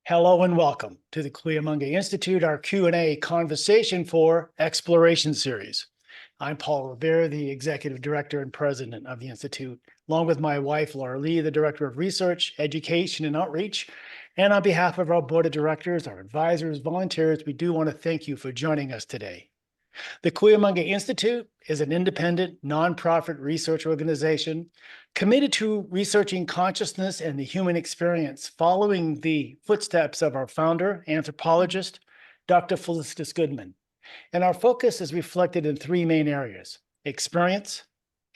Hello and welcome to the Cuyamaga Institute, our Q&A Conversation for Exploration series. I'm Paul Rivera, the Executive Director and President of the Institute, along with my wife, Laura Lee, the Director of Research, Education, and Outreach. And on behalf of our Board of Directors, our advisors, volunteers, we do want to thank you for joining us today. The Cuyamaga Institute is an independent, nonprofit research organization committed to researching consciousness and the human experience, following the footsteps of our founder, anthropologist, Dr. Felicitas Goodman. And our focus is reflected in three main areas: experience,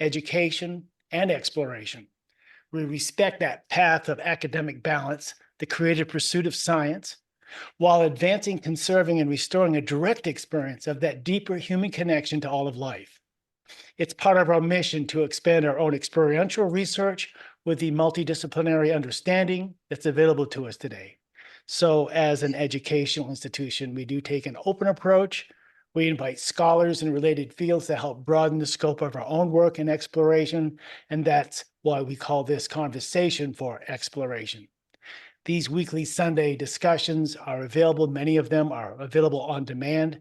education, and exploration. We respect that path of academic balance, the creative pursuit of science, while advancing, conserving, and restoring a direct experience of that deeper human connection to all of life. It's part of our mission to expand our own experiential research with the multidisciplinary understanding that's available to us today. So as an educational institution, we do take an open approach. We invite scholars in related fields to help broaden the scope of our own work and exploration, and that's why we call this conversation for exploration. These weekly Sunday discussions are available. Many of them are available on demand.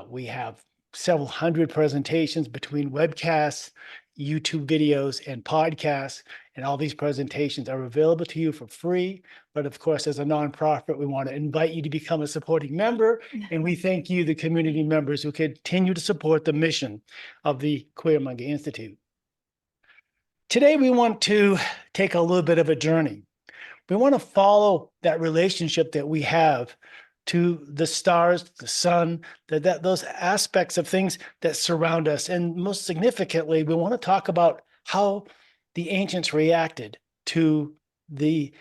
We have several hundred presentations between webcasts, YouTube videos, and podcasts. And all these presentations are available to you for free. But of course, as a nonprofit, we want to invite you to become a supporting member. And we thank you, the community members, who continue to support the mission of the Cuyamaga Institute. Today, we want to take a little bit of a journey. We want to follow that relationship that we have to the stars, the sun, those aspects of things that surround us. And most significantly, we want to talk about how the ancients reacted to the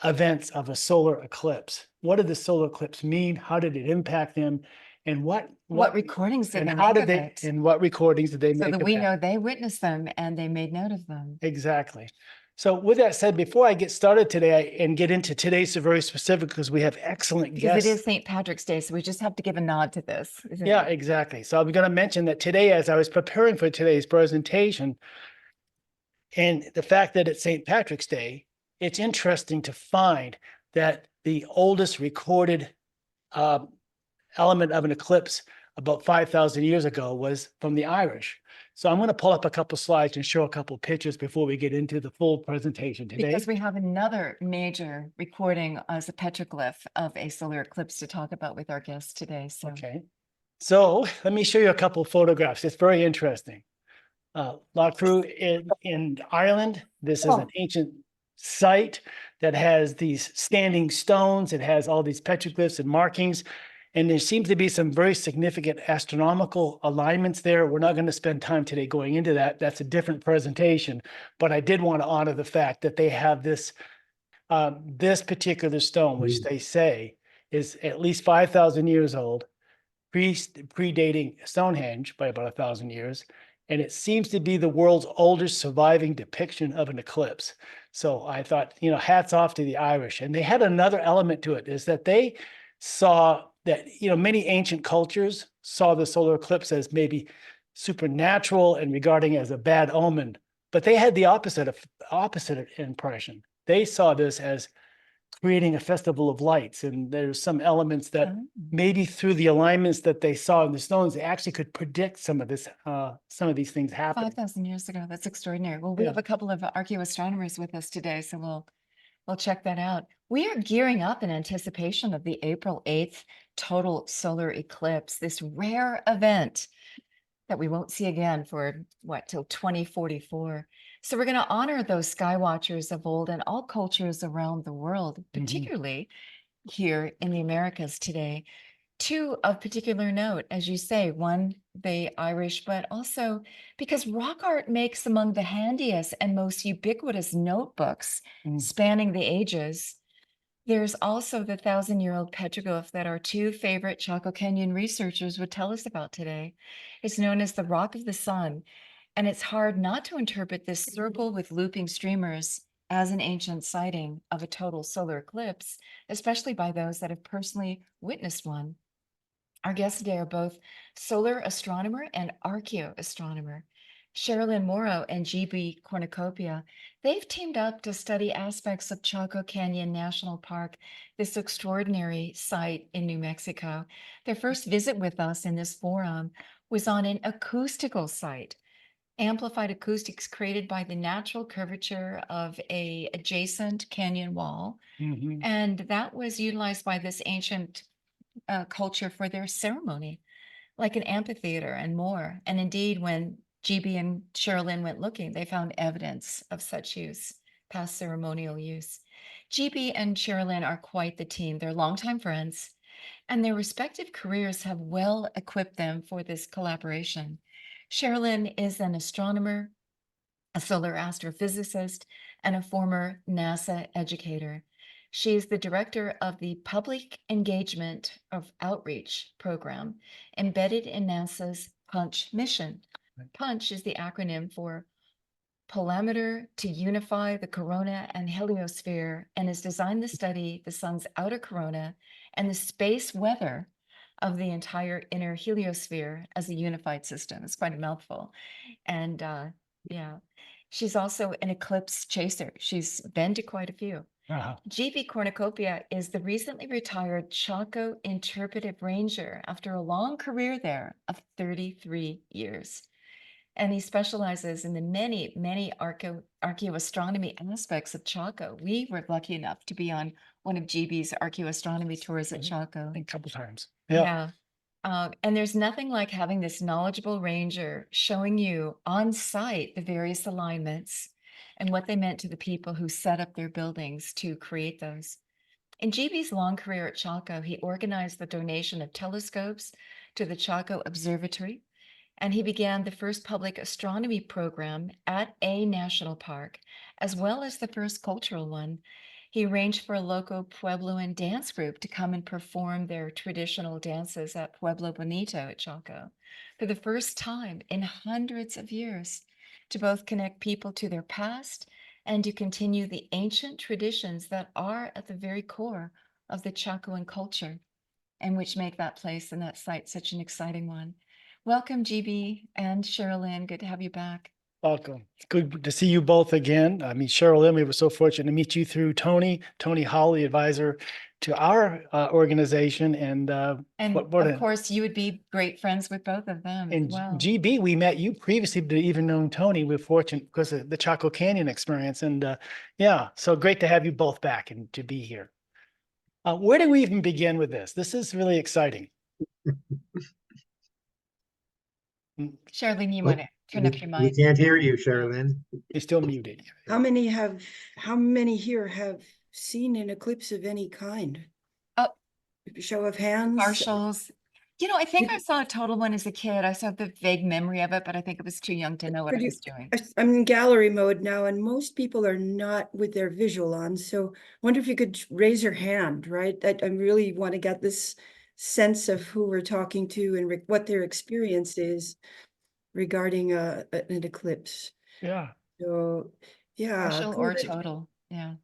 events of a solar eclipse. What did the solar eclipse mean? How did it impact them? And what recordings did and they how make did of they it? and what recordings did they So make that of we that? know they witnessed them and they made note of them. Exactly. So with that said, before I get started today and get into today's very specific, because we have excellent Because guests. it is St. Patrick's Day, so we just have to give a nod to this. Yeah, exactly. So I'm going to mention that today, as I was preparing for today's presentation, and the fact that it's St. Patrick's Day, it's interesting to find that the oldest recorded element of an eclipse about 5,000 years ago was from the Irish. So I'm going to pull up a couple slides and show a couple pictures before we get into the full presentation today. Because we have another major recording as a petroglyph of a solar eclipse to talk about with our guests today. So. Okay. So let me show you a couple of photographs. It's very interesting. Loughborough in Ireland. This is an ancient site that has these standing stones. It has all these petroglyphs and markings. And there seems to be some very significant astronomical alignments there. We're not going to spend time today going into that. That's a different presentation. But I did want to honor the fact that they have this particular stone, which they say is at least 5,000 years old, predating Stonehenge by about 1,000 years. And it seems to be the world's oldest surviving depiction of an eclipse. So I thought, hats off to the Irish. And they had another element to it, is that they saw that, many ancient cultures saw the solar eclipse as maybe supernatural and regarding as a bad omen, but they had the opposite impression. They saw this as creating a festival of lights. And there's some elements that maybe through the alignments that they saw in the stones, they actually could predict some of these things happening. 5,000 years ago. That's extraordinary. Well, we have a couple of archaeoastronomers with us today, so we'll check that out. We are gearing up in anticipation of the April 8th total solar eclipse, this rare event that we won't see again for till 2044. So we're going to honor those skywatchers of old and all cultures around the world, particularly here in the Americas today. Two of particular note, as you say, one, the Irish, but also because rock art makes among the handiest and most ubiquitous notebooks spanning the ages. There's also the 1,000-year-old petroglyph that our two favorite Chaco Canyon researchers would tell us about today. It's known as the Rock of the Sun, and it's hard not to interpret this circle with looping streamers as an ancient sighting of a total solar eclipse, especially by those that have personally witnessed one. Our guests today are both solar astronomer and archaeoastronomer. Cherilyn Morrow and GB Cornucopia, they've teamed up to study aspects of Chaco Canyon National Park, this extraordinary site in New Mexico. Their first visit with us in this forum was on an acoustical site, amplified acoustics created by the natural curvature of a adjacent canyon wall. Mhm. And that was utilized by this ancient culture for their ceremony, like an amphitheater and more. And indeed, when GB and Cherilyn went looking, they found evidence of such use, past ceremonial use. GB and Cherilyn are quite the team. They're longtime friends, and their respective careers have well equipped them for this collaboration. Cherilyn is an astronomer, a solar astrophysicist, and a former NASA educator. She is the director of the Public Engagement of Outreach program embedded in NASA's PUNCH mission. PUNCH is the acronym for Parameter to Unify the Corona and Heliosphere, and is designed to study the sun's outer corona and the space weather of the entire inner heliosphere as a unified system. It's quite a mouthful. And yeah, she's also an eclipse chaser. She's been to quite a few. Uh-huh. GB Cornucopia is the recently retired Chaco interpretive ranger after a long career there of 33 years. And he specializes in the many archaeoastronomy aspects of Chaco. We were lucky enough to be on one of GB's archaeoastronomy tours at Chaco. I think a couple times. Yeah. Yeah. And there's nothing like having this knowledgeable ranger showing you on site the various alignments and what they meant to the people who set up their buildings to create those. In GB's long career at Chaco, he organized the donation of telescopes to the Chaco Observatory, and he began the first public astronomy program at a national park, as well as the first cultural one. He arranged for a local Puebloan dance group to come and perform their traditional dances at Pueblo Bonito at Chaco for the first time in hundreds of years, to both connect people to their past and to continue the ancient traditions that are at the very core of the Chacoan culture, and which make that place and that site such an exciting one. Welcome, GB and Cherilyn. Good to have you back. Welcome. It's good to see you both again. I mean, Cherilyn, we were so fortunate to meet you through Tony Holly, advisor to our organization. And And what of course, you would be great friends with both of them as in well. GB, we met you previously to even known Tony. We're fortunate because of the Chaco Canyon experience. And yeah, so great to have you both back and to be here. Where do we even begin with this? This is really exciting. Cherilyn, you want to turn up your We mic? can't hear you, Cherilyn. You're still muted. How many here have seen an eclipse of any kind? Oh. Show of hands? Partials. You know, I think I saw a total one as a kid. I saw the vague memory of it, but I think I was too young to know what I was doing. I'm in gallery mode now, and most people are not with their visual on. So wonder if you could raise your hand, right? I really want to get this sense of who we're talking to and what their experience is regarding an eclipse. Yeah. So yeah. Partial or total. Yeah.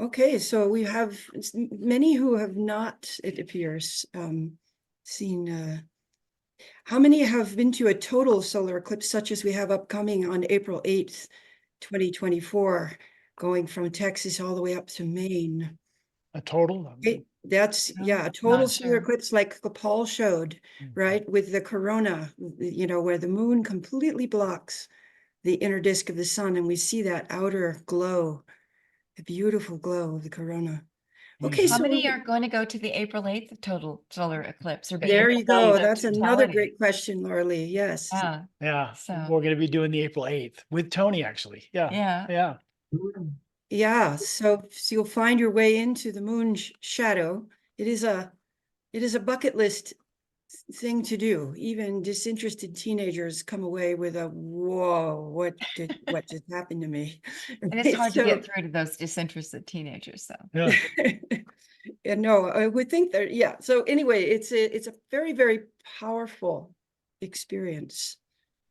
Okay, so we have many who have not, it appears, seen. How many have been to a total solar eclipse such as we have upcoming on April 8th, 2024, going from Texas all the way up to Maine? A total? That's, No, yeah, a total not solar sure. eclipse like Paul showed, right? With the corona, you know, where the moon completely blocks the inner disk of the sun, and we see that outer glow, the beautiful glow of the corona. Okay, How so many are going to go to the April 8th total solar eclipse or be there able you to see go. the That's another totality? great question, Laura Lee. Yes. Yeah. Yeah. So We're going to be doing the April 8th with Tony, actually. Yeah. yeah. Yeah. Yeah. So you'll find your way into the moon shadow. It is a bucket list thing to do. Even disinterested teenagers come away with a whoa, what just happened to me? And it's hard to So- get through to those disinterested teenagers. So Yeah. Yeah, no, I would think that, yeah. So anyway, it's a very, very powerful experience,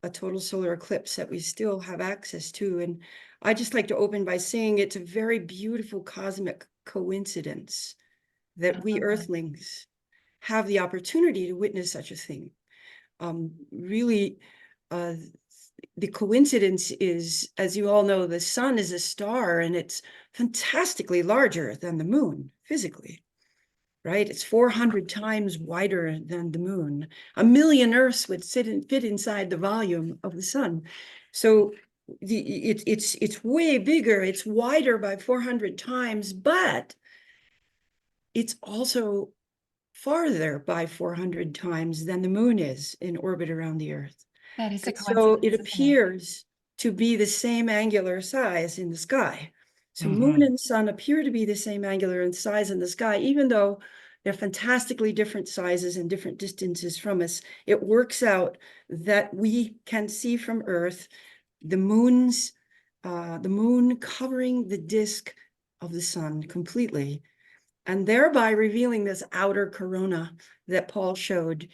a total solar eclipse that we still have access to. And I just like to open by saying it's a very beautiful cosmic coincidence that we Earthlings have the opportunity to witness such a thing. really, the coincidence is, as you all know, the sun is a star and it's fantastically larger than the moon physically, right? It's 400 times wider than the moon. 1,000,000 Earths would fit inside the volume of the sun. So it's way bigger. It's wider by 400 times, but it's also farther by 400 times than the moon is in orbit around the Earth. That is a And so coincidence, it isn't it? appears to be the same angular size in the sky. So Mhm. moon and sun appear to be the same angular size in the sky, even though they're fantastically different sizes and different distances from us. It works out that we can see from Earth the moon covering the disk of the sun completely, and thereby revealing this outer corona that Paul showed.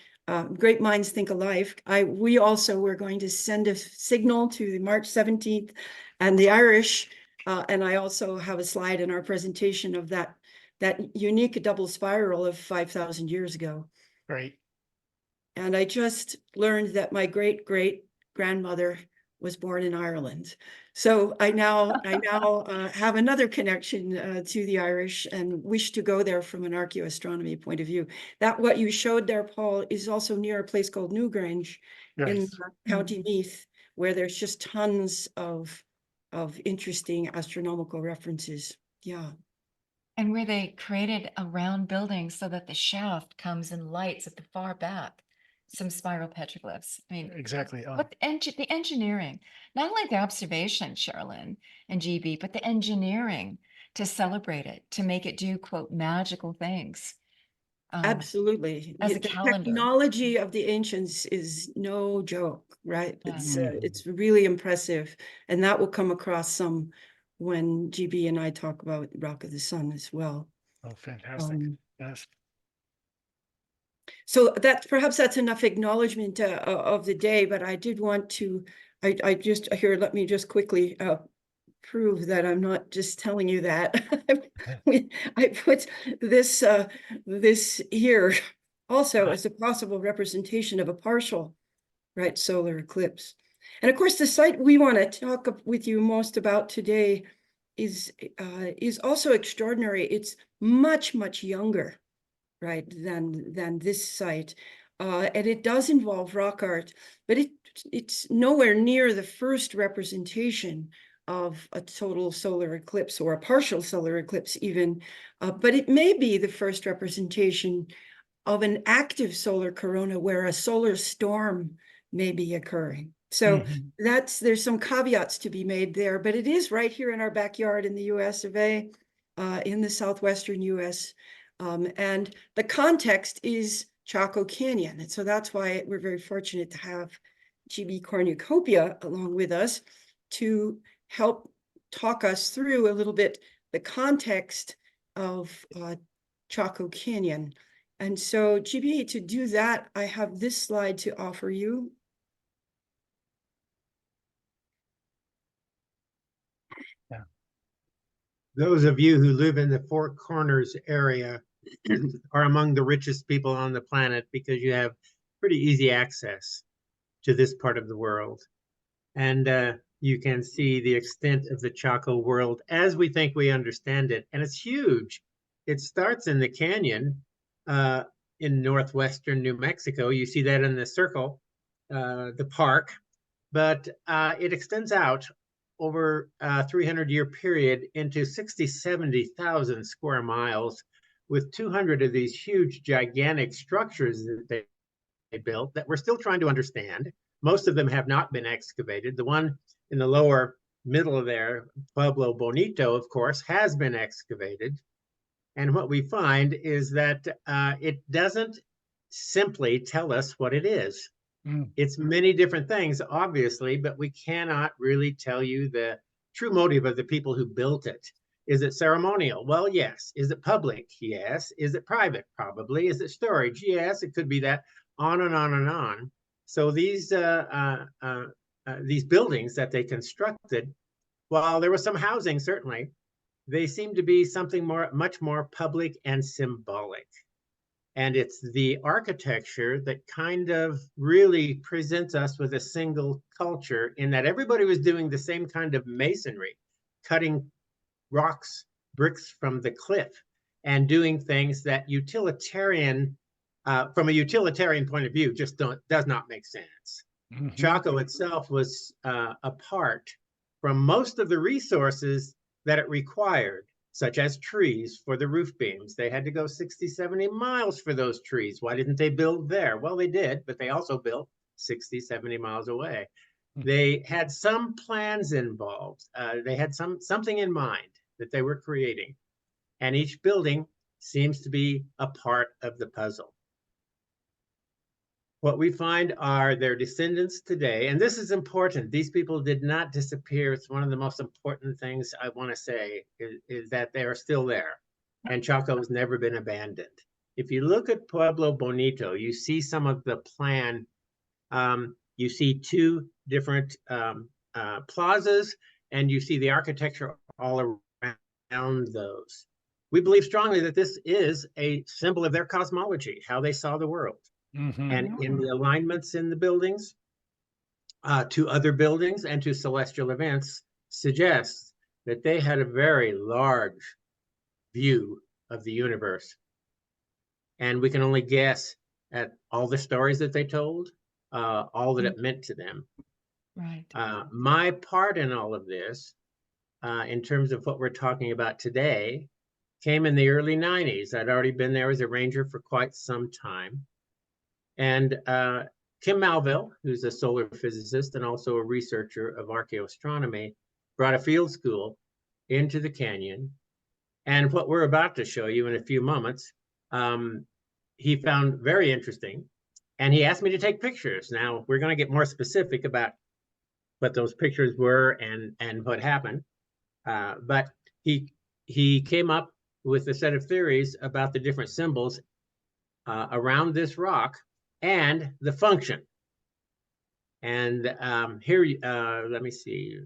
Great minds think alike. We also were going to send a signal to the March 17th and the Irish, and I also have a slide in our presentation of that unique double spiral of 5,000 years ago. Great. And I just learned that my great-great-grandmother was born in Ireland. So I now have another connection to the Irish and wish to go there from an archaeoastronomy point of view. That what you showed there, Paul, is also near a place called Newgrange in Yes. County Meath, where there's just tons of interesting astronomical references. Yeah. And where they created a round building so that the shaft comes and lights at the far back. Some spiral petroglyphs. I mean, Exactly. what the engineering, not only the observation, Cherilyn and GB, but the engineering to celebrate it, to make it do, quote, magical things. Absolutely. As a The calendar. technology of the ancients is no joke, right? Yeah. It's really impressive. And that will come across some when GB and I talk about Rock of the Sun as well. Oh, fantastic. Yes. So perhaps that's enough acknowledgement of the day, but I did want to, let me just quickly prove that I'm not just telling you that. I put this here also as a possible representation of a partial, right, solar eclipse. And of course, the site we want to talk with you most about today is also extraordinary. It's much, much younger, right, than this site. And it does involve rock art, but it's nowhere near the first representation of a total solar eclipse or a partial solar eclipse even, but it may be the first representation of an active solar corona where a solar storm may be occurring. So there's some caveats to be made there, but it is right here in our backyard in the US of A, in the southwestern US. And the context is Chaco Canyon. And so that's why we're very fortunate to have GB Cornucopia along with us to help talk us through a little bit the context of Chaco Canyon. And so, GB, to do that, I have this slide to offer you. Yeah. Those of you who live in the Four Corners area are among the richest people on the planet because you have pretty easy access to this part of the world. And you can see the extent of the Chaco world as we think we understand it. And it's huge. It starts in the canyon in northwestern New Mexico. You see that in the circle, the park. But it extends out over a 300-year period into 60, 70,000 square miles with 200 of these huge, gigantic structures that they built that we're still trying to understand. Most of them have not been excavated. The one in the lower middle there, Pueblo Bonito, of course, has been excavated. And what we find is that it doesn't simply tell us what it is. It's many different things, obviously, but we cannot really tell you the true motive of the people who built it. Is it ceremonial? Well, yes. Is it public? Yes. Is it private? Probably. Is it storage? Yes, it could be that. On and on and on. So these buildings that they constructed, while there was some housing, certainly, they seem to be something much more public and symbolic. And it's the architecture that kind of really presents us with a single culture, in that everybody was doing the same kind of masonry, cutting rocks, bricks from the cliff, and doing things that from a utilitarian point of view, just does not make sense. Mhm. Chaco itself was apart from most of the resources that it required, such as trees for the roof beams. They had to go 60, 70 miles for those trees. Why didn't they build there? Well, they did, but they also built 60, 70 miles away. They had some plans involved. They had something in mind that they were creating. And each building seems to be a part of the puzzle. What we find are their descendants today, and this is important. These people did not disappear. It's one of the most important things I want to say is that they are still there, and Chaco has never been abandoned. If you look at Pueblo Bonito, you see some of the plan. You see two different plazas, and you see the architecture all around those. We believe strongly that this is a symbol of their cosmology, how they saw the world. Mhm. And in the alignments in the buildings to other buildings and to celestial events suggests that they had a very large view of the universe. And we can only guess at all the stories that they told, all that it meant to them. Right. My part in all of this, in terms of what we're talking about today, came in the early 90s. I'd already been there as a ranger for quite some time. And Kim Malville, who's a solar physicist and also a researcher of archaeoastronomy, brought a field school into the canyon. And what we're about to show you in a few moments, he found very interesting. And he asked me to take pictures. Now, we're going to get more specific about what those pictures were and what happened. But he came up with a set of theories about the different symbols around this rock and the function. And here, let me see.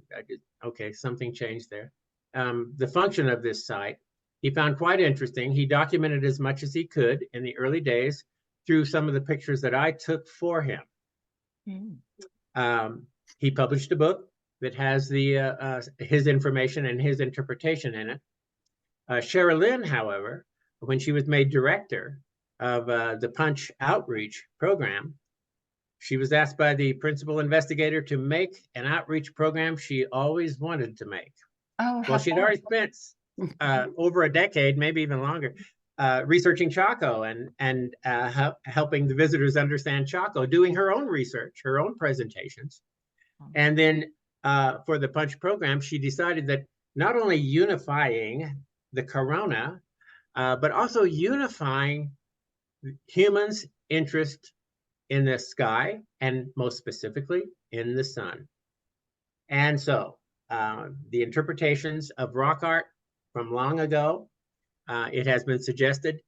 Okay, something changed there. The function of this site, he found quite interesting. He documented as much as he could in the early days through some of the pictures that I took for him. He published a book that has his information and his interpretation in it. Cherilyn, however, when she was made director of the Punch outreach program, she was asked by the principal investigator to make an outreach program she always wanted to make. Oh, Well, she'd already spent over a decade, maybe even longer, researching Chaco and helping the visitors understand Chaco, doing her own research, her own presentations. And then for the Punch program, she decided that not only unifying the corona, but also unifying humans' interest in the sky, and most specifically in the sun. And so the interpretations of rock art from long ago, it has been suggested,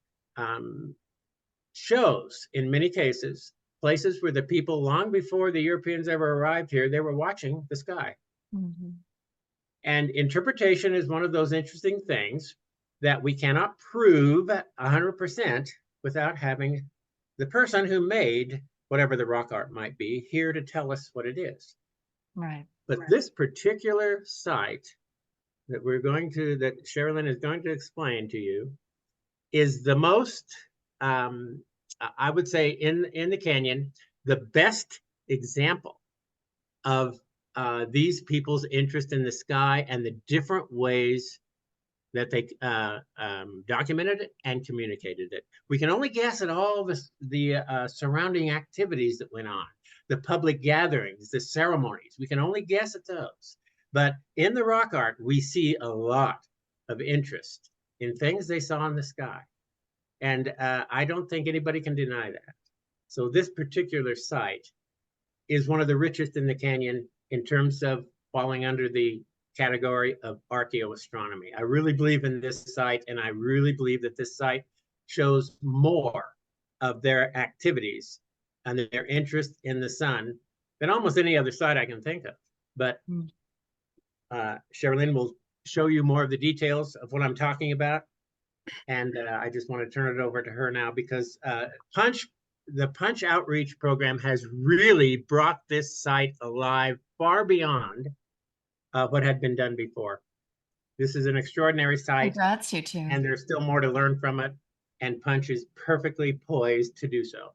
shows in many cases places where the people long before the Europeans ever arrived here, they were watching the sky. And interpretation is one of those interesting things that we cannot prove 100% without having the person who made whatever the rock art might be here to tell us what it is. Right. But this particular site that that Cherilyn is going to explain to you is the most, I would say in the canyon, the best example of these people's interest in the sky and the different ways that they documented it and communicated it. We can only guess at all the surrounding activities that went on, the public gatherings, the ceremonies. We can only guess at those. But in the rock art, we see a lot of interest in things they saw in the sky. And I don't think anybody can deny that. So this particular site is one of the richest in the canyon in terms of falling under the category of archaeoastronomy. I really believe in this site, and I really believe that this site shows more of their activities and their interest in the sun than almost any other site I can think of. But Cherilyn will show you more of the details of what I'm talking about. And I just want to turn it over to her now because the Punch Outreach Program has really brought this site alive far beyond what had been done before. This is an extraordinary site, Congrats, you two. and there's still more to learn from it. And Punch is perfectly poised to do so.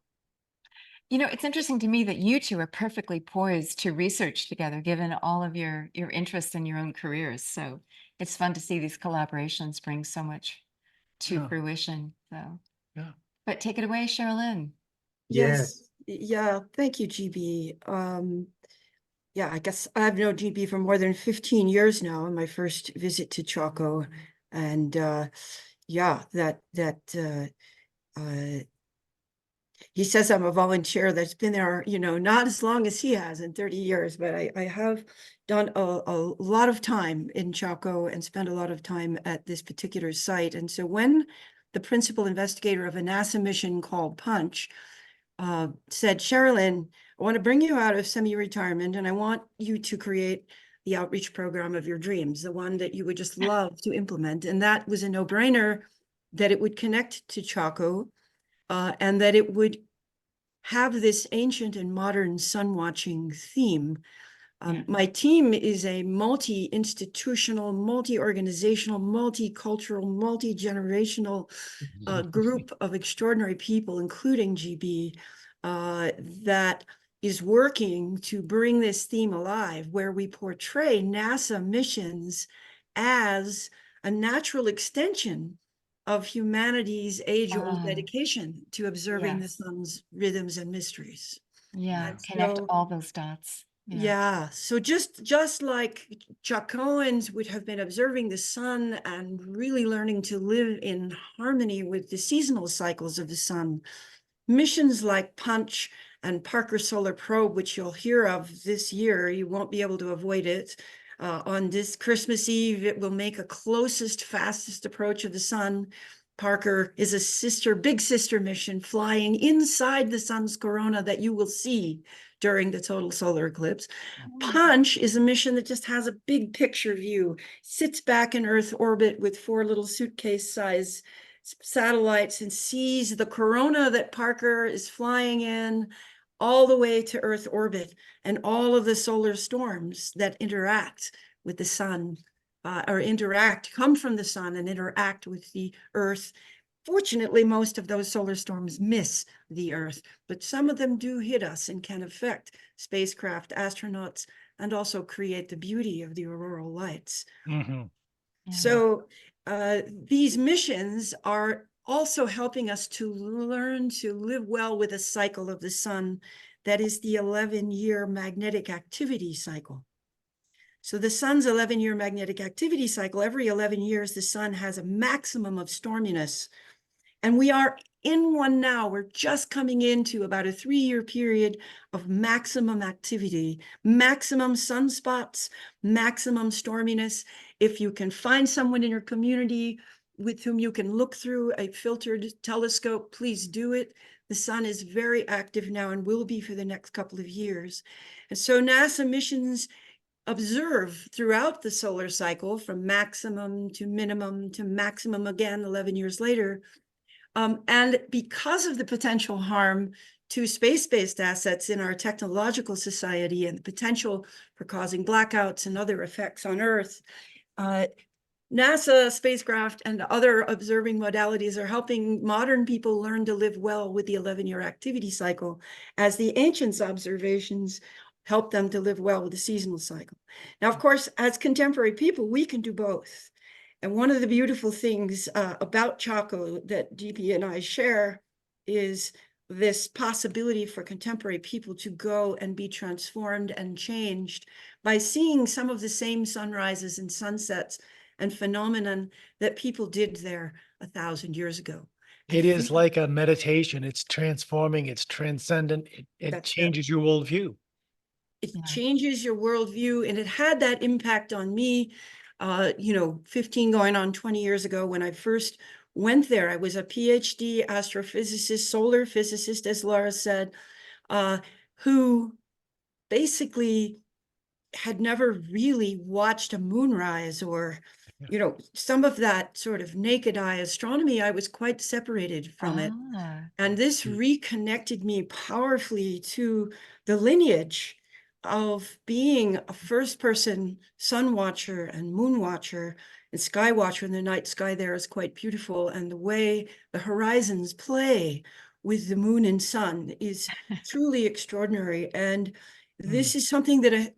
You know, it's interesting to me that you two are perfectly poised to research together, given all of your interests in your own careers. So it's fun to see these collaborations bring so much to Yeah. fruition. So, Yeah. but take it away, Cherilyn. Yes. Yeah, thank you, GB. Yeah, I guess I've known GB for more than 15 years now, on my first visit to Chaco. And yeah, he says I'm a volunteer that's been there, not as long as he has in 30 years, but I have done a lot of time in Chaco and spent a lot of time at this particular site. And so when the principal investigator of a NASA mission called Punch said, Cherilyn, I want to bring you out of semi-retirement and I want you to create the outreach program of your dreams, the one that you would just love to implement. And that was a no-brainer, that it would connect to Chaco, and that it would have this ancient and modern sun watching theme. My team is a multi-institutional, multi-organizational, multicultural, multi-generational group of extraordinary people, including GB, that is working to bring this theme alive, where we portray NASA missions as a natural extension of humanity's age-old dedication to observing the Yes. sun's rhythms and mysteries. Yeah, And connect so- all those dots. Yeah, so just like Chacoans would have been observing the sun and really learning to live in harmony with the seasonal cycles of the sun, missions like Punch and Parker Solar Probe, which you'll hear of this year, you won't be able to avoid it. On this Christmas Eve, it will make a closest, fastest approach of the sun. Parker is a big sister mission flying inside the sun's corona that you will see during the total solar eclipse. Punch is a mission that just has a big picture view, sits back in Earth orbit with 4 little suitcase size satellites and sees the corona that Parker is flying in all the way to Earth orbit, and all of the solar storms that interact with the sun, come from the sun and interact with the Earth. Fortunately, most of those solar storms miss the Earth, but some of them do hit us and can affect spacecraft, astronauts, and also create the beauty of the auroral lights. Mhm. So these missions are also helping us to learn to live well with a cycle of the sun that is the 11-year magnetic activity cycle. So the sun's 11-year magnetic activity cycle, every 11 years, the sun has a maximum of storminess. And we are in one now. We're just coming into about a 3-year period of maximum activity, maximum sunspots, maximum storminess. If you can find someone in your community with whom you can look through a filtered telescope, please do it. The sun is very active now and will be for the next couple of years. And so NASA missions observe throughout the solar cycle, from maximum to maximum again 11 years later. And because of the potential harm to space-based assets in our technological society and the potential for causing blackouts and other effects on Earth, NASA spacecraft and other observing modalities are helping modern people learn to live well with the 11-year activity cycle, as the ancients' observations help them to live well with the seasonal cycle. Now, of course, as contemporary people, we can do both. And one of the beautiful things about Chaco that GB and I share is this possibility for contemporary people to go and be transformed and changed by seeing some of the same sunrises and sunsets and phenomenon that people did there 1,000 years ago. It is like a meditation. It's transforming, it's transcendent. It That's it. changes your worldview. It Yeah. changes your worldview, and it had that impact on me, 15 going on 20 years ago when I first went there. I was a PhD astrophysicist, solar physicist, as Laura said, who basically had never really watched a moonrise or you know, some of that sort of naked eye astronomy, I was quite separated from it. Ah, And this reconnected me powerfully to the lineage of being a first person sun watcher and moon watcher and sky watcher. And the night sky there is quite beautiful. And the way the horizons play with the moon and sun is truly extraordinary. And this is something that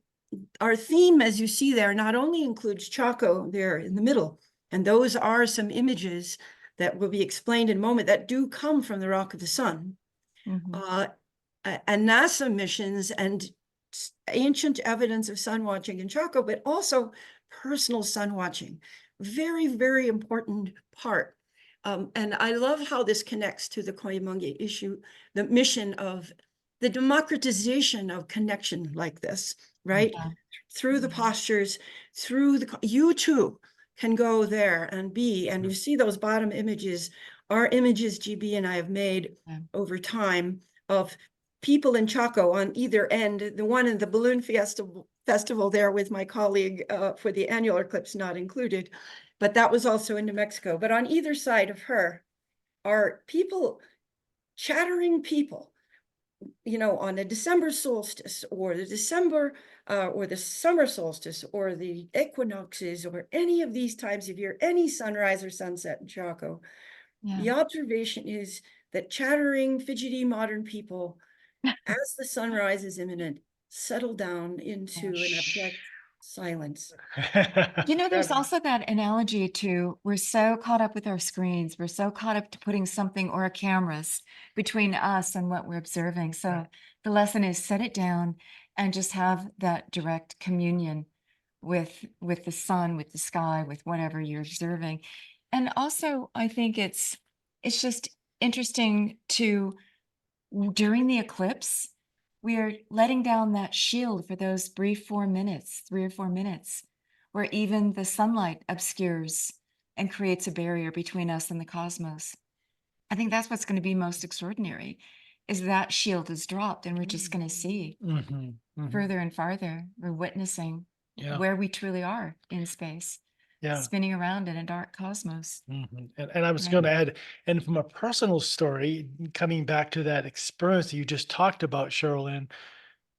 our theme, as you see there, not only includes Chaco there in the middle, and those are some images that will be explained in a moment that do come from the Rock of the Sun, mhm. and NASA missions and ancient evidence of sun watching in Chaco, but also personal sun watching. Very, very important part. And I love how this connects to the Koyamungi issue, the mission of the democratization of connection like this, right? Yeah. Through the postures, through the, you too can go there and be, and you see those bottom images are images GB and I have made over time of people in Chaco on either end, the one in the balloon festival there with my colleague for the annual eclipse not included, but that was also in New Mexico. But on either side of her are people, chattering people, you know, on a December solstice or the or the summer solstice or the equinoxes or any of these times of year, any sunrise or sunset in Chaco. Yeah. The observation is that chattering, fidgety modern people, as the sunrise is imminent, settle down into an abject silence. You know, there's Yeah. also that analogy to we're so caught up with our screens, we're so caught up to putting something or a cameras between us and what we're observing. So Right. the lesson is set it down and just have that direct communion with the sun, with the sky, with whatever you're observing. And also, I think it's just interesting to during the eclipse, we're letting down that shield for those brief 4 minutes, 3 or 4 minutes, where even the sunlight obscures and creates a barrier between us and the cosmos. I think that's what's going to be most extraordinary, is that shield is dropped and we're just going to see Mhm, mhm. further and farther. We're witnessing Yeah. where we truly are in space, Yeah. spinning around in a dark cosmos. And I was Right. going to add, and from a personal story, coming back to that experience that you just talked about, Cherilyn,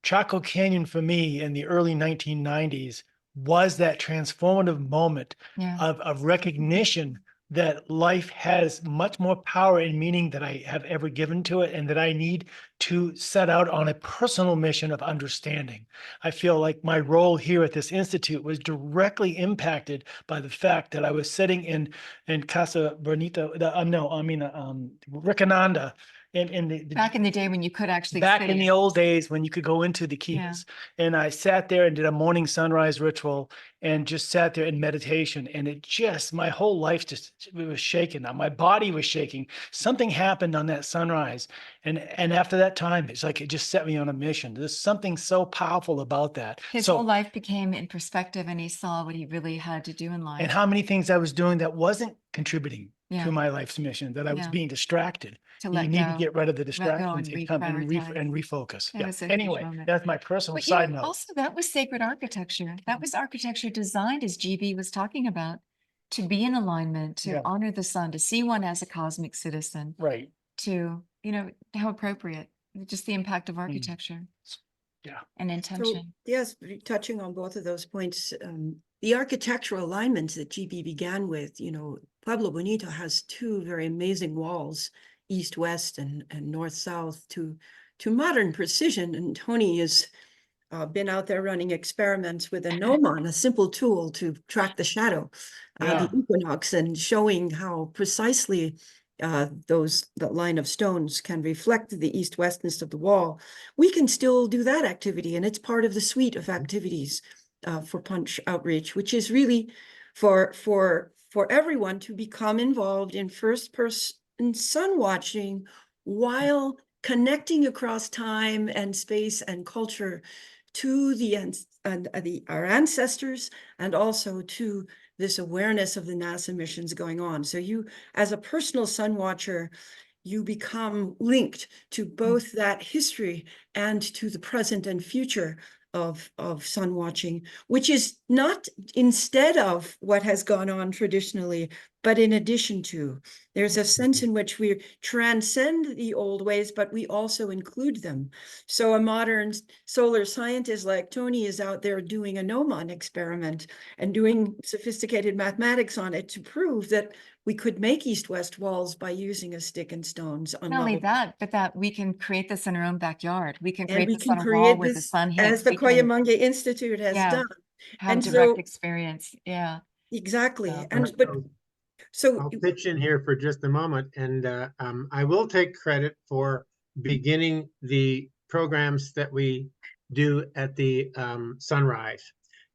Chaco Canyon for me in the early 1990s was that transformative moment Yeah. of recognition that life has much more power and meaning than I have ever given to it, and that I need to set out on a personal mission of understanding. I feel like my role here at this institute was directly impacted by the fact that I was sitting in Casa Bonita, Ricananda, in the Back in the day when you could actually back see in the it. old days when you could go into the Yeah. keys. And I sat there and did a morning sunrise ritual and just sat there in meditation. And it just, my whole life just it was shaking. My body was shaking. Something happened on that sunrise. And after that time, it's like it just set me on a mission. There's something so powerful about that. His So whole life became in perspective and he saw what he really had to do in life. and how many things I was doing that wasn't contributing Yeah. to my life's mission, that I was Yeah. being distracted. To You let need to go. get rid of the Let go distractions and and come and reprioritize. refocus. That Yeah. was a huge Anyway, moment. that's my personal But side note. also that was sacred architecture. That was architecture designed, as GB was talking about, to be in alignment, to Yeah. honor the sun, to see one as a cosmic citizen, Right. to, you know, how appropriate, just the impact of architecture Yeah. and So, intention. yes, touching on both of those points, the architectural alignments that GB began with, you know, Pueblo Bonito has two very amazing walls, east-west and north-south to modern precision. And Tony has been out there running experiments with a gnomon, a simple tool to track the shadow, Yeah. the equinox, and showing how precisely that line of stones can reflect the east-westness of the wall. We can still do that activity, and it's part of the suite of activities for Punch Outreach, which is really for everyone to become involved in first-person sun watching while connecting across time and space and culture to our ancestors, and also to this awareness of the NASA missions going on. So you, as a personal sun watcher, you become linked to both that history and to the present and future of sun watching, which is not instead of what has gone on traditionally, but in addition to. There's a sense in which we transcend the old ways, but we also include them. So a modern solar scientist like Tony is out there doing a gnomon experiment and doing sophisticated mathematics on it to prove that we could make east-west walls by using a stick and stones on Not only level. that, but that we can create this in our own backyard. We can And create we this can on a wall create where the this sun as hits. the We can, Koyamunga Institute has yeah, done. have And direct so, experience. Yeah. exactly. Yeah. And but so I'll pitch in here for just a moment, and I will take credit for beginning the programs that we do at the sunrise.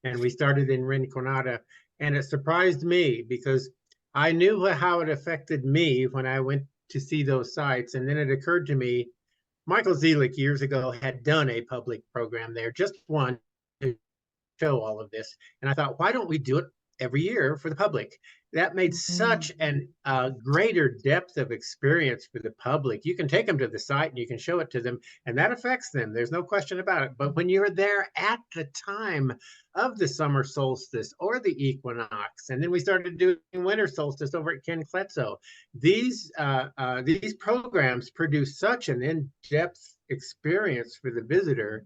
And we started in Rinconada, and it surprised me because I knew how it affected me when I went to see those sites. And then it occurred to me, Michael Zelik years ago had done a public program there, just one, to show all of this. And I thought, why don't we do it every year for the public? That made such an greater depth of experience for the public. You can take them to the site and you can show it to them, and that affects them. There's no question about it. But when you're there at the time of the summer solstice or the equinox, and then we started doing winter solstice over at Ken Kletso, these programs produce such an in-depth experience for the visitor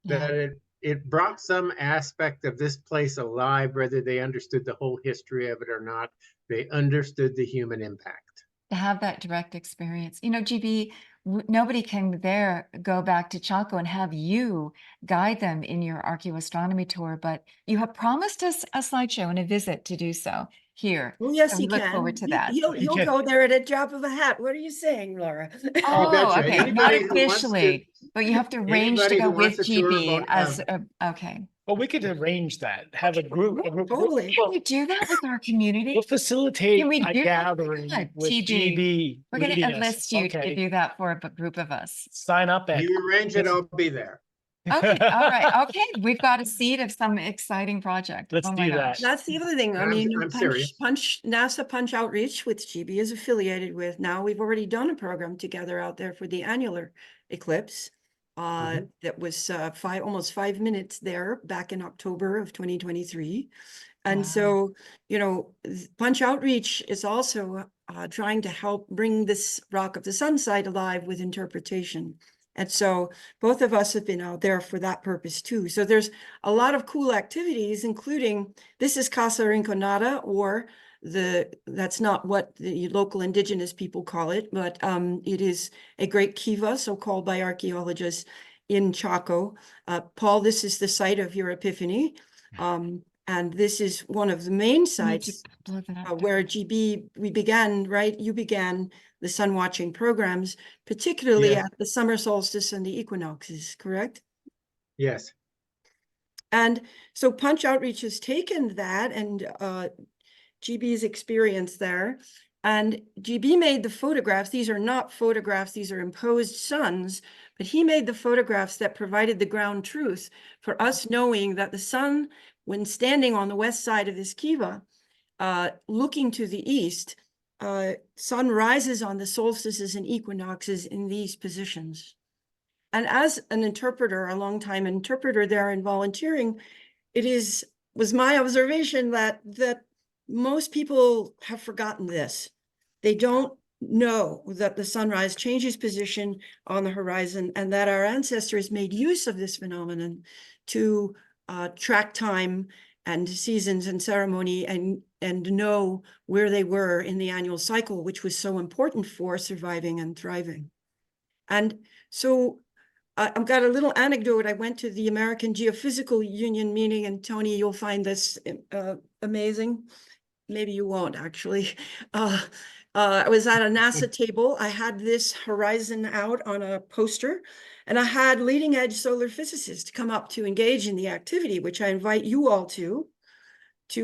Yeah. that it brought some aspect of this place alive, whether they understood the whole history of it or not. They understood the human impact. To have that direct experience. You know, GB, nobody can there go back to Chaco and have you guide them in your archaeoastronomy tour, but you have promised us a slideshow and a visit to do so here. oh yes, So he we look can. forward to that. You'll can. go there at a drop of a hat. What are you saying, Laura? I Oh, betcha. okay, not Anybody who wants to- officially, but you have to arrange to Anybody go who with wants a tour GB of as a, okay. Well, we could arrange that, have a group. Totally. Can we do that with our community? We'll facilitate Can we a do that? gathering Good, with TG. GB We're going to leading us. enlist you to Okay, do that for a group of us. sign up at. You arrange it, I'll be there. Okay, all right, okay, we've got a seed of some exciting project. Let's Oh my do that. gosh. That's the other thing. I I'm- mean, I'm serious. NASA Punch Outreach, which GB is affiliated with now. We've already done a program together out there for the annular eclipse. That was almost 5 minutes there back in October of 2023. And Wow. so, you know, Punch Outreach is also trying to help bring this Rock of the Sun site alive with interpretation. And so both of us have been out there for that purpose too. So there's a lot of cool activities, including, this is Casa Rinconada, or that's not what the local indigenous people call it, but it is a great kiva, so called by archaeologists in Chaco. Paul, this is the site of your epiphany. And this is one of the main You need to sites blow that up. where GB, we began, right? You began the sun watching programs, particularly Yes. at the summer solstice and the equinoxes, correct? Yes. And so Punch Outreach has taken that and GB's experience there. And GB made the photographs. These are not photographs, these are imposed suns, but he made the photographs that provided the ground truth for us knowing that the sun, when standing on the west side of this kiva, looking to the east, sun rises on the solstices and equinoxes in these positions. And as an interpreter, a longtime interpreter there and volunteering, was my observation that most people have forgotten this. They don't know that the sunrise changes position on the horizon and that our ancestors made use of this phenomenon to track time and seasons and ceremony and know where they were in the annual cycle, which was so important for surviving and thriving. And so I've got a little anecdote. I went to the American Geophysical Union meeting, and Tony, you'll find this amazing. Maybe you won't, actually. I was at a NASA table. I had this horizon out on a poster, and I had leading edge solar physicists come up to engage in the activity, which I invite you all to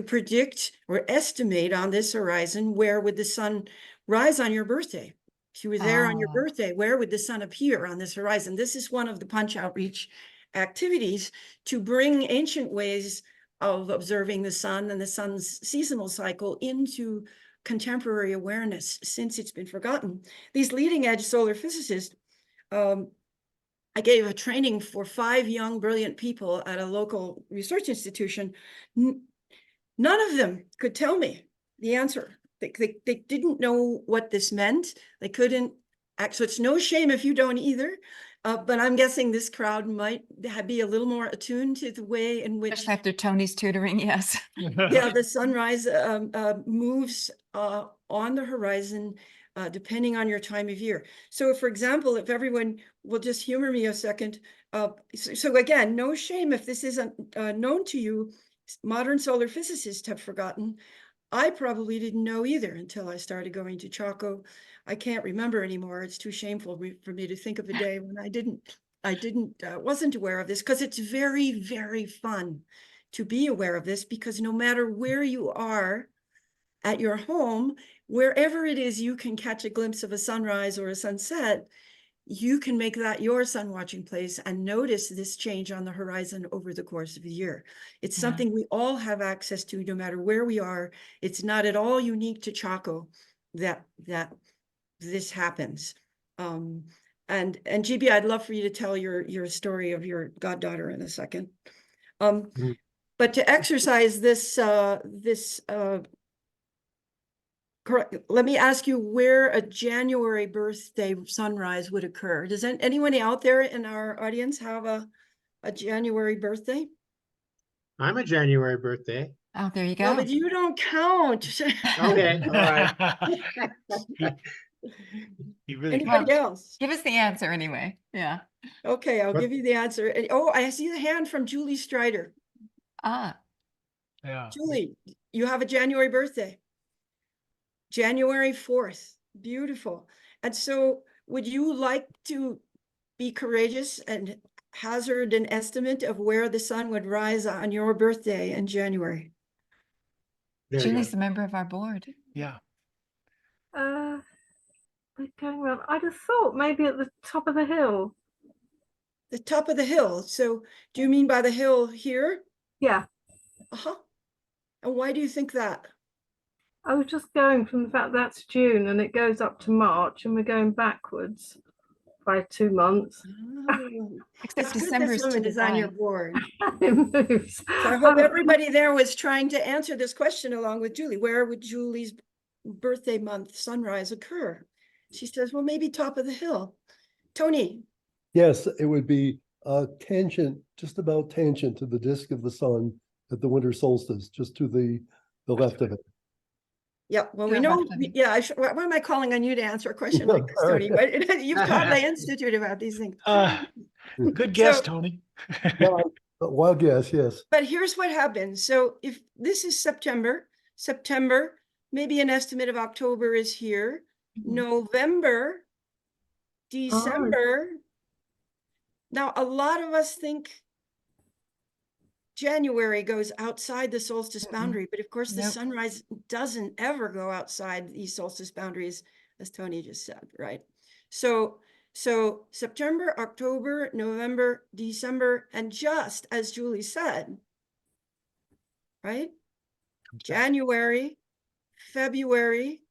predict or estimate on this horizon, where would the sun rise on your birthday? If you were there on your birthday, where would the sun appear on this horizon? This is one of the Punch Outreach activities to bring ancient ways of observing the sun and the sun's seasonal cycle into contemporary awareness, since it's been forgotten. These leading edge solar physicists I gave a training for 5 young, brilliant people at a local research institution. None of them could tell me the answer. They didn't know what this meant. They couldn't act. So it's no shame if you don't either. But I'm guessing this crowd might be a little more attuned to the way in which Just after Tony's tutoring, yes. yeah, the sunrise moves on the horizon depending on your time of year. So for example, if everyone will just humor me a second. So again, no shame if this isn't known to you. Modern solar physicists have forgotten. I probably didn't know either until I started going to Chaco. I can't remember anymore. It's too shameful for me to think of a day when wasn't aware of this, because it's very, very fun to be aware of this, because no matter where you are at your home, wherever it is you can catch a glimpse of a sunrise or a sunset, you can make that your sun watching place and notice this change on the horizon over the course of a year. It's something we all have access to no matter where we are. It's not at all unique to Chaco that this happens. And GB, I'd love for you to tell your story of your goddaughter in a second. But to exercise this correct. Let me ask you where a January birthday sunrise would occur. Does anyone out there in our audience have a January birthday? I'm a January birthday. Oh, there you No, go. but you don't count. Okay, all right. He really, Anybody else? Give us the answer anyway. Yeah. Okay, I'll What- give you the answer. Oh, I see the hand from Julie Strider. Ah, yeah. Julie, you have a January birthday. January 4th. Beautiful. And so would you like to be courageous and hazard an estimate of where the sun would rise on your birthday in January? There you Julie's go. a member of our board. Yeah. We're going around. I just thought maybe at the top of the hill. The top of the hill. So do you mean by the hill here? Yeah, Uh-huh. And why do you think that? I was just going from the fact that's June and it goes up to March and we're going backwards by 2 months. Oh, Except it's good December this is to woman the is on your right. board. It moves. So I hope everybody there was trying to answer this question along with Julie. Where would Julie's birthday month sunrise occur? She says, well, maybe top of the hill. Tony, Yes, it would be tangent, just about tangent to the disk of the sun at the winter solstice, just to the left of it. yeah, well, To we the know, left of me. yeah, why am I calling on you to answer a question like this, Tony? But you've taught my institute about these things. Good guess, So- Tony. Yeah, wild guess, yes. But here's what happens. So if this is September, maybe an estimate of October is here, Mhm. November, December. Now, a lot of us think January goes outside the solstice Mm-mm. boundary, but of course the Nope. sunrise doesn't ever go outside these solstice boundaries, as Tony just said, right? So September, October, November, December, and just as Julie said, right? January, February,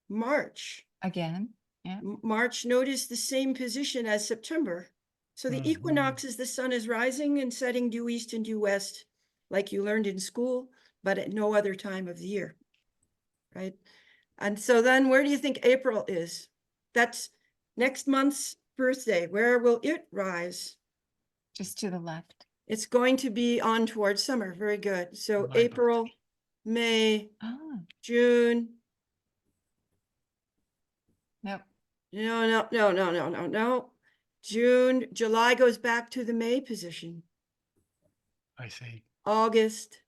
March. Again. Yeah. March, notice the same position as September. So the Mhm. equinox is the sun is rising and setting due east and due west, like you learned in school, but at no other time of the year, right? And so then where do you think April is? That's next month's birthday. Where will it rise? Just to the left. It's going to be on towards summer. Very good. So My April, May, Oh, June. nope. No. June, July goes back to the May position. I see. August,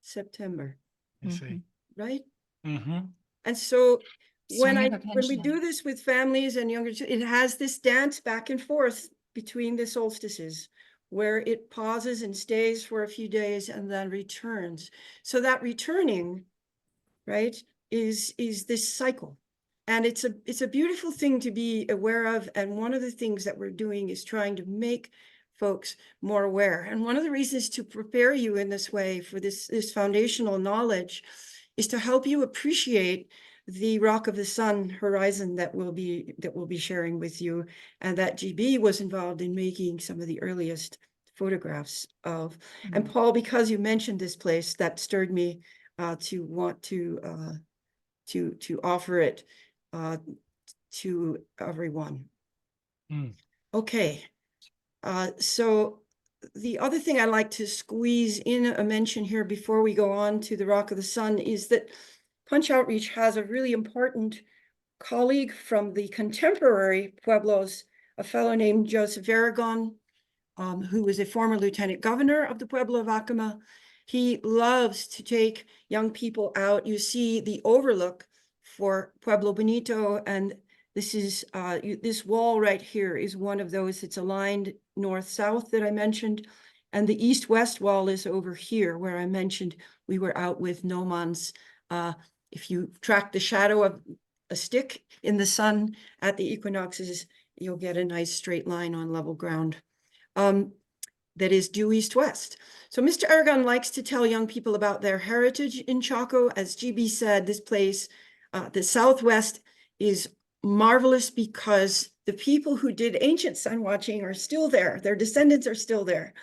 September, I see. right? Mm-hmm. And so when Swing of a when we do pendulum. this with families and younger, it has this dance back and forth between the solstices, where it pauses and stays for a few days and then returns. So that returning, right, is this cycle. And it's a beautiful thing to be aware of. And one of the things that we're doing is trying to make folks more aware. And one of the reasons to prepare you in this way for this foundational knowledge is to help you appreciate the Rock of the Sun horizon that we'll be sharing with you, and that GB was involved in making some of the earliest photographs of. And Paul, because you mentioned this place, that stirred me to want to offer it to everyone. Okay, so the other thing I like to squeeze in a mention here before we go on to the Rock of the Sun is that Punch Outreach has a really important colleague from the contemporary Pueblos, a fellow named Joseph Aragon, who was a former lieutenant governor of the Pueblo of Acoma. He loves to take young people out. You see the overlook for Pueblo Bonito, and this is this wall right here is one of those that's aligned north-south that I mentioned, and the east-west wall is over here where I mentioned we were out with gnomons. If you track the shadow of a stick in the sun at the equinoxes, you'll get a nice straight line on level ground. That is due east-west. So Mr. Aragon likes to tell young people about their heritage in Chaco. As GB said, this place, the Southwest, is marvelous because the people who did ancient sun watching are still there. Their descendants are still there.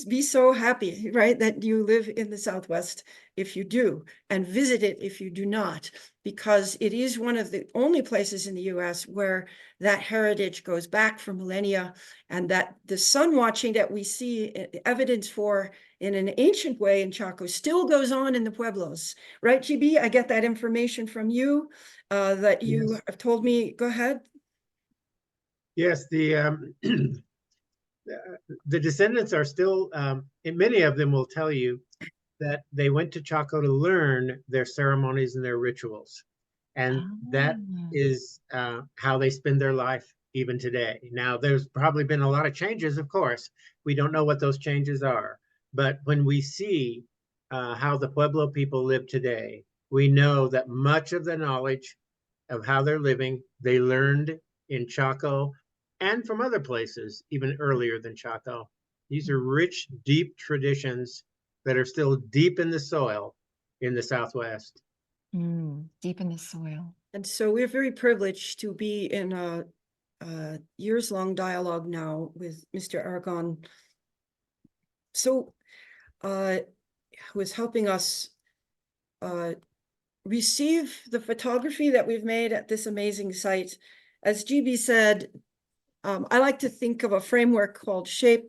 Be so happy, right, that you live in the Southwest if you do, and visit it if you do not, because it is one of the only places in the US where that heritage goes back for millennia, and that the sun watching that we see evidence for in an ancient way in Chaco still goes on in the Pueblos, right, GB? I get that information from you that you Yes. have told me. Go ahead. Yes, the descendants are still, and many of them will tell you that they went to Chaco to learn their ceremonies and their rituals. And that is how they spend their life even today. Now, there's probably been a lot of changes, of course. We don't know what those changes are. But when we see how the Pueblo people live today, we know that much of the knowledge of how they're living, they learned in Chaco and from other places, even earlier than Chaco. These are rich, deep traditions that are still deep in the soil in the Southwest. Deep in the soil. And so we're very privileged to be in a years-long dialogue now with Mr. Aragon. So who is helping us receive the photography that we've made at this amazing site. As GB said, I like to think of a framework called SHAPE,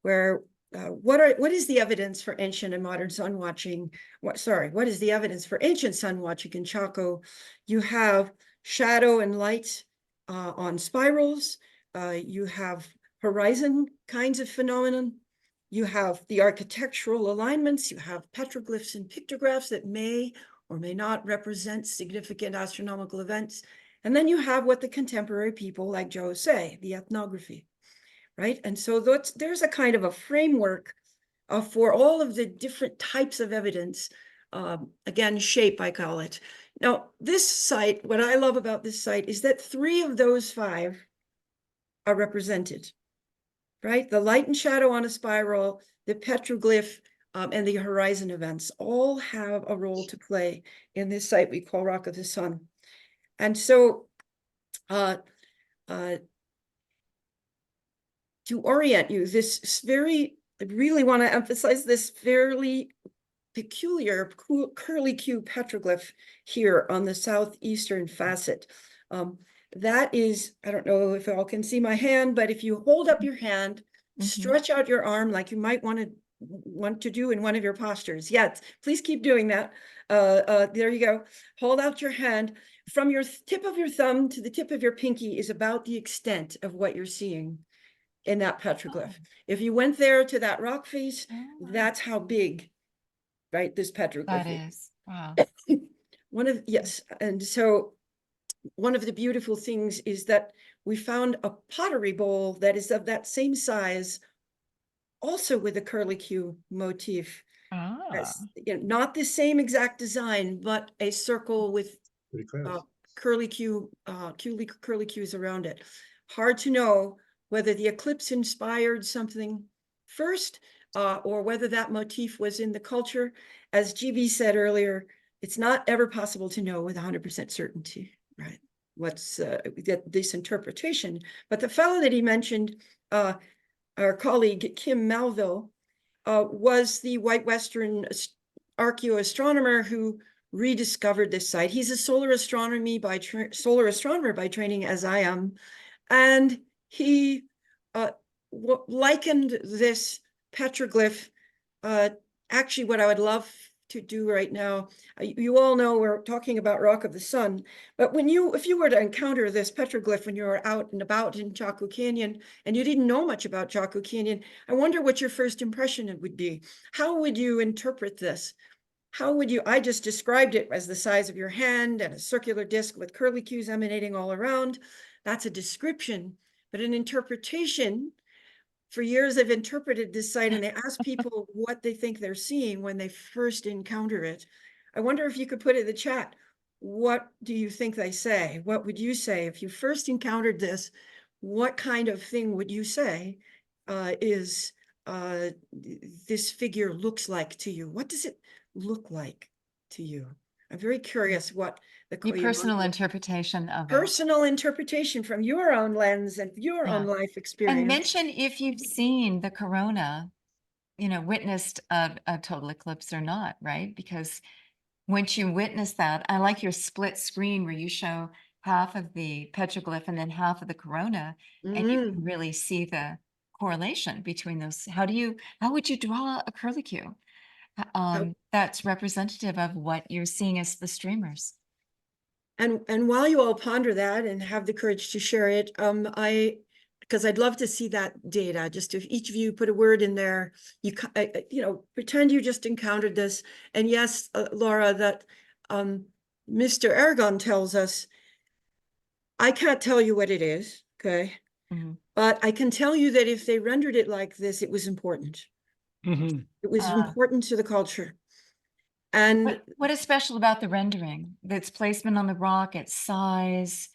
where what is the evidence for ancient and modern sun watching? What is the evidence for ancient sun watching in Chaco? You have shadow and light on spirals. You have horizon kinds of phenomenon. You have the architectural alignments. You have petroglyphs and pictographs that may or may not represent significant astronomical events. And then you have what the contemporary people like Joe say, the ethnography, right? And so there's a kind of a framework for all of the different types of evidence. Again, SHAPE, I call it. Now, this site, what I love about this site is that 3 of those 5 are represented, right? The light and shadow on a spiral, the petroglyph, and the horizon events all have a role to play in this site we call Rock of the Sun. And so to orient you, I really want to emphasize this fairly peculiar curly-Q petroglyph here on the southeastern facet. That is, I don't know if y'all can see my hand, but if you hold up your hand, stretch out your arm like you might want to do in one of your postures. Yes, please keep doing that. There you go. Hold out your hand. From your tip of your thumb to the tip of your pinky is about the extent of what you're seeing in that petroglyph. If you went there to that rock face, that's how big, right, this petroglyph That is. Wow. And so one of the beautiful things is that we found a pottery bowl that is of that same size, also with a curly-Q motif. Not the same exact design, but a circle with curly-Q, curly Qs around it. Hard to know whether the eclipse inspired something first, or whether that motif was in the culture. As GB said earlier, it's not ever possible to know with 100% certainty, right? What's this interpretation? But the fellow that he mentioned, our colleague Kim Malville, was the White Western archaeoastronomer who rediscovered this site. He's a solar astronomer by training, as I am, and he likened this petroglyph. Actually, what I would love to do right now, you all know we're talking about Rock of the Sun, but if you were to encounter this petroglyph when you were out and about in Chaco Canyon and you didn't know much about Chaco Canyon, I wonder what your first impression would be. How would you interpret this? How would you, I just described it as the size of your hand and a circular disc with curlicues emanating all around. That's a description, but an interpretation. For years, I've interpreted this site and they ask people what they think they're seeing when they first encounter it. I wonder if you could put in the chat, what do you think they say? What would you say if you first encountered this? What kind of thing would you say this figure looks like to you? What does it look like to you? I'm very curious what Your personal interpretation of it. Personal interpretation from your own lens and your own life experience. And mention if you've seen the corona, witnessed a total eclipse or not, right? Because once you witness that, I like your split screen where you show half of the petroglyph and then half of the corona, and you can really see the correlation between those. How would you draw a curlicue? That's representative of what you're seeing as the streamers. And while you all ponder that and have the courage to share it, because I'd love to see that data. Just if each of you put a word in there, pretend you just encountered this. And yes, Laura, that Mr. Aragon tells us, I can't tell you what it is, okay? Mm-hmm. But I can tell you that if they rendered it like this, it was important. Mm-hmm. It was important to the culture. And what is special about the rendering? Its placement on the rock, its size,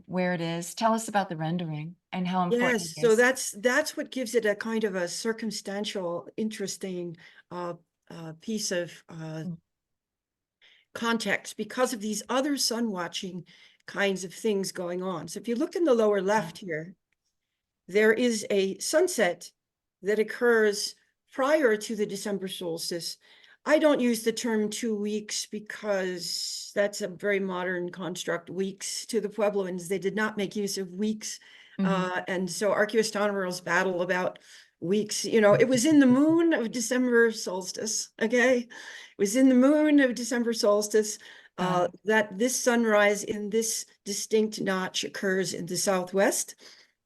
where it is. Tell us about the rendering and how important yes, it so is. that's what gives it a kind of a circumstantial, interesting piece of context because of these other sun watching kinds of things going on. So if you look in the lower left here, there is a sunset that occurs prior to the December solstice. I don't use the term 2 weeks because that's a very modern construct, weeks. To the Puebloans, they did not make use of weeks. And so archaeoastronomers battle about weeks. It was in the moon of December solstice, okay? It was in the moon of December solstice that this sunrise in this distinct notch occurs in the southwest.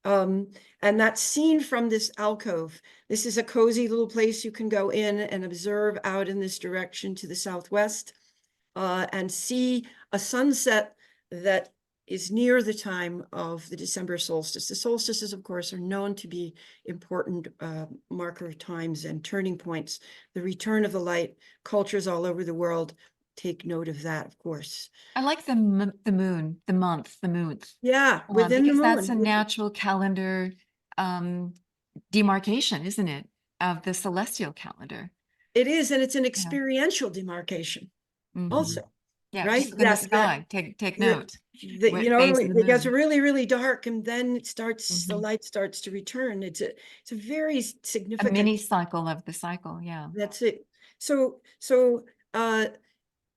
And that's seen from this alcove. This is a cozy little place you can go in and observe out in this direction to the southwest and see a sunset that is near the time of the December solstice. The solstices, of course, are known to be important marker times and turning points. The return of the light, cultures all over the world take note of that, of course. I like the moon, the moons. Yeah, within the moon. Because that's a natural calendar demarcation, isn't it, of the celestial calendar? It is, and it's an experiential demarcation also. Yeah, right? in the sky, take note. It gets really, really dark, and then it starts, the light starts to return. It's a very significant. A mini cycle of the cycle, yeah. That's it. So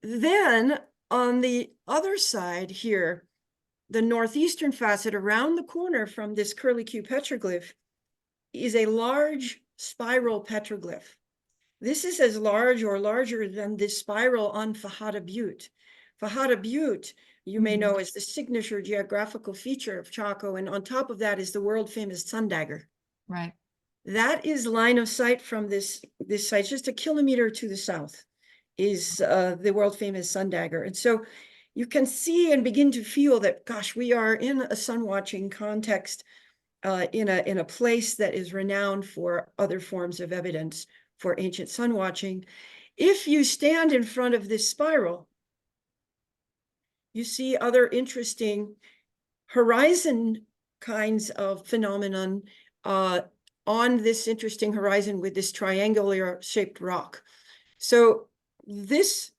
then on the other side here, the northeastern facet around the corner from this curlicue petroglyph is a large spiral petroglyph. This is as large or larger than this spiral on Fajada Butte. Fajada Butte, you may know, is the signature geographical feature of Chaco, and on top of that is the world famous sun dagger. Right. That is line of sight from this site, just a kilometer to the south is the world famous sun dagger. And so you can see and begin to feel that, gosh, we are in a sun watching context in a place that is renowned for other forms of evidence for ancient sun watching. If you stand in front of this spiral, you see other interesting horizon kinds of phenomenon on this interesting horizon with this triangular shaped rock. So this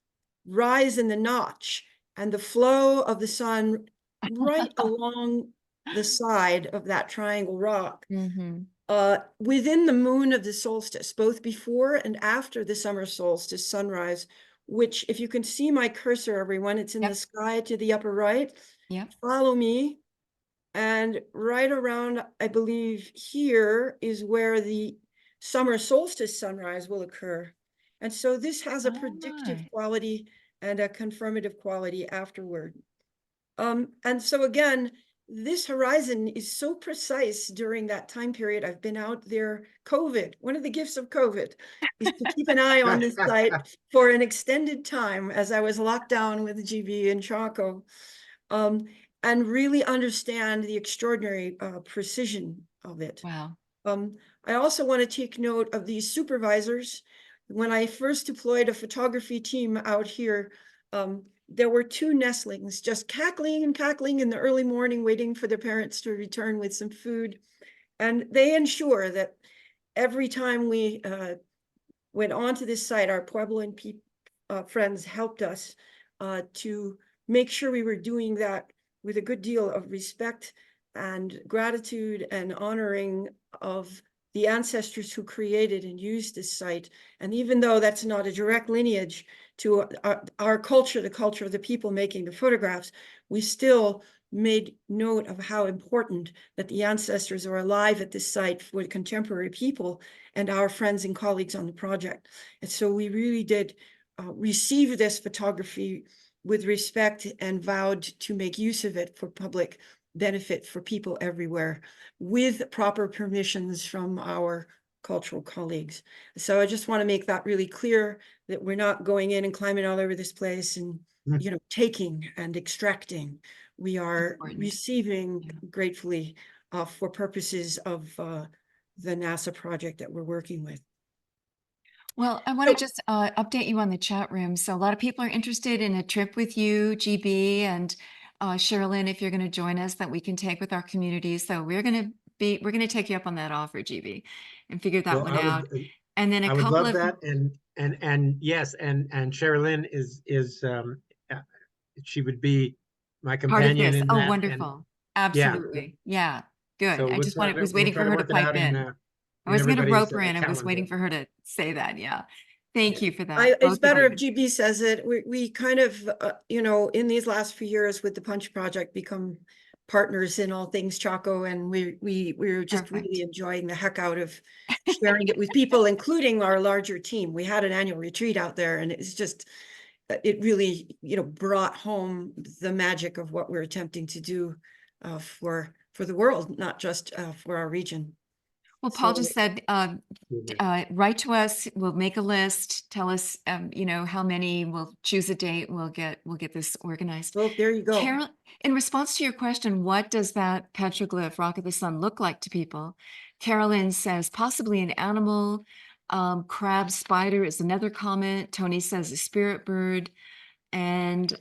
rise in the notch and the flow of the sun right along the side of that triangle rock. Mhm. Within the moon of the solstice, both before and after the summer solstice sunrise, which if you can see my cursor, everyone, it's in the Yep. sky to the upper right. Yep. Follow me. And right around, I believe here is where the summer solstice sunrise will occur. And so this has a Oh predictive my. quality and a confirmative quality afterward. And so again, this horizon is so precise during that time period. I've been out there. COVID, one of the gifts of COVID is to keep an eye on this site for an extended time as I was locked down with GB in Chaco, and really understand the extraordinary precision of it. Wow. I also want to take note of these supervisors. When I first deployed a photography team out here, there were 2 nestlings just cackling and cackling in the early morning, waiting for their parents to return with some food. And they ensure that every time we went onto this site, our Pueblo friends helped us to make sure we were doing that with a good deal of respect and gratitude and honoring of the ancestors who created and used this site. And even though that's not a direct lineage to our culture, the culture of the people making the photographs, we still made note of how important that the ancestors are alive at this site for contemporary people and our friends and colleagues on the project. And so we really did receive this photography with respect and vowed to make use of it for public benefit for people everywhere with proper permissions from our cultural colleagues. So I just want to make that really clear, that we're not going in and climbing all over this place and, you know, taking and extracting. We are Important. receiving Yeah. gratefully for purposes of the NASA project that we're working with. Well, I want to just update you on the chat room. So a lot of people are interested in a trip with you, GB, and Cherilyn, if you're going to join us, that we can take with our community. So we're going to take you up on that offer, GB, and figure that Well, one out. And then a I would couple love of that, and yes, and Cherilyn is she would be my part of companion this. in Oh, that, and wonderful. yeah, Absolutely. Yeah. Good. so I just wanted, was we'll waiting try for to her to work it pipe out in. I in was going to everybody's rope her in. I was calendar. waiting for her to say that. Yeah. Thank you for that. It's both of better if you. GB says it. We kind of, you know, in these last few years with the Punch Project, become partners in all things Chaco, and we're just Perfect. really enjoying the heck out of sharing it with people, including our larger team. We had an annual retreat out there, and it's just, it really, you know, brought home the magic of what we're attempting to do for the world, not just for our region. Well, Paul So- just said, write to us. We'll make a list. Tell us, you know, how many. We'll choose a date. We'll get this organized. Well, there you go. Carol, in response to your question, what does that petroglyph, rock of the sun, look like to people? Carolyn says possibly an animal. Crab spider is another comment. Tony says a spirit bird. And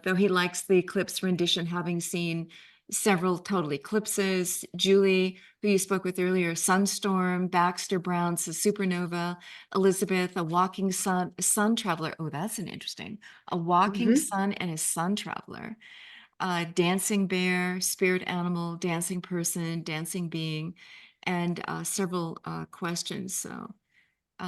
though he likes the eclipse rendition, having seen several total eclipses, Julie, who you spoke with earlier, sunstorm, Baxter Brown says supernova, Elizabeth, a walking sun, a sun traveler. Oh, that's an interesting, a walking sun and a sun traveler. Dancing bear, spirit animal, dancing person, dancing being, and several questions. So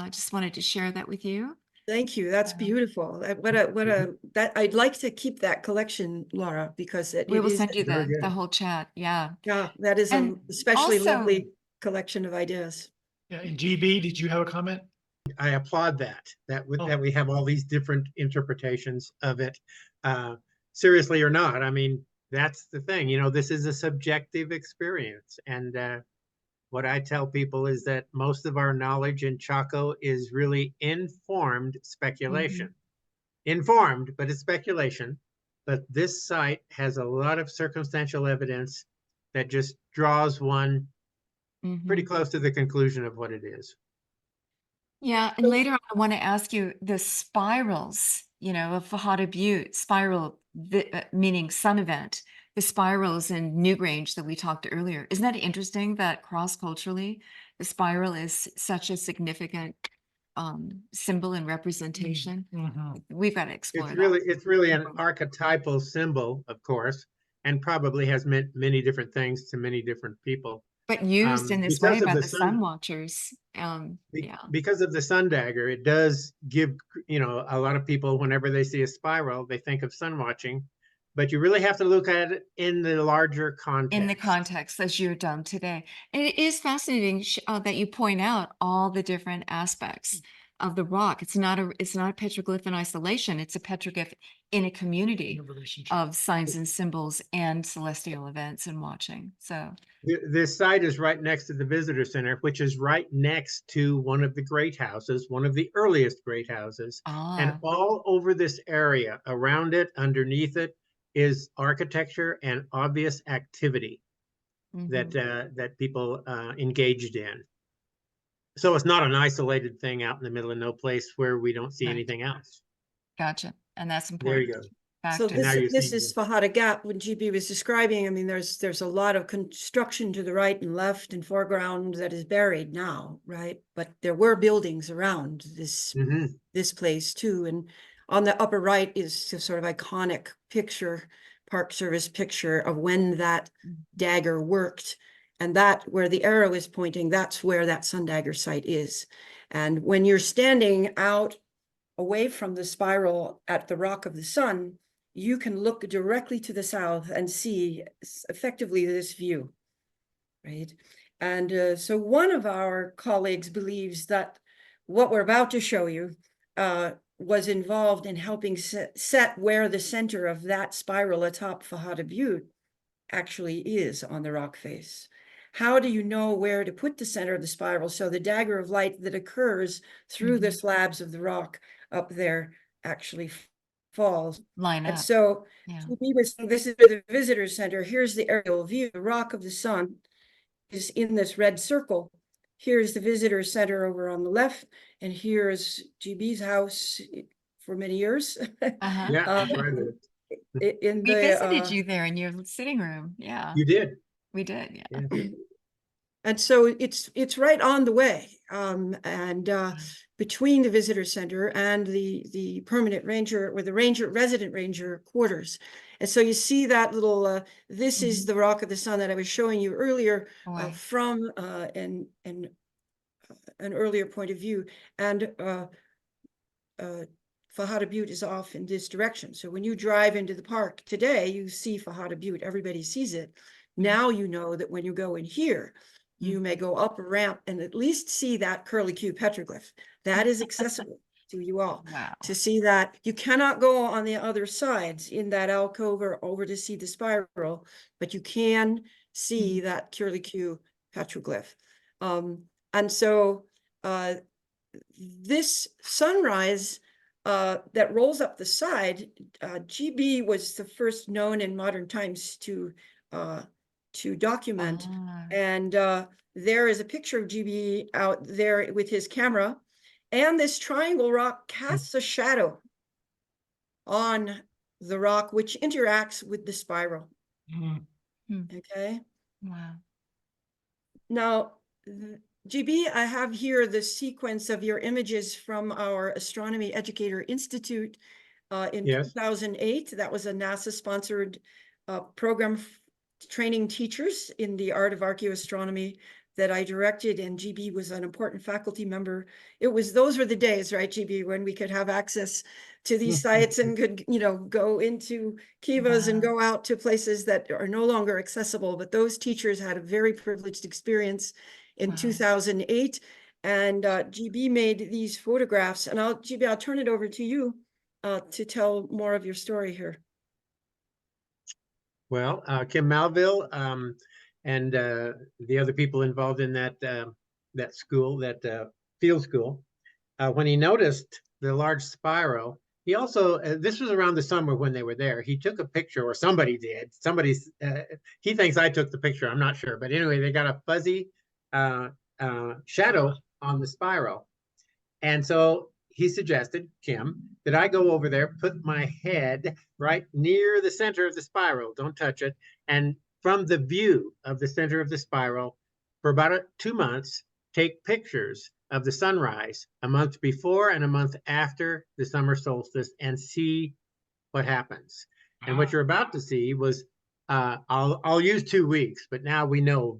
just wanted to share that with you. Thank you. That's beautiful. That I'd like to keep that collection, Laura, because We will is, send you very the good. whole chat. Yeah. yeah, that is And an especially also- lovely collection of ideas. Yeah, and GB, did you have a comment? I applaud that Oh. we have all these different interpretations of it. Seriously or not, I mean, that's the thing. You know, this is a subjective experience, and what I tell people is that most of our knowledge in Chaco is really informed speculation. Informed, but it's speculation. But this site has a lot of circumstantial evidence that just draws one pretty close to the conclusion of what it is. Yeah, and later on, I want to ask you the spirals, you know, of Fajada Butte, spiral, meaning sun event, the spirals in Newgrange that we talked earlier. Isn't that interesting that cross-culturally, the spiral is such a significant symbol and representation. Mhm. We've got to explore It's really an archetypal symbol, of course, and probably has meant many different things to many different people. but used in this Because way of by the the sun, sun watchers. Yeah. because of the sun dagger, it does give, you know, a lot of people, whenever they see a spiral, they think of sun watching, but you really have to look at it in the larger context. In the context as you're done today. And it is fascinating that you point out all the different aspects of the rock. It's not a petroglyph in isolation. It's a petroglyph in a community In a relationship. of signs and symbols and celestial events and watching. So This site is right next to the visitor center, which is right next to one of the great houses, one of the earliest great houses. And all over this area, around it, underneath it, is architecture and obvious activity that that people engaged in. So it's not an isolated thing out in the middle of no place where we don't see Right. anything else. Gotcha. And that's There important. you go. So Factor. And now you this see is Fajada Gap, when GB was describing. I mean, there's a lot of construction to the right and left and foreground that is buried now, right? But there were buildings around Mhm. this place too. And on the upper right is a sort of iconic picture, Park Service picture of when that dagger worked. And that, where the arrow is pointing, that's where that sun dagger site is. And when you're standing out away from the spiral at the Rock of the Sun, you can look directly to the south and see effectively this view, right? And so one of our colleagues believes that what we're about to show you was involved in helping set where the center of that spiral atop Fajada Butte actually is on the rock face. How do you know where to put the center of the spiral so the dagger of light that occurs through the slabs of the rock up there actually falls? Line And up. so Yeah. this is the visitor center. Here's the aerial view. The Rock of the Sun is in this red circle. Here's the visitor center over on the left, and here's GB's house for many years. Uh-huh. Yeah, that's right. In We the visited you there in your sitting room. Yeah, You did. we did. Yeah. Yeah. and so it's right on the way. Between the visitor center and the permanent ranger, or the resident ranger quarters. And so you see that little, this is the Rock of the Sun that I was showing you earlier, Right. from an earlier point of view. And Fajada Butte is off in this direction. So when you drive into the park today, you see Fajada Butte, everybody sees it. Now you know that when you go in here, you may go up a ramp and at least see that curlicue petroglyph. That is accessible to you all. Wow. To see that. You cannot go on the other sides in that alcove or over to see the spiral, but you can see that curlicue petroglyph. And so this sunrise that rolls up the side, GB was the first known in modern times to document. And there is a picture of GB out there with his camera, and this triangle rock casts a shadow on the rock, which interacts with the spiral. Okay. Wow. Now, GB, I have here the sequence of your images from our Astronomy Educator Institute in 2008. That was a NASA-sponsored program training teachers in the art of archaeoastronomy that I directed, and GB was an important faculty member. Those were the days, right, GB, when we could have access to these sites and could, go into kivas and go out to places that are no longer accessible. But those teachers had a very privileged experience in 2008, and GB made these photographs. And GB, I'll turn it over to you to tell more of your story here. Well, Kim Malville and the other people involved in that school, that field school, when he noticed the large spiral, he also, this was around the summer when they were there, he took a picture, or somebody did. He thinks I took the picture, I'm not sure. But anyway, they got a fuzzy shadow on the spiral. And so he suggested, Kim, that I go over there, put my head right near the center of the spiral, don't touch it, and from the view of the center of the spiral, for about 2 months, take pictures of the sunrise a month before and a month after the summer solstice and see what happens. And what you're about to see was, I'll use 2 weeks, but now we know,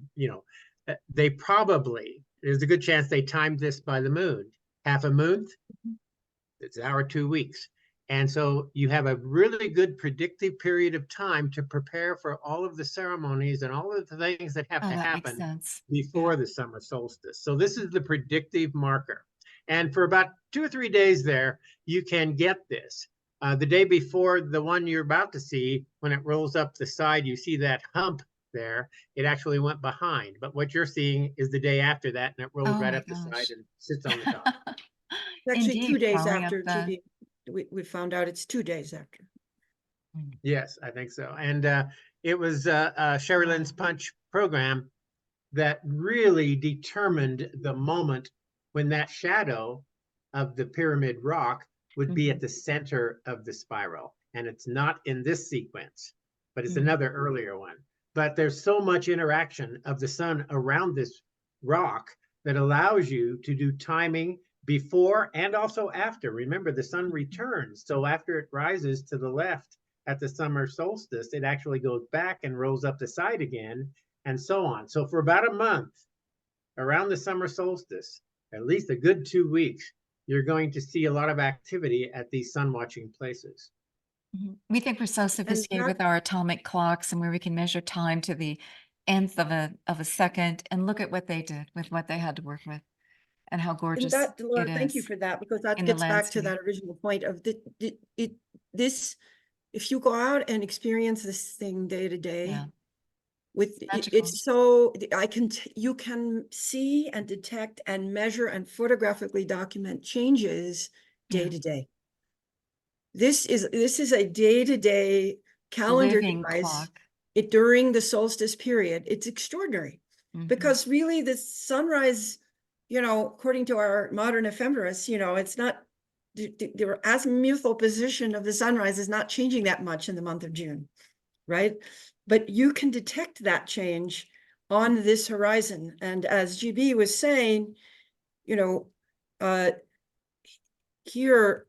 they probably, there's a good chance they timed this by the moon. Half a moon, it's our 2 weeks. And so you have a really good predictive period of time to prepare for all of the ceremonies and all of the things that have Oh, to that makes happen sense. before the summer solstice. So this is the predictive marker. And for about 2 or 3 days there, you can get this. The day before the one you're about to see, when it rolls up the side, you see that hump there. It actually went behind. But what you're seeing is the day after that, and it rolls Oh right my up the side gosh. and sits on the top. Actually, 2 Indeed, days following up after the. GB, we found out it's 2 days after. Yes, I think so. And it was Cherilyn's Punch program that really determined the moment when that shadow of the pyramid rock would be at the center of the spiral. And it's not in this sequence, but it's another earlier one. But there's so much interaction of the sun around this rock that allows you to do timing before and also after. Remember, the sun returns. So after it rises to the left at the summer solstice, it actually goes back and rolls up the side again, and so on. So for about a month around the summer solstice, at least a good 2 weeks, you're going to see a lot of activity at these sun watching places. We think we're so sophisticated with that- our atomic clocks and where we can measure time to the nth of a second, and look at what they did with what they had to work with and how And gorgeous that, Laura, it thank you is for that, because that in the gets back to landscape. that original point of this, if you go out and experience this thing day to day, Yeah. with Magical. it's so you can see and detect and measure and photographically document changes day Yeah. to day. This is a day-to-day calendar Living device clock. during the solstice period. It's extraordinary Mhm. because really the sunrise, according to our modern ephemeris, it's not the azimuthal position of the sunrise is not changing that much in the month of June, right? But you can detect that change on this horizon. And as GB was saying, here,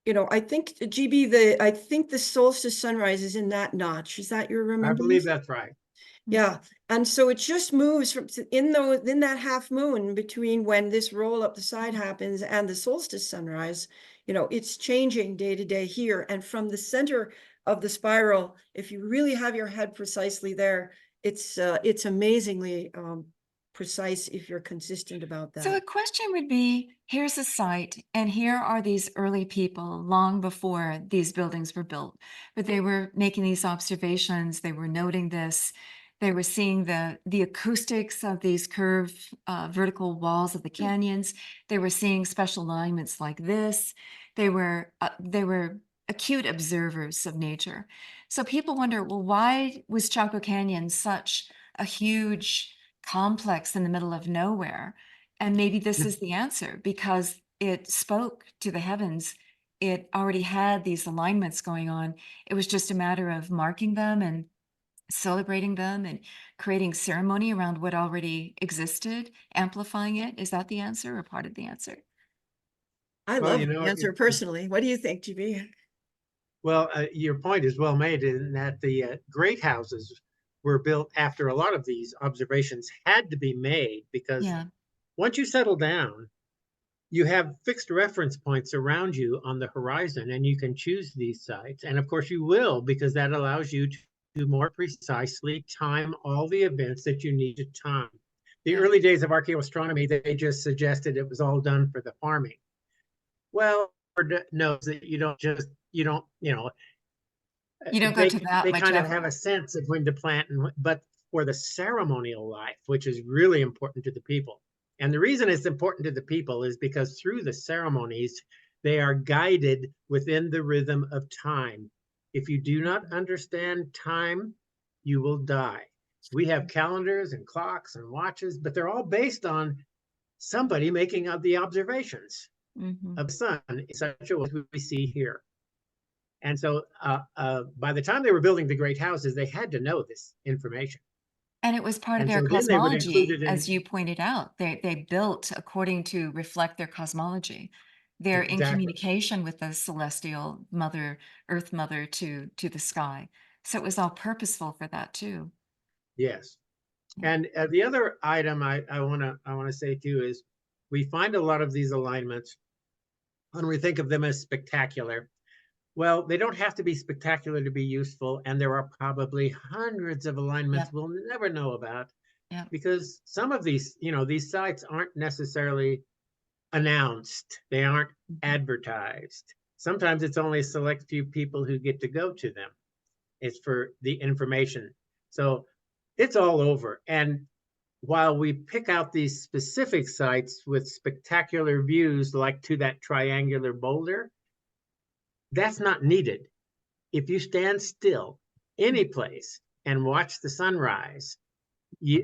I think GB, I think the solstice sunrise is in that notch. Is that your I remembrance? believe that's right. Yeah. And so it just moves from in that half moon between when this roll up the side happens and the solstice sunrise, it's changing day to day here. And from the center of the spiral, if you really have your head precisely there, it's amazingly precise if you're consistent about that. So a question would be, here's a site, and here are these early people long before these buildings were built, but they were making these observations, they were noting this, they were seeing the acoustics of these curved vertical walls of the canyons, they were seeing special alignments like this, they were acute observers of nature. So people wonder, well, why was Chaco Canyon such a huge complex in the middle of nowhere? And maybe this is the answer, because it spoke to the heavens. It already had these alignments going on. It was just a matter of marking them and celebrating them and creating ceremony around what already existed, amplifying it. Is that the answer or part of the answer? I Well, love the answer personally. What do you think, GB? Well, your point is well made in that the great houses were built after a lot of these observations had to be made, because Yeah. once you settle down, you have fixed reference points around you on the horizon, and you can choose these sites. And of course you will, because that allows you to more precisely time all the events that you need to time. The Yeah. early days of archaeoastronomy, they just suggested it was all done for the farming. Well, knows that you don't, You don't go they to that they much kind of effort. have a sense of when to plant, but for the ceremonial life, which is really important to the people. And the reason it's important to the people is because through the ceremonies, they are guided within the rhythm of time. If you do not understand time, you will die. We have calendars and clocks and watches, but they're all based on somebody making the observations of the sun in such a way as we see here. And so by the time they were building the great houses, they had to know this information. And it was part of And their so then they would include cosmology, it as in. you pointed out. They built according to reflect their cosmology. They're in Exactly. communication with the celestial mother, Earth Mother to the sky. So it was all purposeful for that too. Yes. Yeah. And the other item I want to say too is we find a lot of these alignments when we think of them as spectacular. Well, they don't have to be spectacular to be useful, and there are probably hundreds of alignments Yep. we'll never know about Yep. because some of these, these sites aren't necessarily announced. They aren't advertised. Sometimes it's only a select few people who get to go to them. It's for the information. So it's all over. And while we pick out these specific sites with spectacular views, like to that triangular boulder, that's not needed. If you stand still any place and watch the sunrise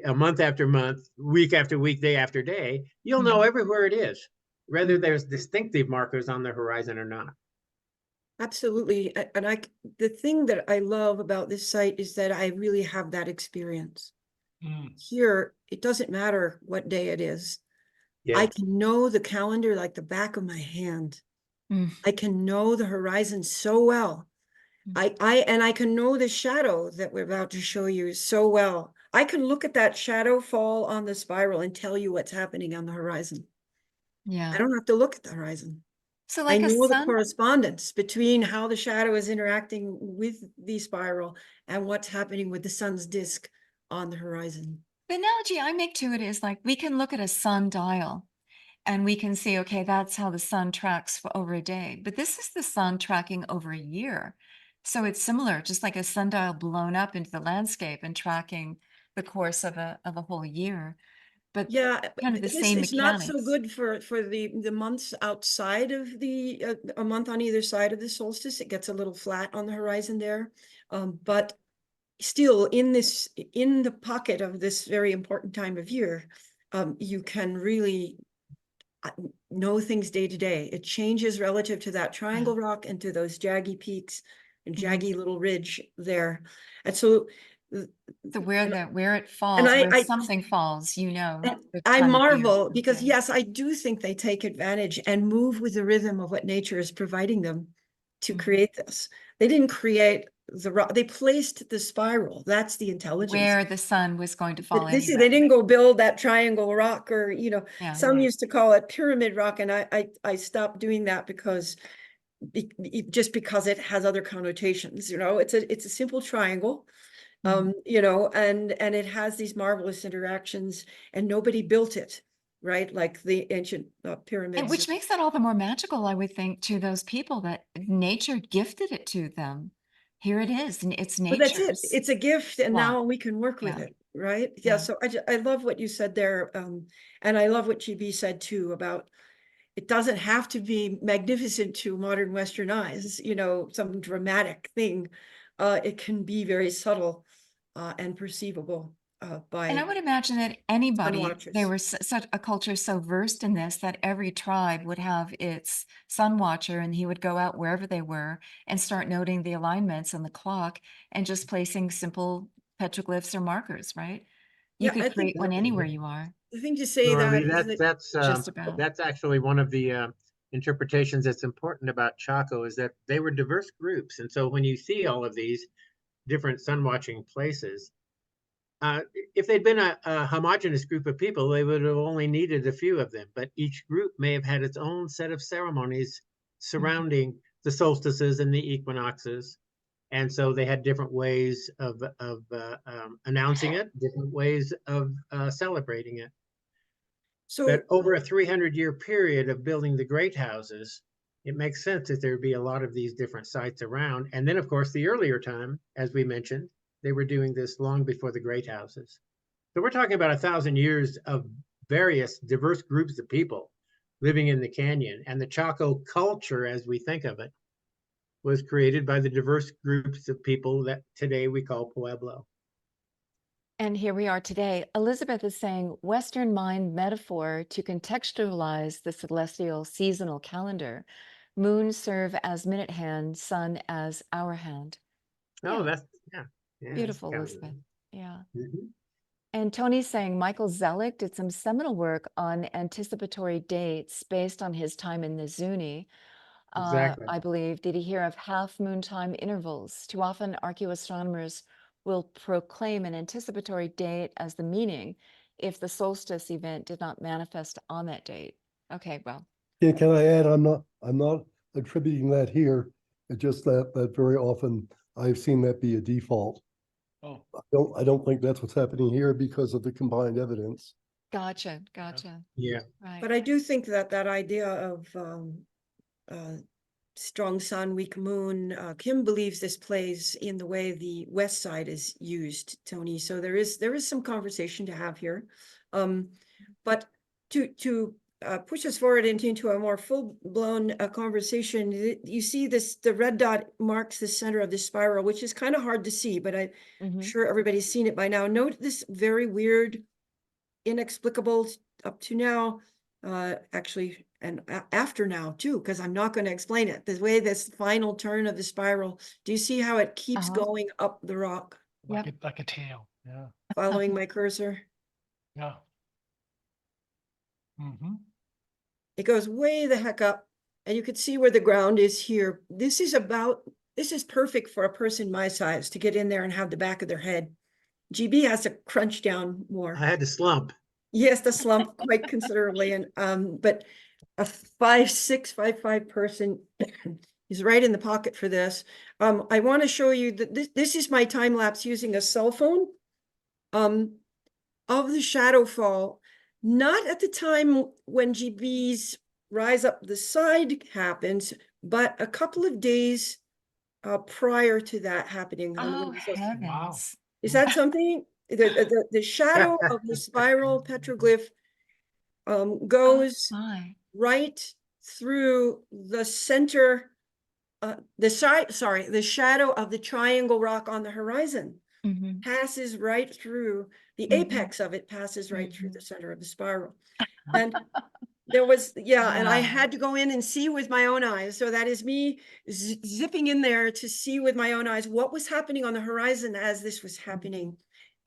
a month after month, week after week, day after day, you'll know everywhere it is, whether there's distinctive markers on the horizon or not. Absolutely. And the thing that I love about this site is that I really have that experience. Here, it doesn't matter what day it is. I Yes. can know the calendar like the back of my hand. Mm. I can know the horizon so well. I can know the shadow that we're about to show you so well. I can look at that shadow fall on the spiral and tell you what's happening on the horizon. Yeah. I don't have to look at the horizon. So I like a know the sun, correspondence between how the shadow is interacting with the spiral and what's happening with the sun's disk on the horizon. the analogy I make to it is like we can look at a sundial and we can see, okay, that's how the sun tracks for over a day. But this is the sun tracking over a year. So it's similar, just like a sundial blown up into the landscape and tracking the course of a whole year. But Yeah, kind of the I guess same it's not so mechanics. good for the months outside of the a month on either side of the solstice. It gets a little flat on the horizon there, but still in the pocket of this very important time of year, you can really know things day to day. It changes relative to that triangle rock and to those jaggy peaks and jaggy little ridge there, and so. So where it And falls, where something falls, you know. and the I time of year. marvel because Okay. yes, I do think they take advantage and move with the rhythm of what nature is providing them to create this. They didn't create the rock, they placed the spiral. That's the intelligence. Where the sun was going to fall They anyway. didn't go build that triangle rock or, Yeah. some used to call it pyramid rock. And I stopped doing that because just because it has other connotations, it's a simple triangle. And it has these marvelous interactions and nobody built it, right? Like the ancient And pyramids. which makes that all the more magical, I would think, to those people that nature gifted it to them. Here it is, and it's But that's it. nature's. It's a gift and Wow. now we can work with Yeah. it, right? Yeah. So I love what you said there. And I love what GB said too about it doesn't have to be magnificent to modern Western eyes, some dramatic thing. It can be very subtle and perceivable by And I would imagine that anybody, watchers. there was such a culture so versed in this that every tribe would have its sun watcher and he would go out wherever they were and start noting the alignments on the clock and just placing simple petroglyphs or markers, right? You Yeah, I could think create one anywhere you are, the thing to say Marley, that is that just about. that's actually one of the interpretations that's important about Chaco is that they were diverse groups, and so when you see all of these different sun watching places, if they'd been a homogenous group of people, they would have only needed a few of them. But each group may have had its own set of ceremonies surrounding the solstices and the equinoxes. And so they had different ways of announcing it, different ways of celebrating it. so But over a 300-year period of building the great houses, it makes sense that there would be a lot of these different sites around. And then, of course, the earlier time, as we mentioned, they were doing this long before the great houses. So we're talking about 1,000 years of various diverse groups of people living in the canyon. And the Chaco culture, as we think of it, was created by the diverse groups of people that today we call Pueblo. And here we are today. Elizabeth is saying Western mind metaphor to contextualize the celestial seasonal calendar. Moon serve as minute hand, sun as hour hand. Oh, Yeah. yeah. Beautiful, Elizabeth. Yeah. Mhm. And Tony's saying Michael Zellick did some seminal work on anticipatory dates based on his time in the Zuni. Exactly. I believe. Did he hear of half moon time intervals? Too often, archaeoastronomers will proclaim an anticipatory date as the meaning if the solstice event did not manifest on that date. Okay, well, Can I add, I'm not attributing that here. It's just that very often I've seen that be a default. Oh, I don't think that's what's happening here because of the combined evidence. gotcha. Yeah. Right. But I do think that that idea of uh, strong sun, weak moon, Kim believes this plays in the way the west side is used, Tony. So there is some conversation to have here. But to push us forward into a more full-blown conversation, you see this, the red dot marks the center of the spiral, which is kind of hard to see, but I'm Mhm. sure everybody's seen it by now. Note this very weird, inexplicable up to now, actually, and after now too, because I'm not going to explain it. The way this final turn of the spiral, do you see how it keeps Uh-huh. going up the rock, like Yep. like a tail. Yeah. following my cursor? Yeah. Mm-hmm. It goes way the heck up, and you can see where the ground is here. This is perfect for a person my size to get in there and have the back of their head. GB has to crunch down more. I had to slump. Yes, the slump quite considerably, and but a 5'6", 5'5" person is right in the pocket for this. I want to show you that this is my time lapse using a cell phone of the shadow fall, not at the time when GB's rise up the side happens, but a couple of days prior to that happening. Oh, Wow. heavens. Is that something? The shadow of the spiral petroglyph goes My. right through the center, the shadow of the triangle rock on the horizon Mhm. passes right through, the Mhm. apex of it passes right through the Mhm. center of the spiral. And there was, and I Wow. had to go in and see with my own eyes. So that is me zipping in there to see with my own eyes what was happening on the horizon as this was happening.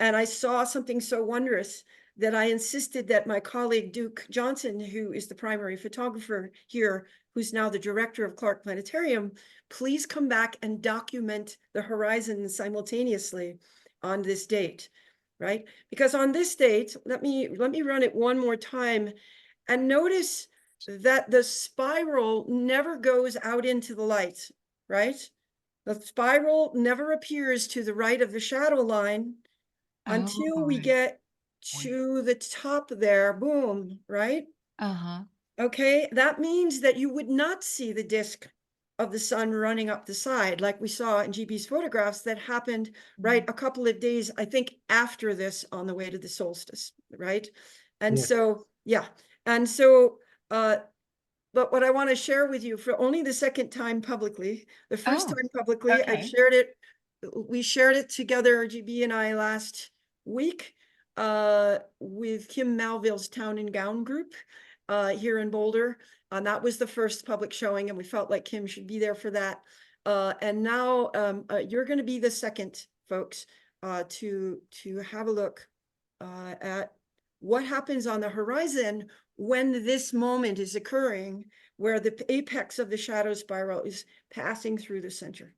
And I saw something so wondrous that I insisted that my colleague Duke Johnson, who is the primary photographer here, who's now the director of Clark Planetarium, please come back and document the horizon simultaneously on this date, right? Because on this date, let me run it one more time, and notice that the spiral never goes out into the light, right? The spiral never appears to the right of the shadow line until we Oh. get to the top there, boom, right? Uh-huh. Okay, that means that you would not see the disk of the sun running up the side like we saw in GB's photographs that happened, right, a couple of days, I think, after this on the way to the solstice, right? And Yes. so, yeah. And so, but what I want to share with you for only the second time publicly, the first Oh, time publicly, I okay. shared it, we shared it together, GB and I, last week with Kim Malville's Town and Gown group here in Boulder. And that was the first public showing, and we felt like Kim should be there for that. And now you're going to be the second, folks, to have a look at what happens on the horizon when this moment is occurring, where the apex of the shadow spiral is passing through the center.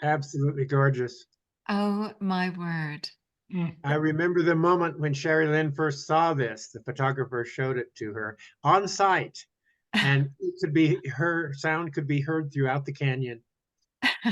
Absolutely gorgeous. Oh, my word. I remember the moment when Cherilyn first saw this. The photographer showed it to her on site, and it could be, her sound could be heard throughout the canyon.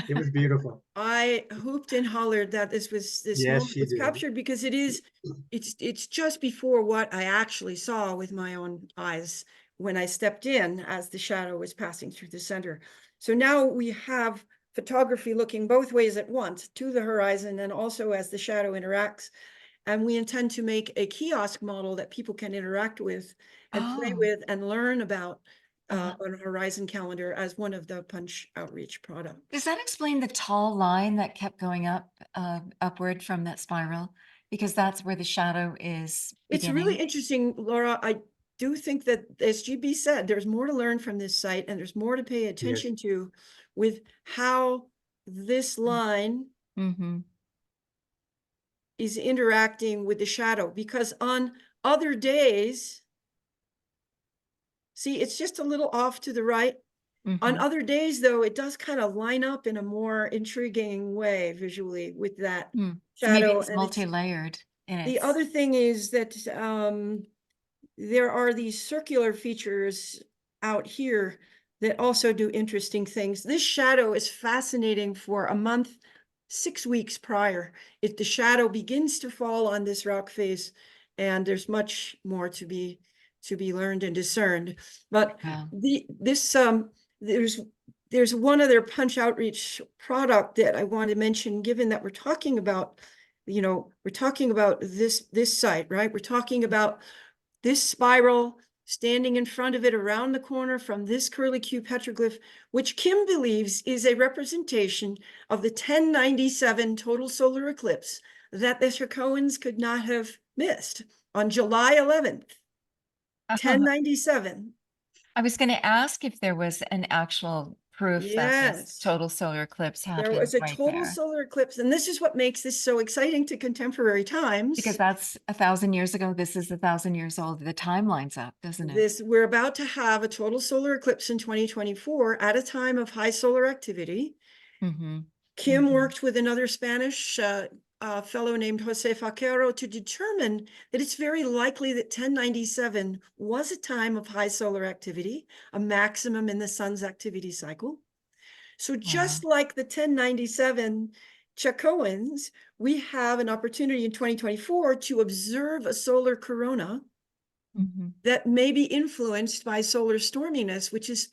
It was beautiful. I hooped and hollered that this Yes, moment she was did. captured, because it's just before what I actually saw with my own eyes when I stepped in as the shadow was passing through the center. So now we have photography looking both ways at once, to the horizon and also as the shadow interacts. And we intend to make a kiosk model that people can interact with and play Oh. with and learn about Uh-huh. on a horizon calendar as one of the Punch outreach products. Does that explain the tall line that kept going up, upward from that spiral? Because that's where the shadow is It's really beginning. interesting, Laura. I do think that, as GB said, there's more to learn from this site, and there's more to pay attention to with how this line Mm-hmm. is interacting with the shadow, because on other days, see, it's just a little off to the right. On Mhm. other days, though, it does kind of line up in a more intriguing way visually with that So maybe shadow. it's And it's, multi-layered in the its. other thing is that there are these circular features out here that also do interesting things. This shadow is fascinating for a month, 6 weeks prior. If the shadow begins to fall on this rock face, and there's much more to be learned and discerned. But Wow. there's one other punch outreach product that I want to mention, given that we're talking about, we're talking about this site, right? We're talking about this spiral standing in front of it around the corner from this curlicue petroglyph, which Kim believes is a representation of the 1097 total solar eclipse that the Chacoans could not have missed on July 11th, 1097. I was going to ask if there was an actual proof that this Yes. total solar eclipse There happened was a right total there. solar eclipse, and this is what makes this so exciting to contemporary times. Because that's 1,000 years ago. This is 1,000 years old. The time lines up, doesn't it? We're about to have a total solar eclipse in 2024 at a time of high solar activity. Mm-hmm. Kim worked with another Spanish fellow named Jose Faquero to determine that it's very likely that 1097 was a time of high solar activity, a maximum in the sun's activity cycle. So just like the 1097 Chacoans, we have an opportunity in 2024 to observe a solar corona that may be influenced by solar storminess, which is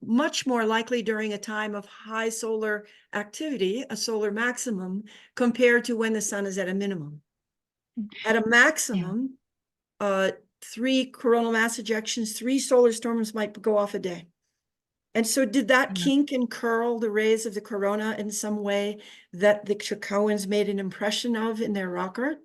much more likely during a time of high solar activity, a solar maximum, compared to when the sun is at a minimum. At a maximum, 3 coronal mass ejections, 3 solar storms might go off a day. And so did that kink and curl the rays of the corona in some way that the Chacoans made an impression of in their rock art?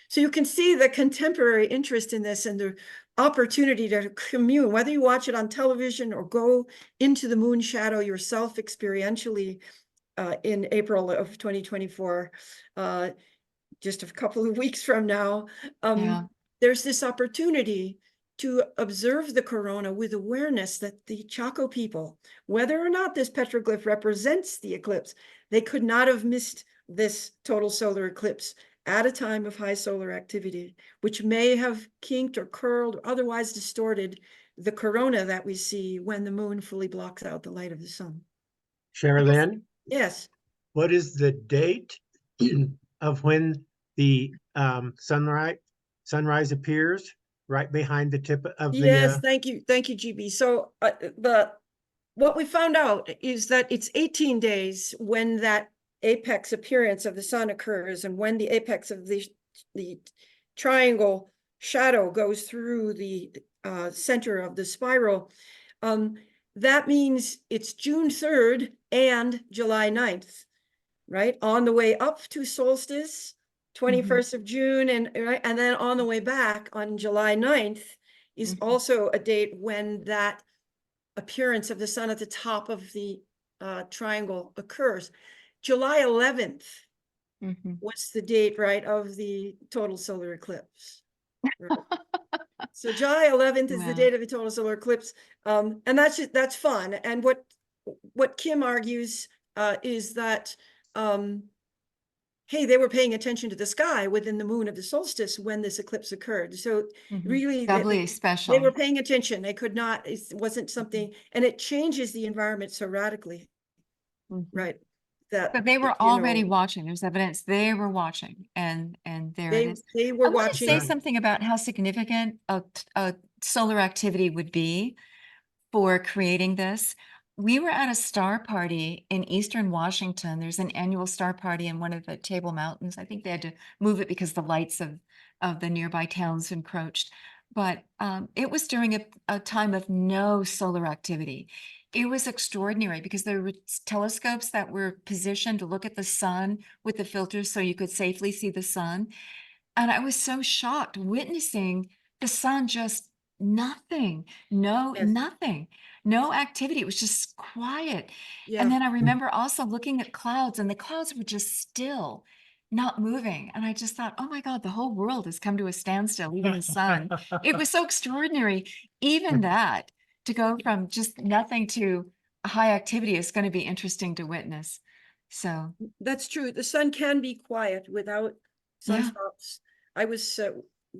So you can see the contemporary interest in this and the opportunity to commune, whether you watch it on television or go into the moon shadow yourself experientially in April of 2024, just a couple of weeks from now. There's this opportunity to observe the corona with awareness that the Chaco people, whether or not this petroglyph represents the eclipse, they could not have missed this total solar eclipse at a time of high solar activity, which may have kinked or curled or otherwise distorted the corona that we see when the moon fully blocks out the light of the sun. Cherilyn, Yes. what is the date of when the sunrise appears right behind the tip of the? Yes, thank you, GB. So what we found out is that it's 18 days when that apex appearance of the sun occurs, and when the apex of the triangle shadow goes through the center of the spiral. That means it's June 3rd and July 9th, right? On the way up to solstice, 21st of June, and then on the way back on July 9th is also a date when that appearance of the sun at the top of the triangle occurs. July 11th was the date, right, of the total solar eclipse. Right? So July 11th is the date of the total solar eclipse, and that's fun. And what Kim argues is that hey, they were paying attention to the sky within the moon of the solstice when this eclipse occurred. So really, doubly special. They were paying attention. They could not, it wasn't something, and it changes the environment so radically, right? But they were already watching. There's evidence they were watching, and there it is. They were I want to watching. say something about how significant a solar activity would be for creating this. We were at a star party in Eastern Washington. There's an annual star party in one of the Table Mountains. I think they had to move it because the lights of the nearby towns encroached. But it was during a time of no solar activity. It was extraordinary because there were telescopes that were positioned to look at the sun with the filters so you could safely see the sun. And I was so shocked witnessing the sun just nothing, nothing, no activity. It was just quiet. And then I remember also looking at clouds, and the clouds were just still. not moving. And I just thought, oh my God, the whole world has come to a standstill, even the sun. It was so extraordinary. Even that, to go from just nothing to a high activity is going to be interesting to witness. So, That's true. The sun can be quiet without yeah. sunspots. I was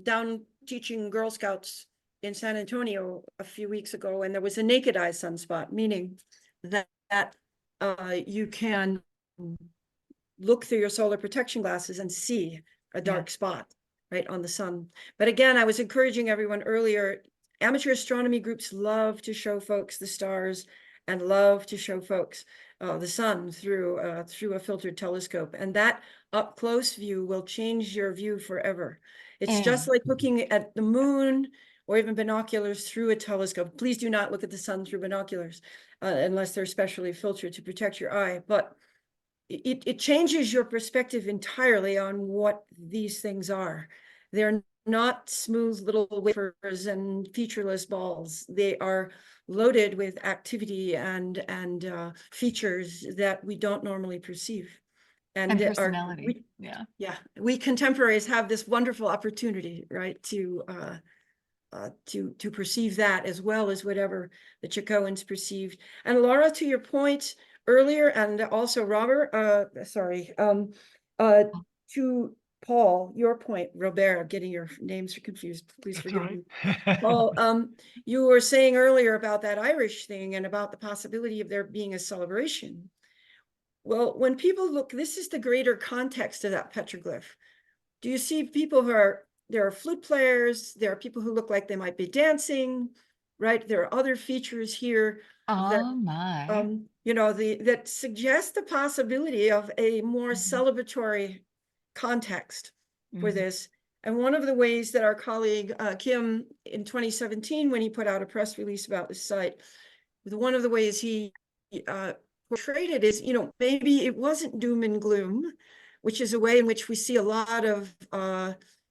down teaching Girl Scouts in San Antonio a few weeks ago, and there was a naked eye sunspot, meaning that you can look through your solar protection glasses and see a dark spot right on the sun. But again, I was encouraging everyone earlier, amateur astronomy groups love to show folks the stars and love to show folks the sun through a filtered telescope. And that up close view will change your view forever. It's just like looking at the moon or even binoculars through a telescope. Please do not look at the sun through binoculars unless they're specially filtered to protect your eye. But it changes your perspective entirely on what these things are. They're not smooth little wafers and featureless balls. They are loaded with activity and features that we don't normally perceive. And personality. We contemporaries have this wonderful opportunity, right, to perceive that as well as whatever the Chacoans perceived. And Laura, to your point earlier, and also Robert, to Paul, your point, Robert, getting your names confused, please forgive me. Paul, you were saying earlier about that Irish thing and about the possibility of there being a celebration. Well, when people look, this is the greater context of that petroglyph. Do you see people who there are flute players, there are people who look like they might be dancing, right? There are other features here that, you know, that suggest the possibility of a more celebratory context for this. And one of the ways that our colleague Kim in 2017, when he put out a press release about this site, one of the ways he portrayed it is, you know, maybe it wasn't doom and gloom, which is a way in which we see a lot of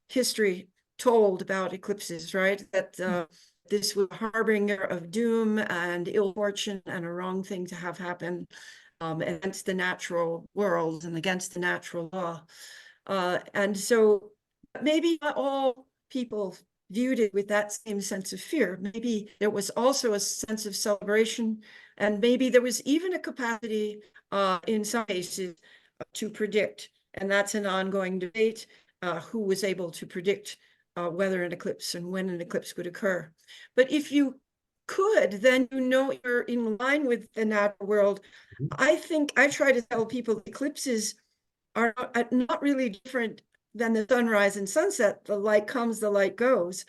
history told about eclipses, right? That this was a harbinger of doom and ill fortune and a wrong thing to have happen against the natural world and against the natural law. And so maybe not all people viewed it with that same sense of fear. Maybe there was also a sense of celebration, and maybe there was even a capacity in some cases to predict. And that's an ongoing debate, who was able to predict whether an eclipse and when an eclipse would occur. But if you could, then you know you're in line with the natural world. I think I try to tell people eclipses are not really different than the sunrise and sunset. The light comes, the light goes.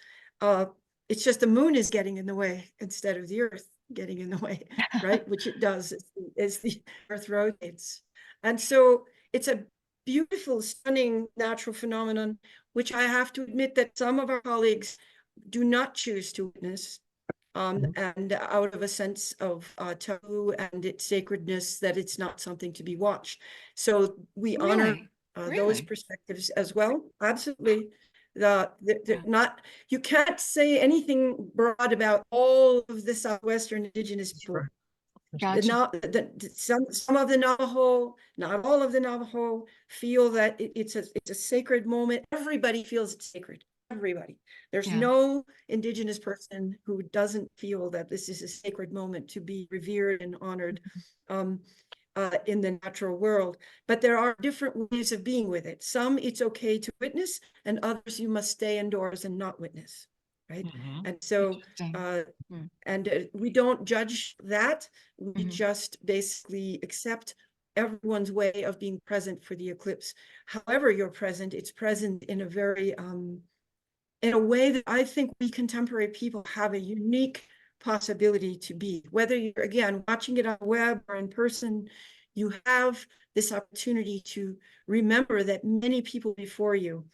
It's just the moon is getting in the way instead of the earth getting in the way, right? Which it does as the earth rotates. And so it's a beautiful, stunning natural phenomenon, which I have to admit that some of our colleagues do not choose to witness, and out of a sense of taboo and its sacredness, that it's not something to be watched. So we honor those perspectives as well. Absolutely. Not, you can't say anything broad about all of the Southwestern Indigenous people. Gotcha. Some of the Navajo, not all of the Navajo, feel that it's a sacred moment. Everybody feels it's sacred. Everybody. There's no Indigenous person who doesn't feel that this is a sacred moment to be revered and honored in the natural world. But there are different ways of being with it. Some it's okay to witness, and others you must stay indoors and not witness. Right. And so we don't judge that. We just basically accept everyone's way of being present for the eclipse. However you're present, it's present in a very in a way that I think we contemporary people have a unique possibility to be. Whether you're, again, watching it on the web or in person, you have this opportunity to remember that many people before you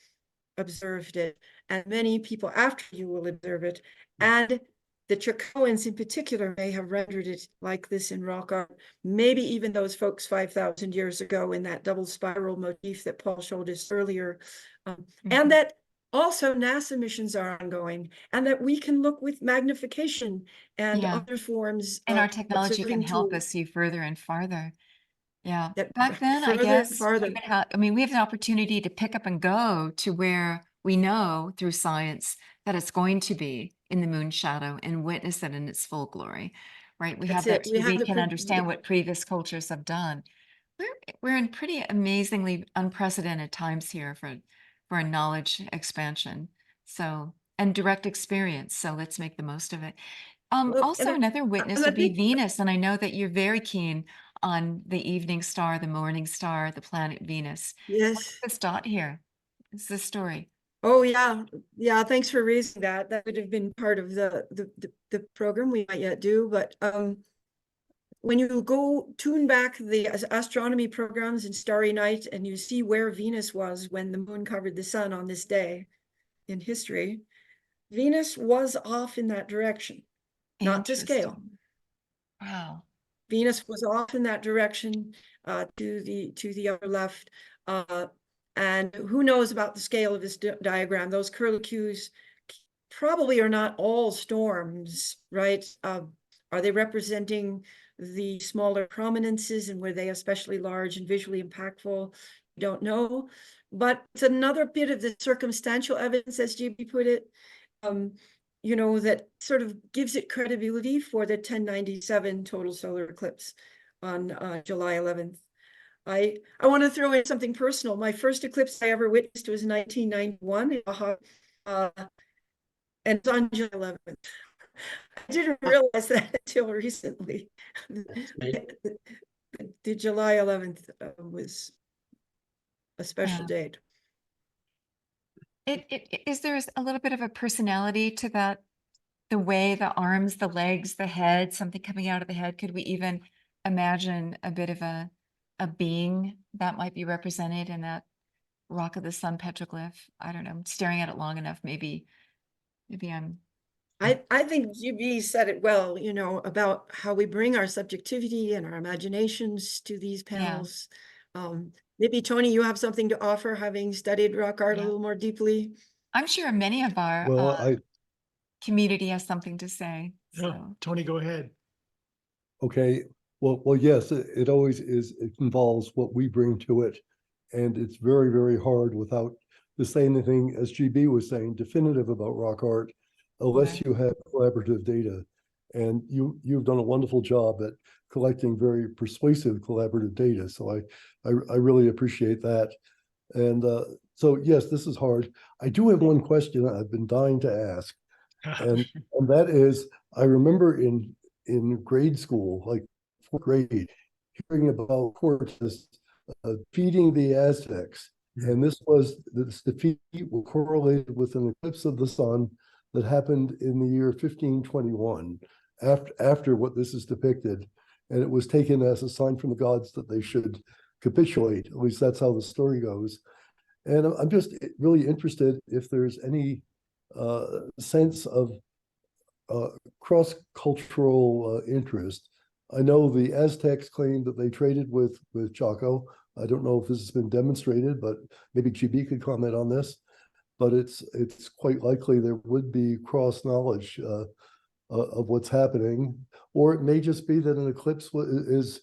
observed it, and many people after you will observe it. And the Chacoans in particular may have rendered it like this in rock art. Maybe even those folks 5,000 years ago in that double spiral motif that Paul showed us earlier. And that also NASA missions are ongoing, and that we can look with magnification and other forms. And our technology can help us see further and farther. Yeah. That Back then, I further and guess, farther. I mean, we have an opportunity to pick up and go to where we know through science that it's going to be in the moon shadow and witness it in its full glory, right? We have That's that it. We have we the can understand what previous cultures have done. We're in pretty amazingly unprecedented times here for a knowledge expansion. So, and direct experience. So let's make the most of it. Well, Also, another witness and I would be think- Venus, and I know that you're very keen on the evening star, the morning star, the planet Venus. Yes. This dot here is the story. Oh, yeah. Yeah. Thanks for raising that. That would have been part of the program we might yet do. But when you go tune back the astronomy programs in Starry Night and you see where Venus was when the moon covered the sun on this day in history, Venus was off in that direction, not to scale. Interesting. Wow. Venus was off in that direction to the upper left. And who knows about the scale of this diagram? Those curlicues probably are not all storms, right? Are they representing the smaller prominences, and were they especially large and visually impactful? Don't know. But it's another bit of the circumstantial evidence, as GB put it, you know, that sort of gives it credibility for the 1097 total solar eclipse on July 11th. I want to throw in something personal. My first eclipse I ever witnessed was in 1991 in Baja, and it's on July 11th. I didn't realize that until recently. The July 11th was a special date. Is there a little bit of a personality to that? The way the arms, the legs, the head, something coming out of the head. Could we even imagine a bit of a being that might be represented in that rock of the sun petroglyph? I don't know. I'm staring at it long enough. Maybe I'm. I think GB said it well, you know, about how we bring our subjectivity and our imaginations to these panels. Maybe Tony, you have something to offer, having studied rock art a little more deeply. I'm sure many of our Well, community has something to say. So. Tony, go ahead. Okay, well, yes, it always is. It involves what we bring to it, and it's very, very hard without to say anything, as GB was saying, definitive about rock art, unless you have collaborative data. And you've done a wonderful job at collecting very persuasive collaborative data. So I really appreciate that. And so yes, this is hard. I do have one question I've been dying to ask, and that is, I remember in grade school, like fourth grade, hearing about Cortez defeating the Aztecs. And this defeat was correlated with an eclipse of the sun that happened in the year 1521, after what this is depicted. And it was taken as a sign from the gods that they should capitulate. At least that's how the story goes. And I'm just really interested if there's any sense of cross-cultural interest. I know the Aztecs claimed that they traded with Chaco. I don't know if this has been demonstrated, but maybe GB could comment on this. But it's quite likely there would be cross knowledge of what's happening, or it may just be that an eclipse is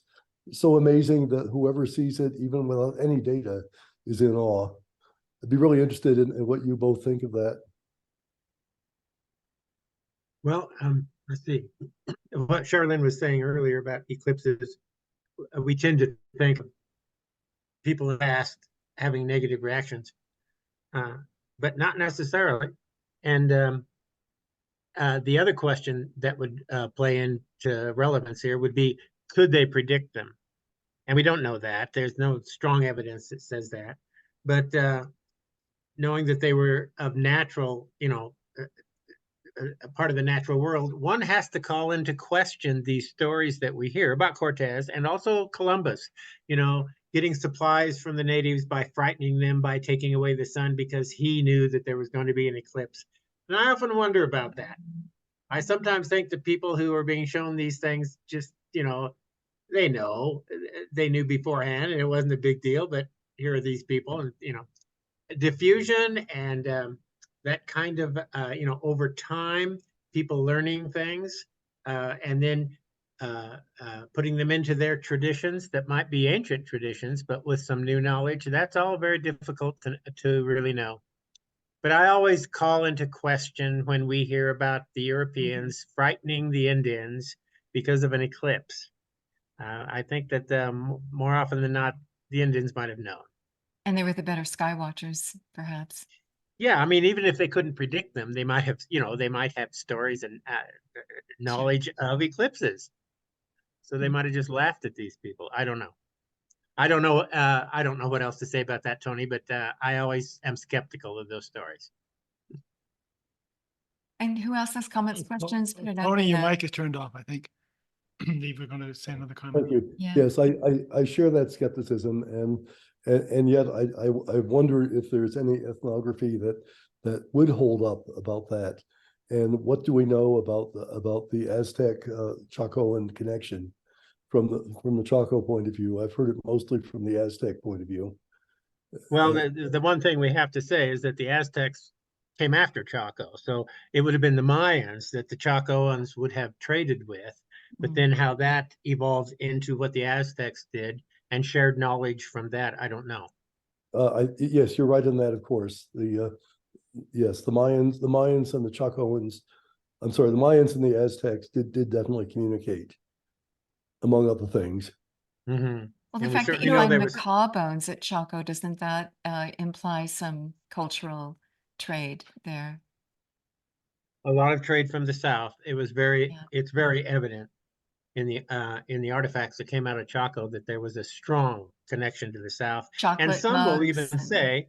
so amazing that whoever sees it, even without any data, is in awe. I'd be really interested in what you both think of that. Well, let's see. What Cherilyn was saying earlier about eclipses, we tend to think of people in the past having negative reactions, but not necessarily. And the other question that would play into relevance here would be, could they predict them? And we don't know that. There's no strong evidence that says that. But knowing that they were of natural, you know, a part of the natural world, one has to call into question these stories that we hear about Cortez and also Columbus, you know, getting supplies from the natives by frightening them, by taking away the sun because he knew that there was going to be an eclipse. And I often wonder about that. I sometimes think that people who are being shown these things just, you know, they knew beforehand and it wasn't a big deal, but here are these people, and, you know, diffusion and that kind of, you know, over time, people learning things and then putting them into their traditions that might be ancient traditions, but with some new knowledge. That's all very difficult to really know. But I always call into question when we hear about the Europeans frightening the Indians because of an eclipse. I think that more often than not, the Indians might have known. And they were the better Skywatchers, perhaps. Yeah, I mean, even if they couldn't predict them, they might have, they might have stories and knowledge of eclipses. So they might have just laughed at these people. I don't know. I don't know. I don't know what else to say about that, Tony. But I always am skeptical of those stories. And who else has comments, questions? Put it out Tony, in your the- mic is turned off, I think. You were going to say another comment. Thank you. Yeah. Yes, I share that skepticism, and yet I wonder if there's any ethnography that would hold up about that. And what do we know about the Aztec Chacoan connection from the Chaco point of view? I've heard it mostly from the Aztec point of view. Well, the one thing we have to say is that the Aztecs came after Chaco, so it would have been the Mayans that the Chacoans would have traded with. But then how that evolved into what the Aztecs did and shared knowledge from that, I don't know. Yes, you're right in that, of course. Yes, the Mayans and the Chacoans, I'm sorry, the Mayans and the Aztecs did definitely communicate, among other things. Mm-hmm. Well, the And we fact that certainly you know find there the was- macaw bones at Chaco, doesn't that imply some cultural trade there? A lot of trade from the south. It was Yeah. it's very evident in the artifacts that came out of Chaco that there was a strong connection to the south. And Chocolate some will mugs even and- say,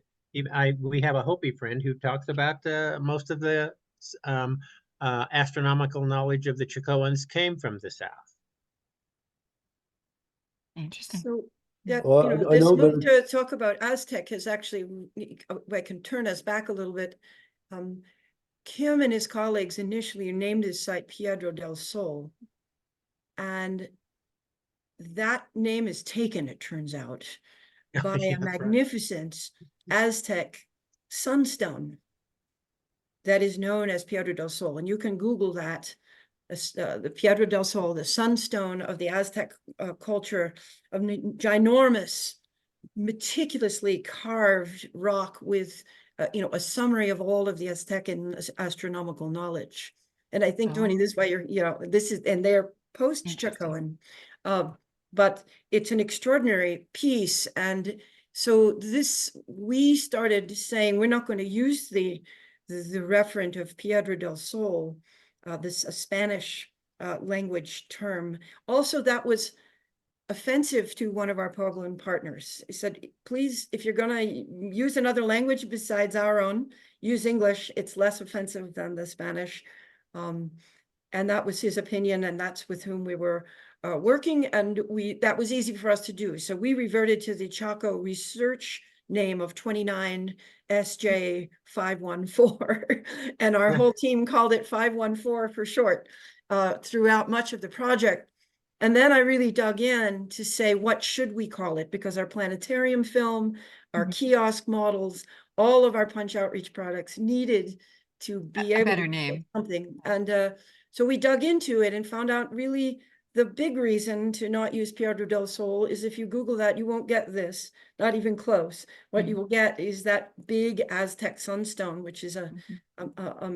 we have a Hopi friend who talks about most of the astronomical knowledge of the Chacoans came from the south. Interesting. So that, Well, I this know move that- to talk about Aztec is actually, I can turn us back a little bit. Kim and his colleagues initially named his site Piedra del Sol. And that name is taken, it turns out, by Yeah, a that's right. magnificent Aztec sunstone that is known as Piedra del Sol. And you can Google that, the Piedra del Sol, the sunstone of the Aztec culture, of ginormous, meticulously carved rock with, a summary of all of the Aztec astronomical knowledge. And I think, Tony, Oh. this is why this is, and they're post-Chacoan. But it's an extraordinary piece. And so we started saying, we're not going to use the referent of Piedra del Sol, this a Spanish language term. Also, that was offensive to one of our Puebloan partners. He said, please, if you're going to use another language besides our own, use English. It's less offensive than the Spanish. And that was his opinion, and that's with whom we were working, and that was easy for us to do. So we reverted to the Chaco research name of 29 SJ 514, and our whole team called it 514 for short throughout much of the project. And then I really dug in to say, what should we call it? Because our planetarium film, our kiosk models, all of our punch outreach products needed to be able better to name. something. And so we dug into it and found out really the big reason to not use Piedra del Sol is if you Google that, you won't get this, not even close. What you will get is that big Aztec sunstone, which is a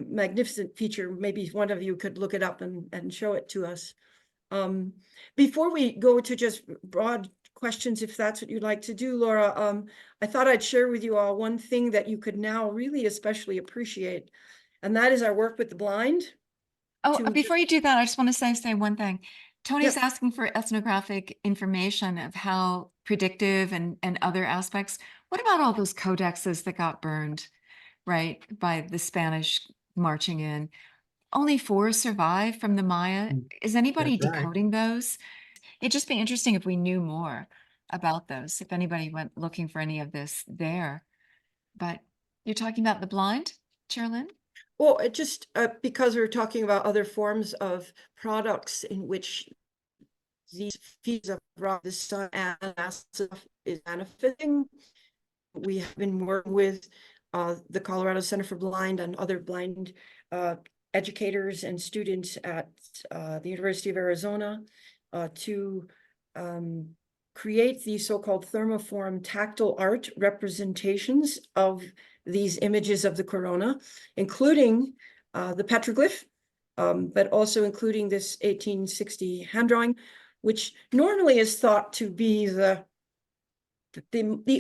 magnificent feature. Maybe one of you could look it up and show it to us. Before we go to just broad questions, if that's what you'd like to do, Laura, I thought I'd share with you all one thing that you could now really especially appreciate, and that is our work with the blind. Oh, before you do that, I just want to say one thing. Tony's Yep. asking for ethnographic information of how predictive and other aspects. What about all those codexes that got burned, right, by the Spanish marching in? Only 4 survive from the Maya. Is anybody That's right. decoding those? It'd just be interesting if we knew more about those, if anybody went looking for any of this there. But you're talking about the blind, Cherilyn? Well, it just because we're talking about other forms of products in which these feeds of rock, the sun and stuff is benefiting. We have been working with the Colorado Center for Blind and other blind educators and students at the University of Arizona to create these so-called thermoform tactile art representations of these images of the corona, including the petroglyph, but also including this 1860 hand drawing, which normally is thought to be the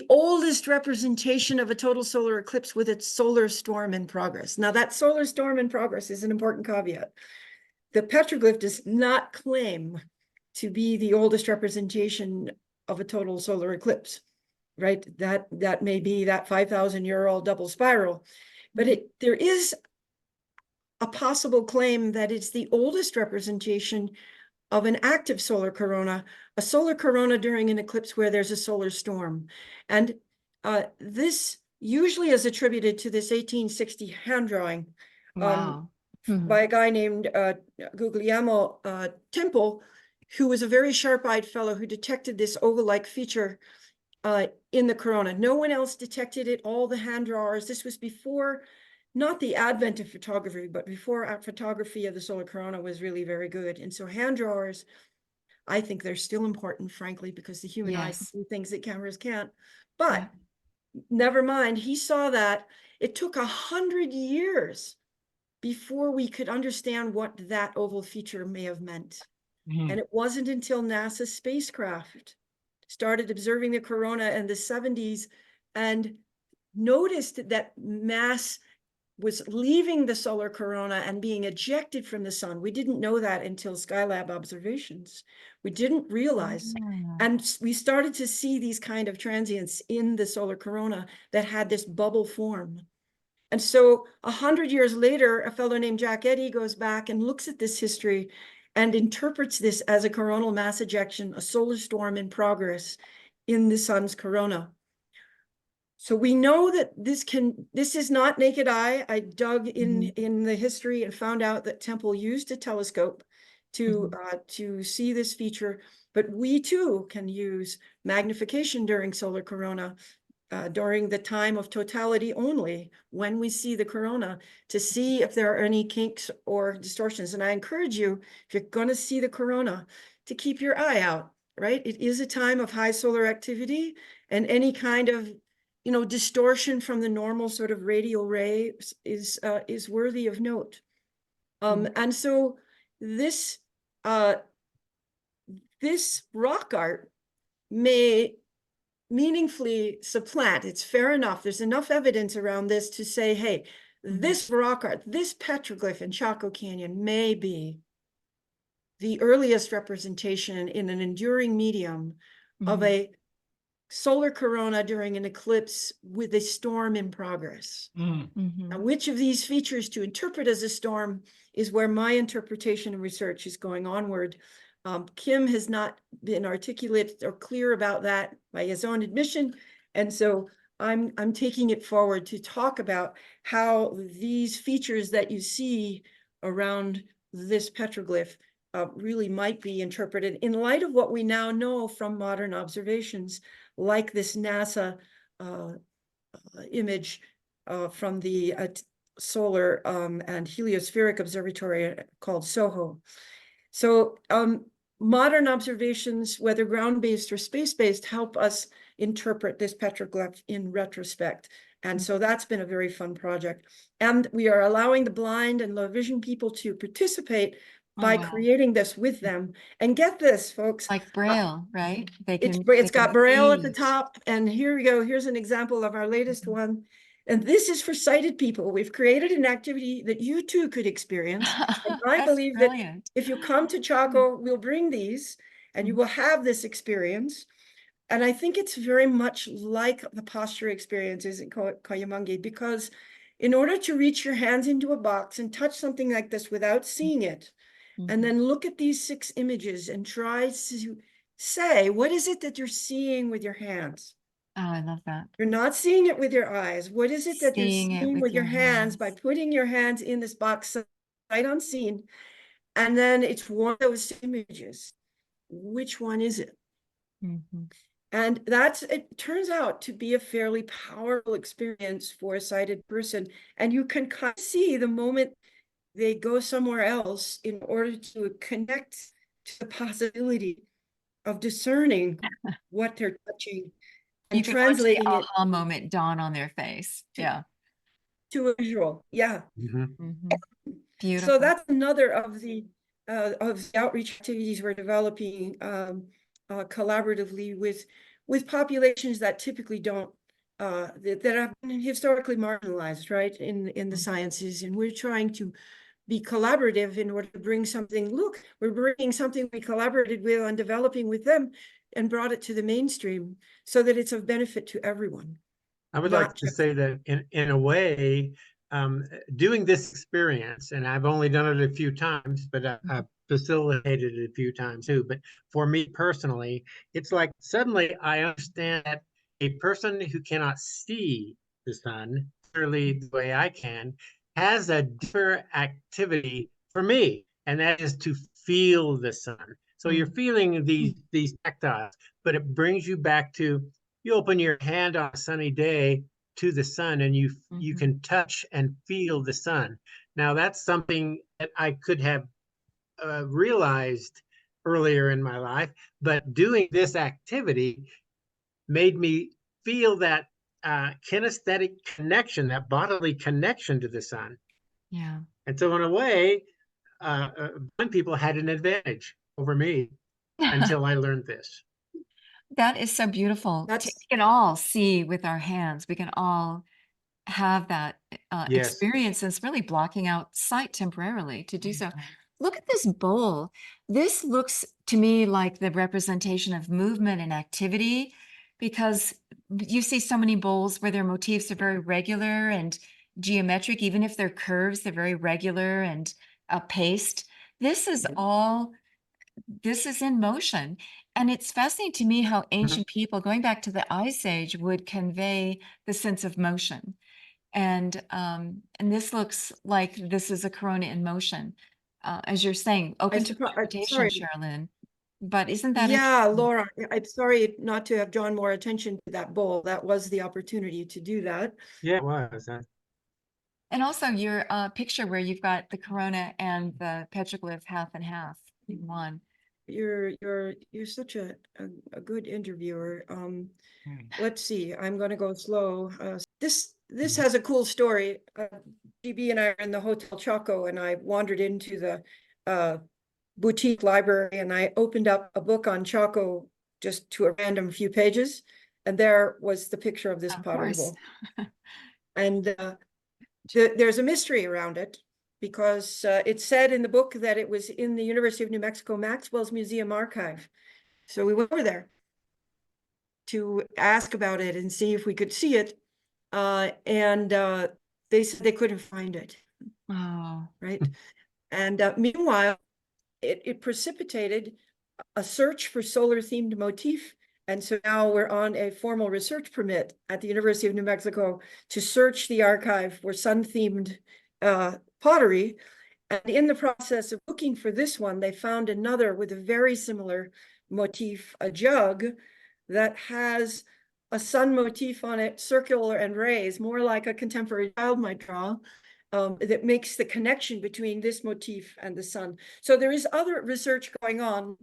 oldest representation of a total solar eclipse with its solar storm in progress. Now, that solar storm in progress is an important caveat. The petroglyph does not claim to be the oldest representation of a total solar eclipse, right? That may be that 5,000-year-old double spiral, but there is a possible claim that it's the oldest representation of an active solar corona, a solar corona during an eclipse where there's a solar storm. And this usually is attributed to this 1860 hand drawing Wow. by a guy named Guglielmo Temple, who was a very sharp-eyed fellow who detected this oval-like feature in the corona. No one else detected it, all the hand drawers. This was before, not the advent of photography, but before our photography of the solar corona was really very good. And so hand drawers, I think they're still important, frankly, because the human eye can Yes. see things that cameras can't. But Yeah. never mind, he saw that. It took 100 years before we could understand what that oval feature may have meant. And it wasn't until NASA's spacecraft started observing the corona in the 70s and noticed that mass was leaving the solar corona and being ejected from the sun. We didn't know that until Skylab observations. We didn't realize. Ah. And we started to see these kind of transients in the solar corona that had this bubble form. And so 100 years later, a fellow named Jack Eddy goes back and looks at this history and interprets this as a coronal mass ejection, a solar storm in progress in the sun's corona. So we know that this is not naked eye. I dug in the history and found out that Temple used a telescope to see this feature, but we too can use magnification during solar corona during the time of totality only, when we see the corona, to see if there are any kinks or distortions. And I encourage you, if you're going to see the corona, to keep your eye out, right? It is a time of high solar activity, and any kind of, distortion from the normal sort of radial ray is worthy of note. And so this rock art may meaningfully supplant. It's fair enough. There's enough evidence around this to say, hey, this rock art, this petroglyph in Chaco Canyon may be the earliest representation in an enduring medium of a solar corona during an eclipse with a storm in progress. Now, which of these features to interpret as a storm is where my interpretation and research is going onward. Kim has not been articulate or clear about that by his own admission. And so I'm taking it forward to talk about how these features that you see around this petroglyph really might be interpreted in light of what we now know from modern observations, like this NASA image from the solar and heliospheric observatory called SOHO. So modern observations, whether ground-based or space-based, help us interpret this petroglyph in retrospect. And so that's been a very fun project. And we are allowing the blind and low vision people to participate by creating this with them. And get this, folks. Like Braille, right? It's got Braille at the see. top. And here we go. Here's an example of our latest one. And this is for sighted people. We've created an activity that you too could experience. And I That's believe brilliant. that if you come to Chaco, we'll bring these and you will have this experience. And I think it's very much like the posture experiences in Cuyamanger, because in order to reach your hands into a box and touch something like this without seeing it, and then look at these 6 images and try to say, what is it that you're seeing with your hands? Oh, I love that. You're not seeing it with your eyes. What is it that you're Seeing it seeing with with your your hands by hands. putting your hands in this box sight unseen? And then it's one of those images. Which one is it? And it turns out to be a fairly powerful experience for a sighted person. And you can kind of see the moment they go somewhere else in order to connect to the possibility of discerning what they're touching You and can watch the translating it aha moment dawn on their face. Yeah. to a visual. Yeah. Mhm. Mhm. So Beautiful. that's another of the outreach activities we're developing collaboratively with populations that typically don't that have been historically marginalized, right, in the sciences, and we're trying to be collaborative in order to bring something. Look, we're bringing something we collaborated with on developing with them and brought it to the mainstream so that it's of benefit to everyone. I would Not like to just- say that in a way, doing this experience, and I've only done it a few times, but I've facilitated it a few times too. But for me personally, it's like suddenly I understand that a person who cannot see the sun clearly the way I can has a different activity for me, and that is to feel the sun. So you're feeling these tactiles, but it brings you back to, you open your hand on a sunny day to the sun, and you Mhm. can touch and feel the sun. Now that's something that I could have realized earlier in my life, but doing this activity made me feel that kinesthetic connection, that bodily connection to the sun. Yeah. And so in a way, blind people had an advantage over me until I learned this. That is so beautiful. That's We can all see with our hands. We can all have that Yes. experience. And it's really blocking out sight temporarily to do so. Look at this bowl. This looks to me like the representation of movement and activity, because you see so many bowls where their motifs are very regular and geometric. Even if they're curves, they're very regular and paced. This is all, this is in motion. And it's fascinating to me how ancient people, going back to the Ice Age, would convey the sense of motion. And this looks like this is a corona in motion, as you're saying, open to interpretation, sorry. Cherilyn. But isn't that Yeah, interesting? Laura, I'm sorry not to have drawn more attention to that bowl. That was the opportunity to do that. Yeah, it was. And also your picture where you've got the corona and the petroglyph half and half in one. You're such a good interviewer. Let's see, I'm gonna go slow. This has a cool story. GB and I are in the Hotel Chaco, and I wandered into the boutique library, and I opened up a book on Chaco just to a random few pages, and there was the picture of this Of pottery course. bowl. And there's a mystery around it, because it said in the book that it was in the University of New Mexico Maxwell's Museum archive. So we went over there to ask about it and see if we could see it. And they said they couldn't find it, Oh, right? And meanwhile, it precipitated a search for solar themed motif. And so now we're on a formal research permit at the University of New Mexico to search the archive for sun themed pottery. And in the process of looking for this one, they found another with a very similar motif, a jug that has a sun motif on it, circular and raised, more like a contemporary child might draw, that makes the connection between this motif and the sun. So there is other research going on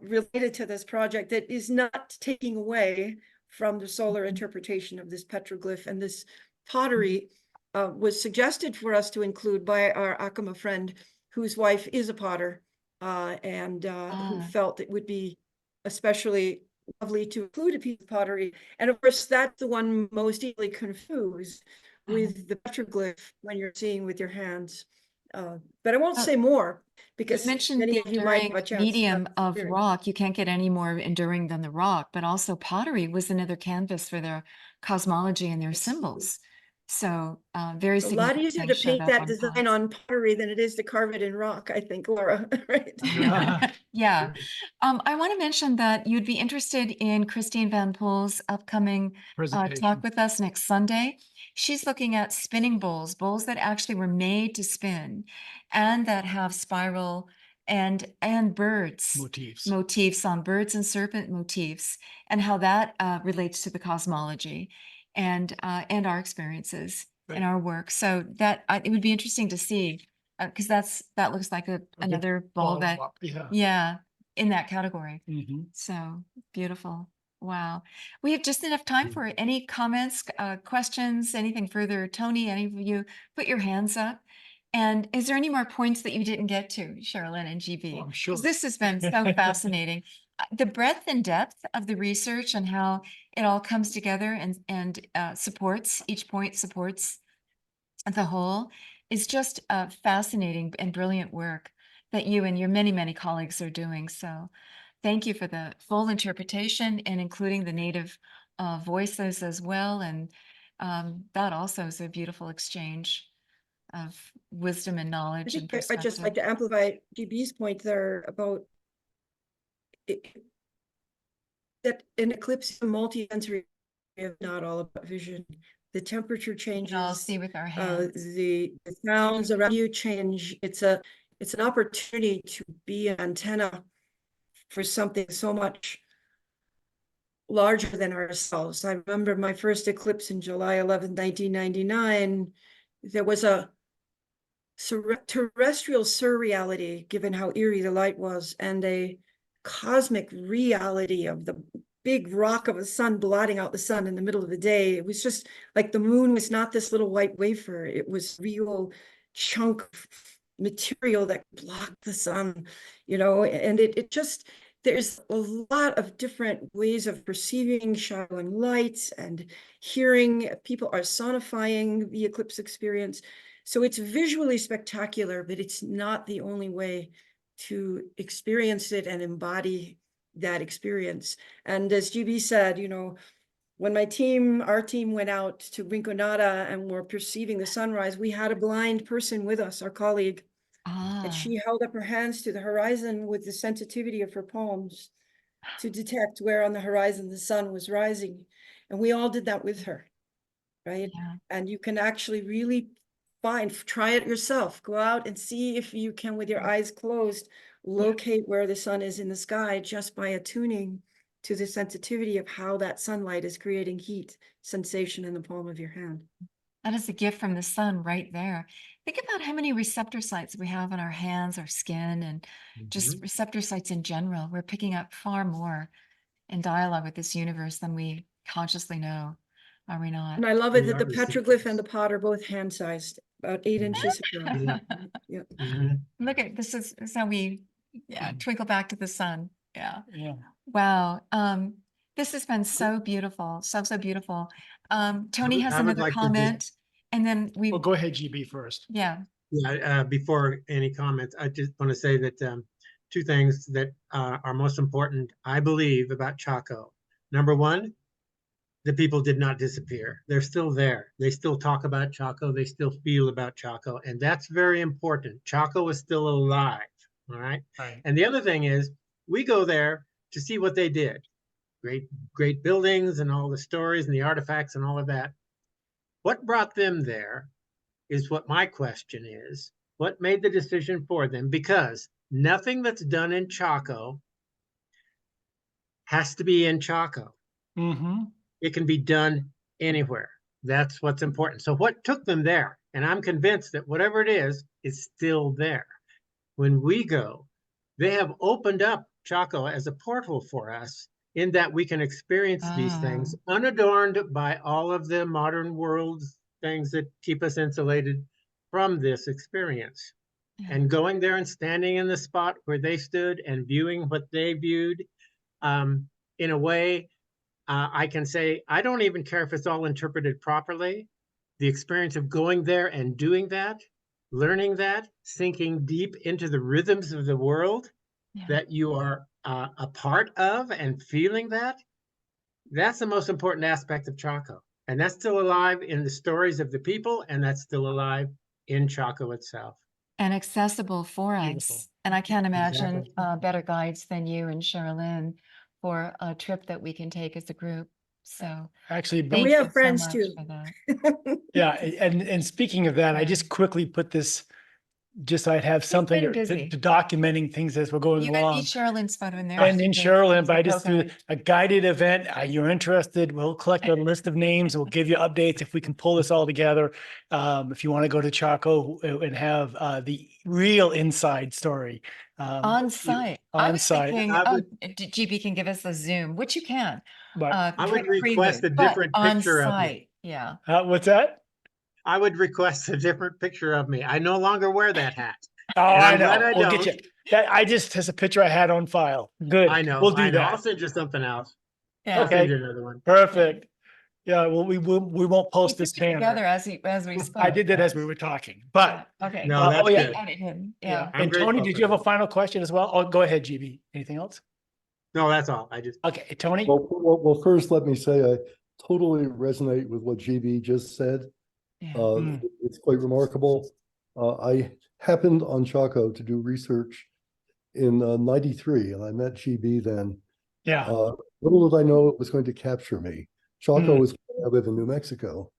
related to this project that is not taking away from the solar interpretation of this petroglyph. And this pottery was suggested for us to include by our Acoma friend, whose wife is a potter, and who felt it would be especially lovely to include a piece of pottery. And of course, that's the one most easily confused with the petroglyph when you're seeing with your hands. But I won't say more, you because mentioned many the of you might have a enduring chance to medium of experience. rock. You can't get any more enduring than the rock, but also pottery was another canvas for their cosmology and their symbols. So very It's a lot significant easier to things showed paint up that on design pots. on pottery than it is to carve it in rock, I think, Laura, right? Yeah. I want to mention that you'd be interested in Christine Van Poel's upcoming Presentation. talk with us next Sunday. She's looking at spinning bowls, bowls that actually were made to spin and that have spiral and birds motifs on birds and serpent motifs, and how that relates to the cosmology and our experiences Right. and our work. So that it would be interesting to see because that looks like another ball that, Yeah. yeah, in that category. Mhm. So beautiful. Wow. We have just enough time for any comments, questions, anything further. Tony, any of you put your hands up. And is there any more points that you didn't get to, Cherilyn and GB? Oh, I'm 'Cause sure. this has been so fascinating. The breadth and depth of the research and how it all comes together and supports, each point supports the whole is just fascinating and brilliant work that you and your many, many colleagues are doing. So thank you for the full interpretation and including the native voices as well. And that also is a beautiful exchange of wisdom and I knowledge and think I'd just like perspective. to amplify GB's point there about it, that an eclipse is a multi-sensory, not all about vision. The temperature We can all changes, see with our hands. the sounds around you change. It's an opportunity to be an antenna for something so much larger than ourselves. I remember my first eclipse in July 11th, 1999. There was a terrestrial surreality, given how eerie the light was, and a cosmic reality of the big rock of a sun blotting out the sun in the middle of the day. It was just like the moon was not this little white wafer. It was real chunk of material that blocked the sun, and it just, there's a lot of different ways of perceiving shadow and light and hearing. People are sonifying the eclipse experience. So it's visually spectacular, but it's not the only way to experience it and embody that experience. And as GB said, when our team went out to Rinconada and were perceiving the sunrise, we had a blind person with us, our colleague, and she held up her hands to the horizon with the sensitivity of her palms to detect where on the horizon the sun was rising. And we all did that with her, right? Yeah. And you can actually really try it yourself. Go out and see if you can, with your eyes closed, locate where the sun is in the sky just by attuning to the sensitivity of how that sunlight is creating heat sensation in the palm of your hand. That is a gift from the sun right there. Think about how many receptor sites we have on our hands, our skin, and just receptor sites in general. We're picking up far more in dialogue with this universe than we consciously know, are we not? And I love it We that the are petroglyph and receptors. the pot are both hand-sized, about 8 inches across. Yeah. Look at this is how we twinkle back to the sun. Yeah. Yeah. Wow. This has been so beautiful. So beautiful. Tony has I would another like to just- comment and then we Well, go ahead, GB first. yeah. Yeah, before any comments, I just want to say that two things that are most important, I believe, about Chaco. Number one, the people did not disappear. They're still there. They still talk about Chaco. They still feel about Chaco. And that's very important. Chaco is still alive. All right. Right. And the other thing is, we go there to see what they did. Great buildings and all the stories and the artifacts and all of that. What brought them there is what my question is. What made the decision for them? Because nothing that's done in Chaco has to be in Chaco. Mm-hmm. It can be done anywhere. That's what's important. So what took them there? And I'm convinced that whatever it is still there. When we go, they have opened up Chaco as a portal for us in that we can experience these things unadorned by all of the modern world things that keep us insulated from this experience. Yeah. And going there and standing in the spot where they stood and viewing what they viewed, in a way, I can say, I don't even care if it's all interpreted properly. The experience of going there and doing that, learning that, sinking deep into the rhythms of the world that you are a part of and feeling that, that's the most important aspect of Chaco. And that's still alive in the stories of the people, and that's still alive in Chaco itself. And accessible for Beautiful. us. And I can't imagine Exactly. better guides than you and Cherilyn for a trip that we can take as a group. So Actually, thank We you have so friends much too. for that. yeah. And speaking of that, I Yeah. just quickly put this just so I'd have something been to busy. documenting things as we're going You got along. need Cherilyn's photo in there. And in Cherilyn, but I the just do co-guide. a guided event. You're interested, we'll collect a list of names. We'll give you updates if we can pull this all together. If you want to go to Chaco and have the real inside story. On site. I On was site. thinking, I would- GB can give us the Zoom, which you can. But I would during request prelude, a but different on picture of me. site, yeah. what's that? I would request a different picture of me. I no longer wear that hat. Oh, And I I'm glad know. I We'll get you. don't. That I just has a picture I had on file. Good. I know. We'll do I know. I'll that. send you something else. Yeah. I'll Okay. send you another one. Perfect. Yeah. Well, we won't We post put this it together banner. as we spoke. I did that as we were talking, but Yeah, okay. No, Oh, that's yeah. good. Added him, yeah. yeah. I'm And Tony, grateful did for you have a that. final question as well? Oh, go ahead, GB. Anything else? No, that's all. I just, Okay, Tony. Well, first, let me say I totally resonate with what GB just said. Yeah. It's quite remarkable. I happened on Chaco to do research in '93, and I met GB then. Yeah. Little did I know it was going to capture me. Chaco Mm. is where I live in New Mexico,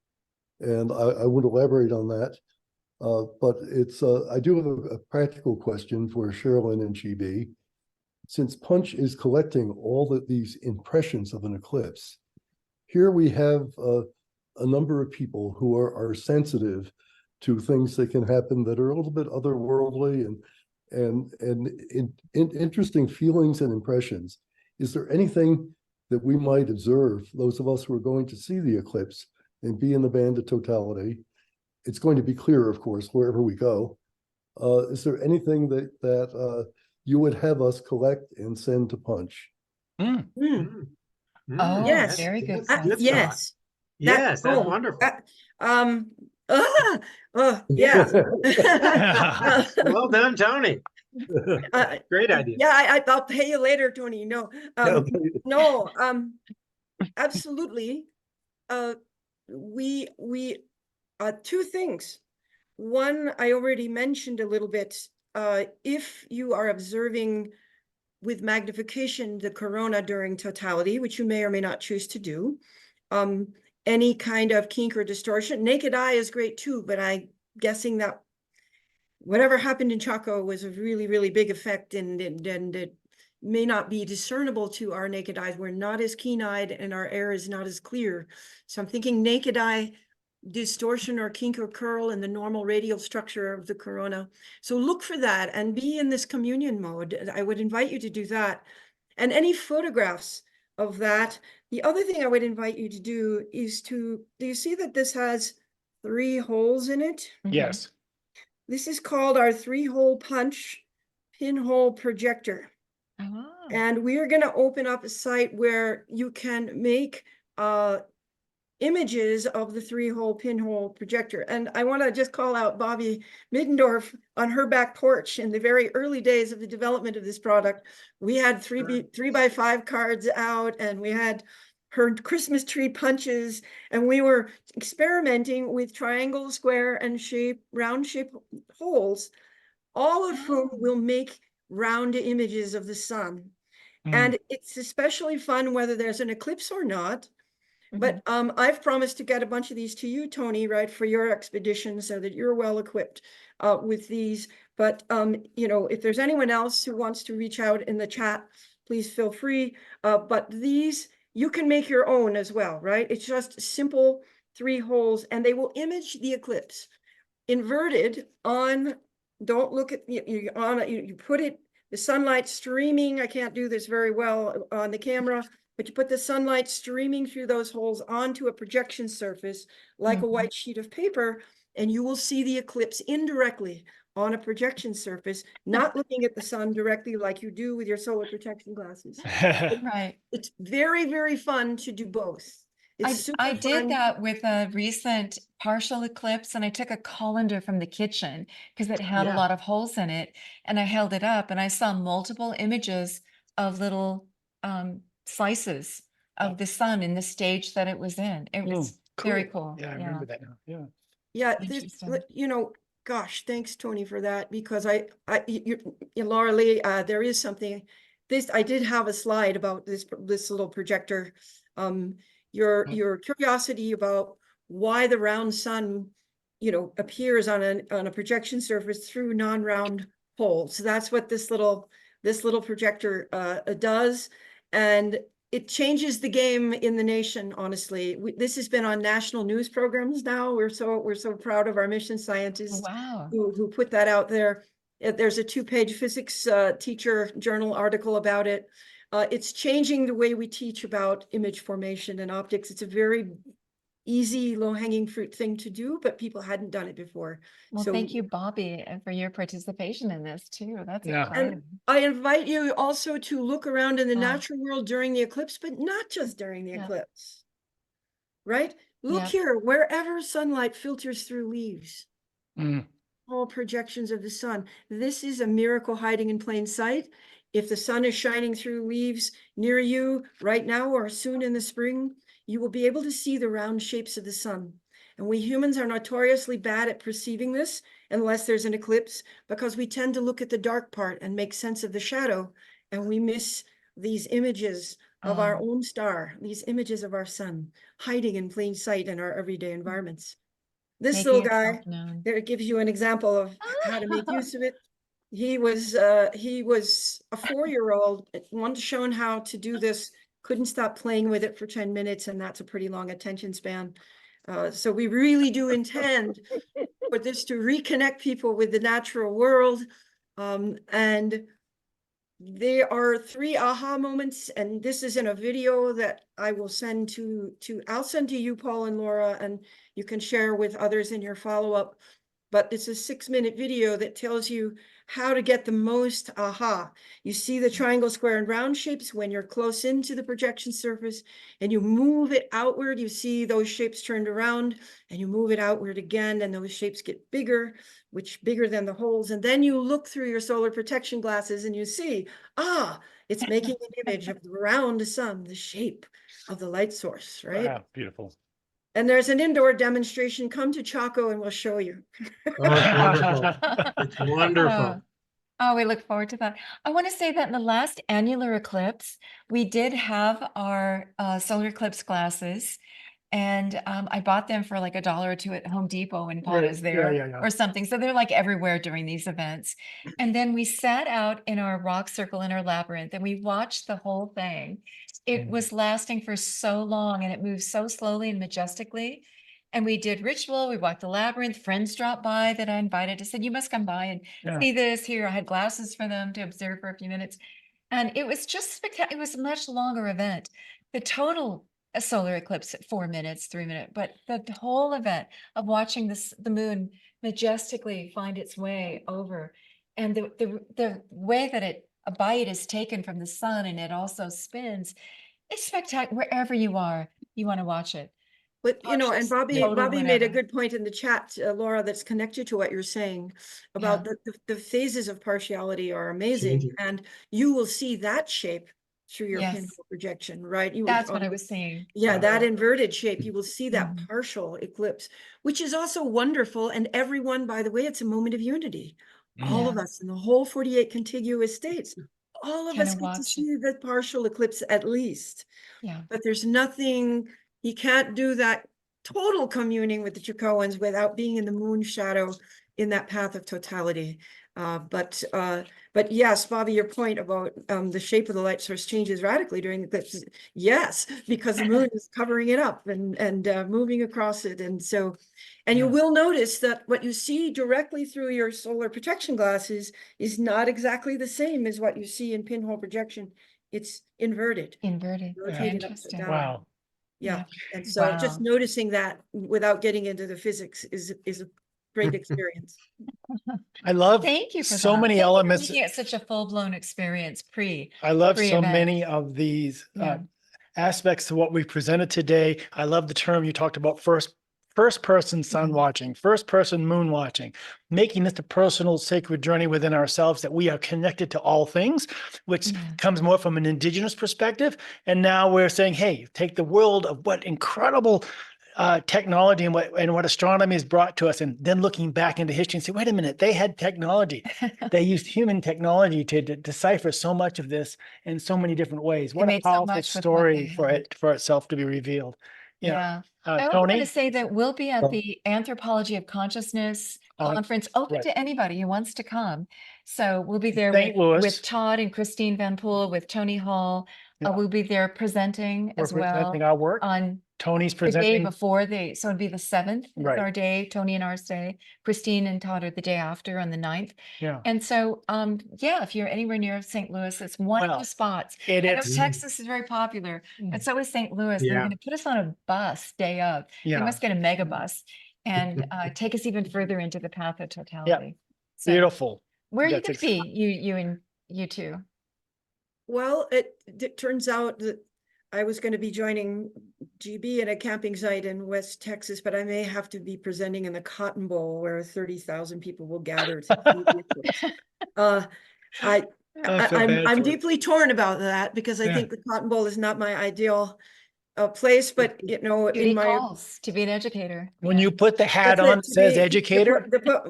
and I would elaborate on that. But it's I do have a practical question for Cherilyn and GB. Since Punch is collecting all these impressions of an eclipse, here we have a number of people who are sensitive to things that can happen that are a little bit otherworldly and interesting feelings and impressions. Is there anything that we might observe, those of us who are going to see the eclipse and be in the band of totality? It's going to be clear, of course, wherever we go. Is there anything that you would have us collect and send to Punch? Mm. Oh, Yes. very good. That's good question. thought. Yes. Yes, that's oh, wonderful. Yeah. Well done, Tony. Great idea. Yeah, I'll pay you later, Tony. No, Okay. no, absolutely. We two things. One, I already mentioned a little bit. If you are observing with magnification the corona during totality, which you may or may not choose to do, any kind of kink or distortion, naked eye is great too, but I'm guessing that whatever happened in Chaco was a really, really big effect, and it may not be discernible to our naked eyes. We're not as keen-eyed and our air is not as clear. So I'm thinking naked eye distortion or kink or curl in the normal radial structure of the corona. So look for that and be in this communion mode. I would invite you to do that. And any photographs of that. The other thing I would invite you to do is do you see that this has 3 holes in it? Yes. This is called our 3-hole punch pinhole projector. Oh. And we are going to open up a site where you can make images of the 3-hole pinhole projector. And I want to just call out Bobby Middendorf on her back porch in the very early days of the development of this product. We had 3x5 cards out, and we had her Christmas tree punches, and we were experimenting with triangle, square, and round shape holes, all of whom will make round images of the sun. And it's especially fun whether there's an eclipse or not. But I've promised to get a bunch of these to you, Tony, right, for your expedition, so that you're well equipped with these. But you know, if there's anyone else who wants to reach out in the chat, please feel free. But these you can make your own as well, right? It's just simple 3 holes, and they will image the eclipse inverted on. Don't look at you on it. You put it, the sunlight streaming. I can't do this very well on the camera. But you put the sunlight streaming through those holes onto a projection surface, like a white sheet of paper, and you will see the eclipse indirectly on a projection surface, not looking at the sun directly like you do with your solar protection glasses. Right. It's very, very fun to do both. It's super I fun. did that with a recent partial eclipse, and I took a colander from the kitchen because it had a Yeah. lot of holes in it, and I held it up and I saw multiple images of little slices of the sun in the stage that it was in. It was very cool. Yeah, I remember that now. Yeah. Yeah, this, Interesting. you know, gosh, thanks, Tony, for that, because Laura Lee, there is something. I did have a slide about this little projector. Your curiosity about why the round sun appears on a projection surface through non-round holes. So that's what this little projector does. And it changes the game in the nation, honestly. This has been on national news programs now. We're so proud of our mission scientists Wow. who put that out there. There's a 2-page physics teacher journal article about it. It's changing the way we teach about image formation and optics. It's a very easy, low-hanging fruit thing to do, but people hadn't done it before. Well, So thank you, Bobby, for your participation in this too. That's Yeah. exciting. and I invite you also to look around in the Oh. natural world during the eclipse, but not just during the Yeah. eclipse, right? Look Yeah. here, wherever sunlight filters through leaves, Mm. all projections of the sun. This is a miracle hiding in plain sight. If the sun is shining through leaves near you right now or soon in the spring, you will be able to see the round shapes of the sun. And we humans are notoriously bad at perceiving this unless there's an eclipse, because we tend to look at the dark part and make sense of the shadow, and we miss these images of our own star, these images of our sun hiding in plain sight in our everyday environments. This Making little itself guy, known. there it gives you an example of how to make use of it. He was a 4-year-old, once shown how to do this, couldn't stop playing with it for 10 minutes, and that's a pretty long attention span. So we really do intend for this to reconnect people with the natural world. And there are 3 aha moments, and this is in a video that I will send I'll send to you, Paul and Laura, and you can share with others in your follow-up. But it's a 6-minute video that tells you how to get the most aha. You see the triangle, square, and round shapes when you're close into the projection surface, and you move it outward, you see those shapes turned around, and you move it outward again, and those shapes get bigger, which bigger than the holes. And then you look through your solar protection glasses and you see, it's making an image of the round sun, the shape of the light source, right? Wow, beautiful. And there's an indoor demonstration. Come to Chaco and we'll show you. Oh, it's wonderful. It's wonderful. Oh, we look forward to that. I want to say that in the last annular eclipse, we did have our solar eclipse glasses, and I bought them for like $1 or $2 at Home Depot when Paul Right. was Yeah, there yeah. or something. So they're like everywhere during these events. And then we sat out in our rock circle in our labyrinth and we watched the whole thing. It was lasting for so long and it moved so slowly and majestically. And we did ritual, we walked the labyrinth, friends dropped by that I invited. I said, you must come by and Yeah. see this here. I had glasses for them to observe for a few minutes. And it was just spectacular. It was a much longer event. The total solar eclipse at 4 minutes, 3 minutes, but the whole event of watching the moon majestically find its way over, and the way that a bite is taken from the sun and it also spins, it's spectacular. Wherever you are, you want to watch it. But, and Partials, Bobby total made a whatever. good point in the chat, Laura, that's connected to what you're saying about the phases of partiality are amazing. Changing. And you will see that shape through your Yes. pinhole projection, right? That's what I was saying. Yeah, that inverted shape, you will see that Mhm. partial eclipse, which is also wonderful. And everyone, by the way, it's a moment of unity. All of Yeah. us in the whole 48 contiguous states, all of Can us I get to watch it? see the partial eclipse at least. Yeah. But there's nothing, you can't do that total communing with the Chacoans without being in the moon shadow in that path of totality. But yes, Bobby, your point about the shape of the light source changes radically during the eclipse. Yes, because the moon is covering it up and moving across it. And so, and you Yeah. will notice that what you see directly through your solar protection glasses is not exactly the same as what you see in pinhole projection. It's inverted. Inverted. Rotated upside Interesting. down. Wow. Yeah. And so just Wow. noticing that without getting into the physics is a great experience. I love Thank you for so that. many Thank you for elements. making it such a full-blown experience I love so pre-event. many of these Yeah. aspects to what we presented today. I love the term you talked about, first person sun Mhm. watching, first person moon watching, making this a personal sacred journey within ourselves, that we are connected to all things, which Yeah. comes more from an indigenous perspective. And now we're saying, hey, take the world of what incredible technology and what astronomy has brought to us, and then looking back into history and say, wait a minute, they had technology. They used human technology to decipher so much of this in so many different ways. What a made so powerful much with what story they for had. it for itself to be revealed. Yeah. I also want to Tony? say that we'll be at Oh. the Anthropology of Consciousness Oh, conference, open right. to anybody who wants to come. So we'll be there St. Louis. with Todd and Christine Van Poel, with Tony Hall. Yeah. We'll be there presenting We're as well presenting our work. on Tony's the day presenting. before so it'd be the 7th is Right. our day, Tony and ours day. Christine and Todd are the day after on the 9th. Yeah. And so, yeah, if you're anywhere near St. Louis, it's one of Well, the spots. it I know is. Texas is very popular, and so is St. Louis. They're Yeah. going to put us on a bus day of. They Yeah. must get a mega bus and take us even further into the path of totality. So, Beautiful. where are you That's going to be? You two. Well, it turns out that I was going to be joining GB at a camping site in West Texas, but I may have to be presenting in the Cotton Bowl where 30,000 people will gather to see the eclipse. I I feel bad I'm for you. deeply torn about that because I Yeah. think the Cotton Bowl is not my ideal place, but you know, Duty in my calls to be an educator. When Yeah. you put the hat That's on, it, it to says be- educator.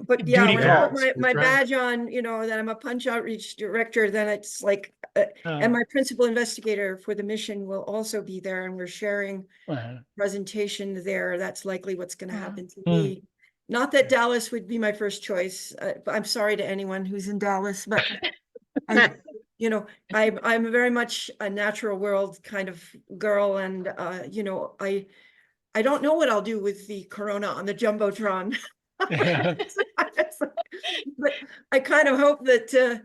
but yeah, duty when I put calls. my That's right. badge on, you know, that I'm a punch outreach director, then it's like, and my principal investigator for the mission will also be there, and we're sharing presentation there. That's likely what's going to Wow. happen to Hmm. me. Not that Dallas would be my first choice. But I'm sorry to anyone who's in Dallas, but you know, I'm very much a natural world kind of girl, and you know, I don't know what I'll do with the Corona on the Jumbotron. But I kind of hope that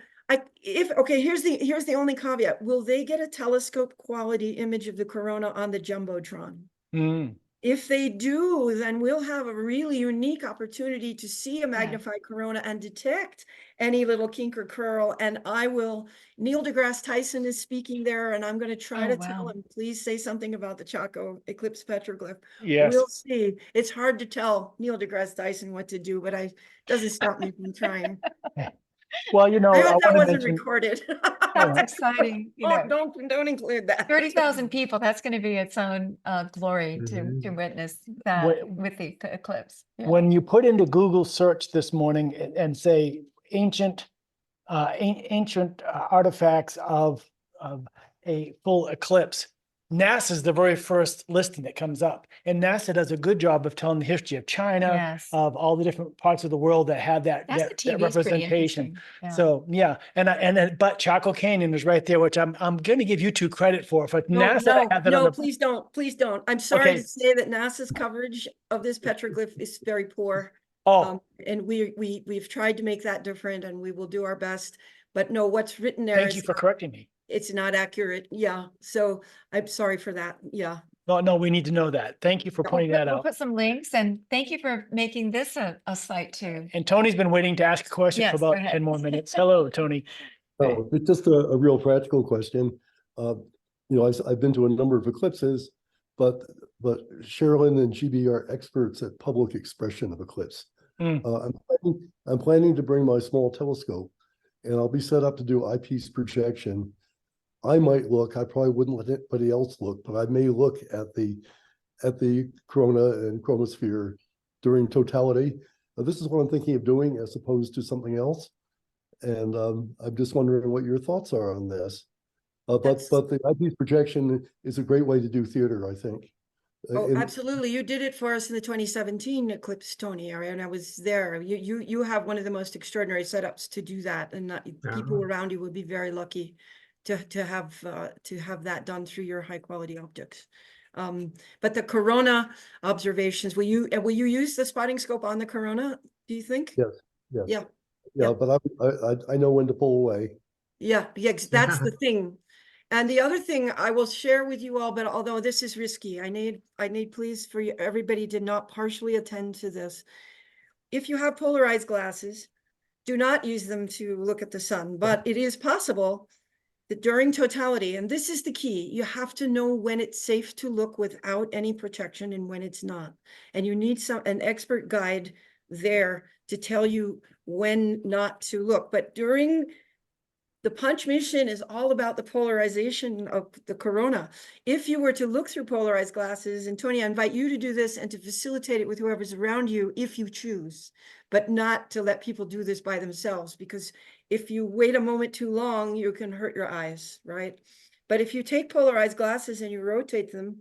here's the only caveat. Will they get a telescope quality image of the Corona on the Jumbotron? Hmm. If they do, then we'll have a really unique opportunity to see a magnified corona and detect any little kink or curl. And Neil deGrasse Tyson is speaking there, and I'm going to try to tell him, please say something about the Chaco eclipse petroglyph. Yes. We'll see. It's hard to tell Neil deGrasse Tyson what to do, but doesn't stop me from trying. Well, you know, I I hope that want to wasn't mention. recorded. That's exciting. You know, Don't include that. 30,000 people, that's going to be its own glory to Mhm. witness that with the eclipse. Yeah. When you put into Google search this morning and say ancient artifacts of a full eclipse, NASA is the very first listing that comes up, and NASA does a good job of telling the history of China, Yes. of all the different parts of the world that have that That's the that TV is pretty representation. interesting. Yeah. So yeah, but Chaco Canyon is right there, which I'm going to give you two credit for. If NASA had that on the Please don't. I'm sorry Okay. to say that NASA's coverage of this petroglyph is very poor. And we've tried to make that different, and we will do our best. But no, what's written there Thank you for correcting me. it's not accurate. Yeah. So I'm sorry for that. Yeah. No, we need to know that. Thank you for pointing that We'll out. put some links, and thank you for making this a site too. And Tony's been waiting to ask a question Yes, for go about ahead. 10 more minutes. Hello, Tony. Oh, it's just a real practical question. You know, I've been to a number of eclipses, but Cherilyn and GB are experts at public expression of eclipse. Mm. I'm planning to bring my small telescope, and I'll be set up to do eyepiece projection. I probably wouldn't let anybody else look, but I may look at the corona and chromosphere during totality. This is what I'm thinking of doing as opposed to something else. And I'm just wondering what your thoughts are on this. But the eyepiece projection is a great way to do theater, I think. Oh, absolutely. You did it for us in the 2017 eclipse, Tony, and I was there. You have one of the most extraordinary setups to do that, and people around you will be very lucky to have that done through your high quality optics. But the corona observations, will you use the spotting scope on the corona, do you think? Yes. Yeah, but I know when to pull away. Yeah, that's the thing. And the other thing I will share with you all, but although this is risky, I need please for everybody to not partially attend to this. If you have polarized glasses, do not use them to look at the sun, but it is possible that during totality, and this is the key, you have to know when it's safe to look without any protection and when it's not. And you need an expert guide there to tell you when not to look. But during the punch mission is all about the polarization of the corona. If you were to look through polarized glasses, and Tony, I invite you to do this and to facilitate it with whoever's around you if you choose, but not to let people do this by themselves, because if you wait a moment too long, you can hurt your eyes, right? But if you take polarized glasses and you rotate them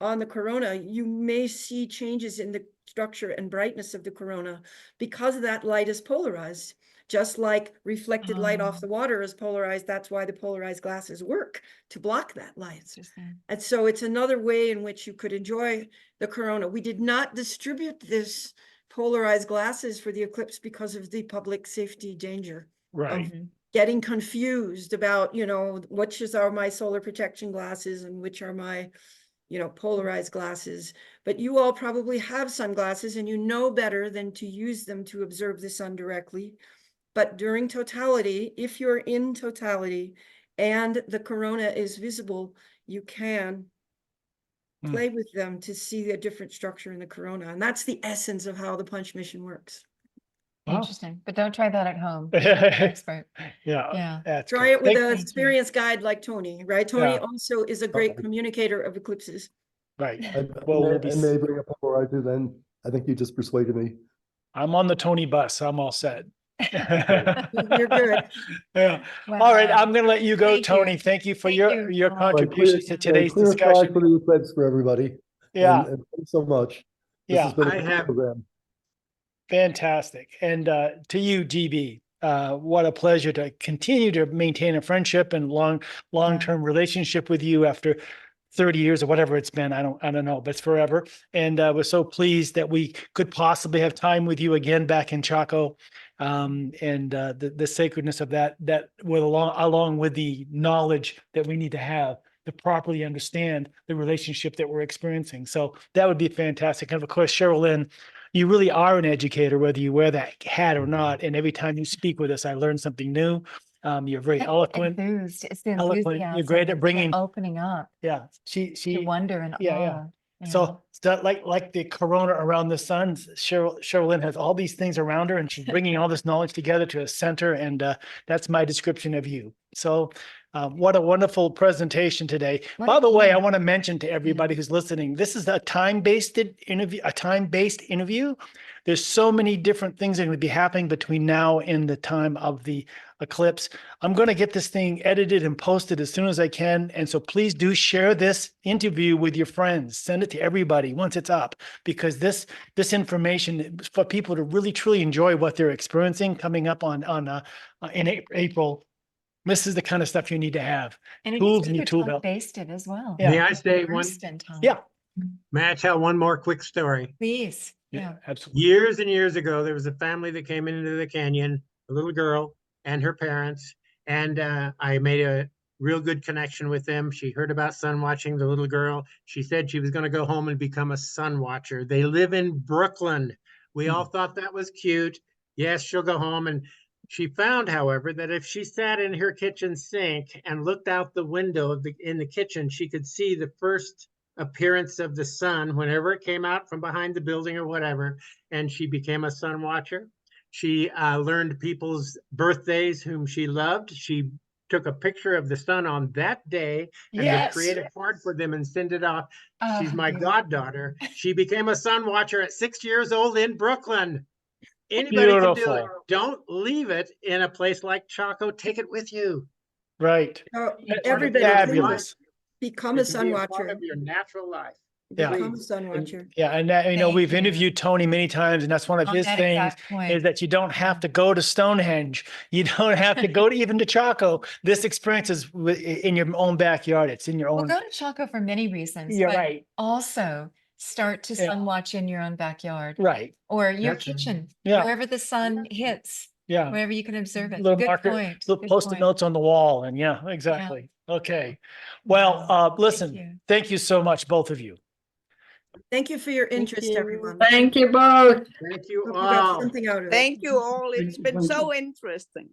on the corona, you may see changes in the structure and brightness of the corona because that light is polarized. Just like reflected light off the water is polarized, that's why the polarized glasses work, to block that light. Interesting. And so it's another way in which you could enjoy the corona. We did not distribute this polarized glasses for the eclipse because of the public safety danger Right. Mhm. getting confused about, which are my solar protection glasses and which are my, polarized glasses. But you all probably have sunglasses and you know better than to use them to observe the sun directly. But during totality, if you're in totality and the corona is visible, you can Hmm. play with them to see a different structure in the corona. And that's the essence of how the punch mission works. Wow. Interesting, but don't try that at home. You're an expert. Yeah. Yeah. That's Try good. it with an Thank you. experienced guide like Tony, right? Tony Yeah. also is a great Okay. communicator of eclipses. Right. I Well, we'll be, may bring a polarizer then. I think you just persuaded me. I'm on the Tony bus. I'm all set. You're good. Yeah. All right. Wow. I'm going to let you go, Thank you. Tony. Thank you for Thank your, you. your All right, contributions to today's clear skies discussion. for the eclipse for everybody. Yeah. And thanks so much. This Yeah. has been a I great have- program. Fantastic. And to you, GB, what a pleasure to continue to maintain a friendship and long-term relationship with you after 30 years or whatever it's been. I don't know, but it's forever. And we're so pleased that we could possibly have time with you again back in Chaco. And the sacredness of that will along with the knowledge that we need to have to properly understand the relationship that we're experiencing. So that would be fantastic. And of course, Cherilyn, you really are an educator, whether you wear that hat or not. And every time you speak with us, I learn something new. You're very eloquent. Enthused. It's the Eloquent. You're great at enthusiasm, the bringing- opening up Yeah, to she. wonder and yeah, yeah. awe. Yeah. So it's not like the corona around the sun. Cherilyn has all these things around her, and she's bringing all this knowledge together to a center. And that's my description of you. So, what a wonderful presentation today. What By a the way, I honor. want to mention to everybody who's listening, this is a time-based interview. There's so many different things that are going to be happening between now and the time of the eclipse. I'm going to get this thing edited and posted as soon as I can. And so please do share this interview with your friends. Send it to everybody once it's up, because this information for people to really, truly enjoy what they're experiencing coming up in April. This is the kind of stuff you need to have. And it Tools is in your tool belt. based it as well. Yeah. May I say one? First in time. Yeah. May I tell one more quick story? Please. Yeah. Absolutely. Years and years ago, there was a family that came into the canyon, a little girl and her parents, and I made a real good connection with them. She heard about sun watching, the little girl. She said she was going to go home and become a sun watcher. They live in Brooklyn. We all thought that was cute. Yes, she'll go home. And she found, however, that if she sat in her kitchen sink and looked out the window in the kitchen, she could see the first appearance of the sun whenever it came out from behind the building or whatever. And she became a sun watcher. She learned people's birthdays whom she loved. She took a picture of the sun on that day and would create a card for them and send it off. She's my goddaughter. She became a sun watcher at 6 years old in Brooklyn. Anybody can do it. Beautiful. Don't leave it in a place like Chaco. Take it with you. Right. Everybody, Fabulous. become a It can sun be a part watcher. of your natural life. Yeah. Become a sun watcher. Yeah, and that, Thank we've you. interviewed Tony many times, and that's one of On his that things exact point. is that you don't have to go to Stonehenge. You don't have to go to even to Chaco. This experience is in your own backyard. It's in your We'll own. go to Chaco for many reasons. You're but right. Also start to Yeah. sun watch in your own backyard Right. or your That's right. kitchen, Yeah. wherever the sun hits, Yeah. wherever you can observe it. Little Good marker, point. little good post-it point. notes on the wall, and yeah, exactly. Okay. Well, Wow. listen, thank you so much, both of you. Thank you for your interest, everyone. Thank you both. Thank you Hope you got all. something out of it. Thank you all. It's been so interesting.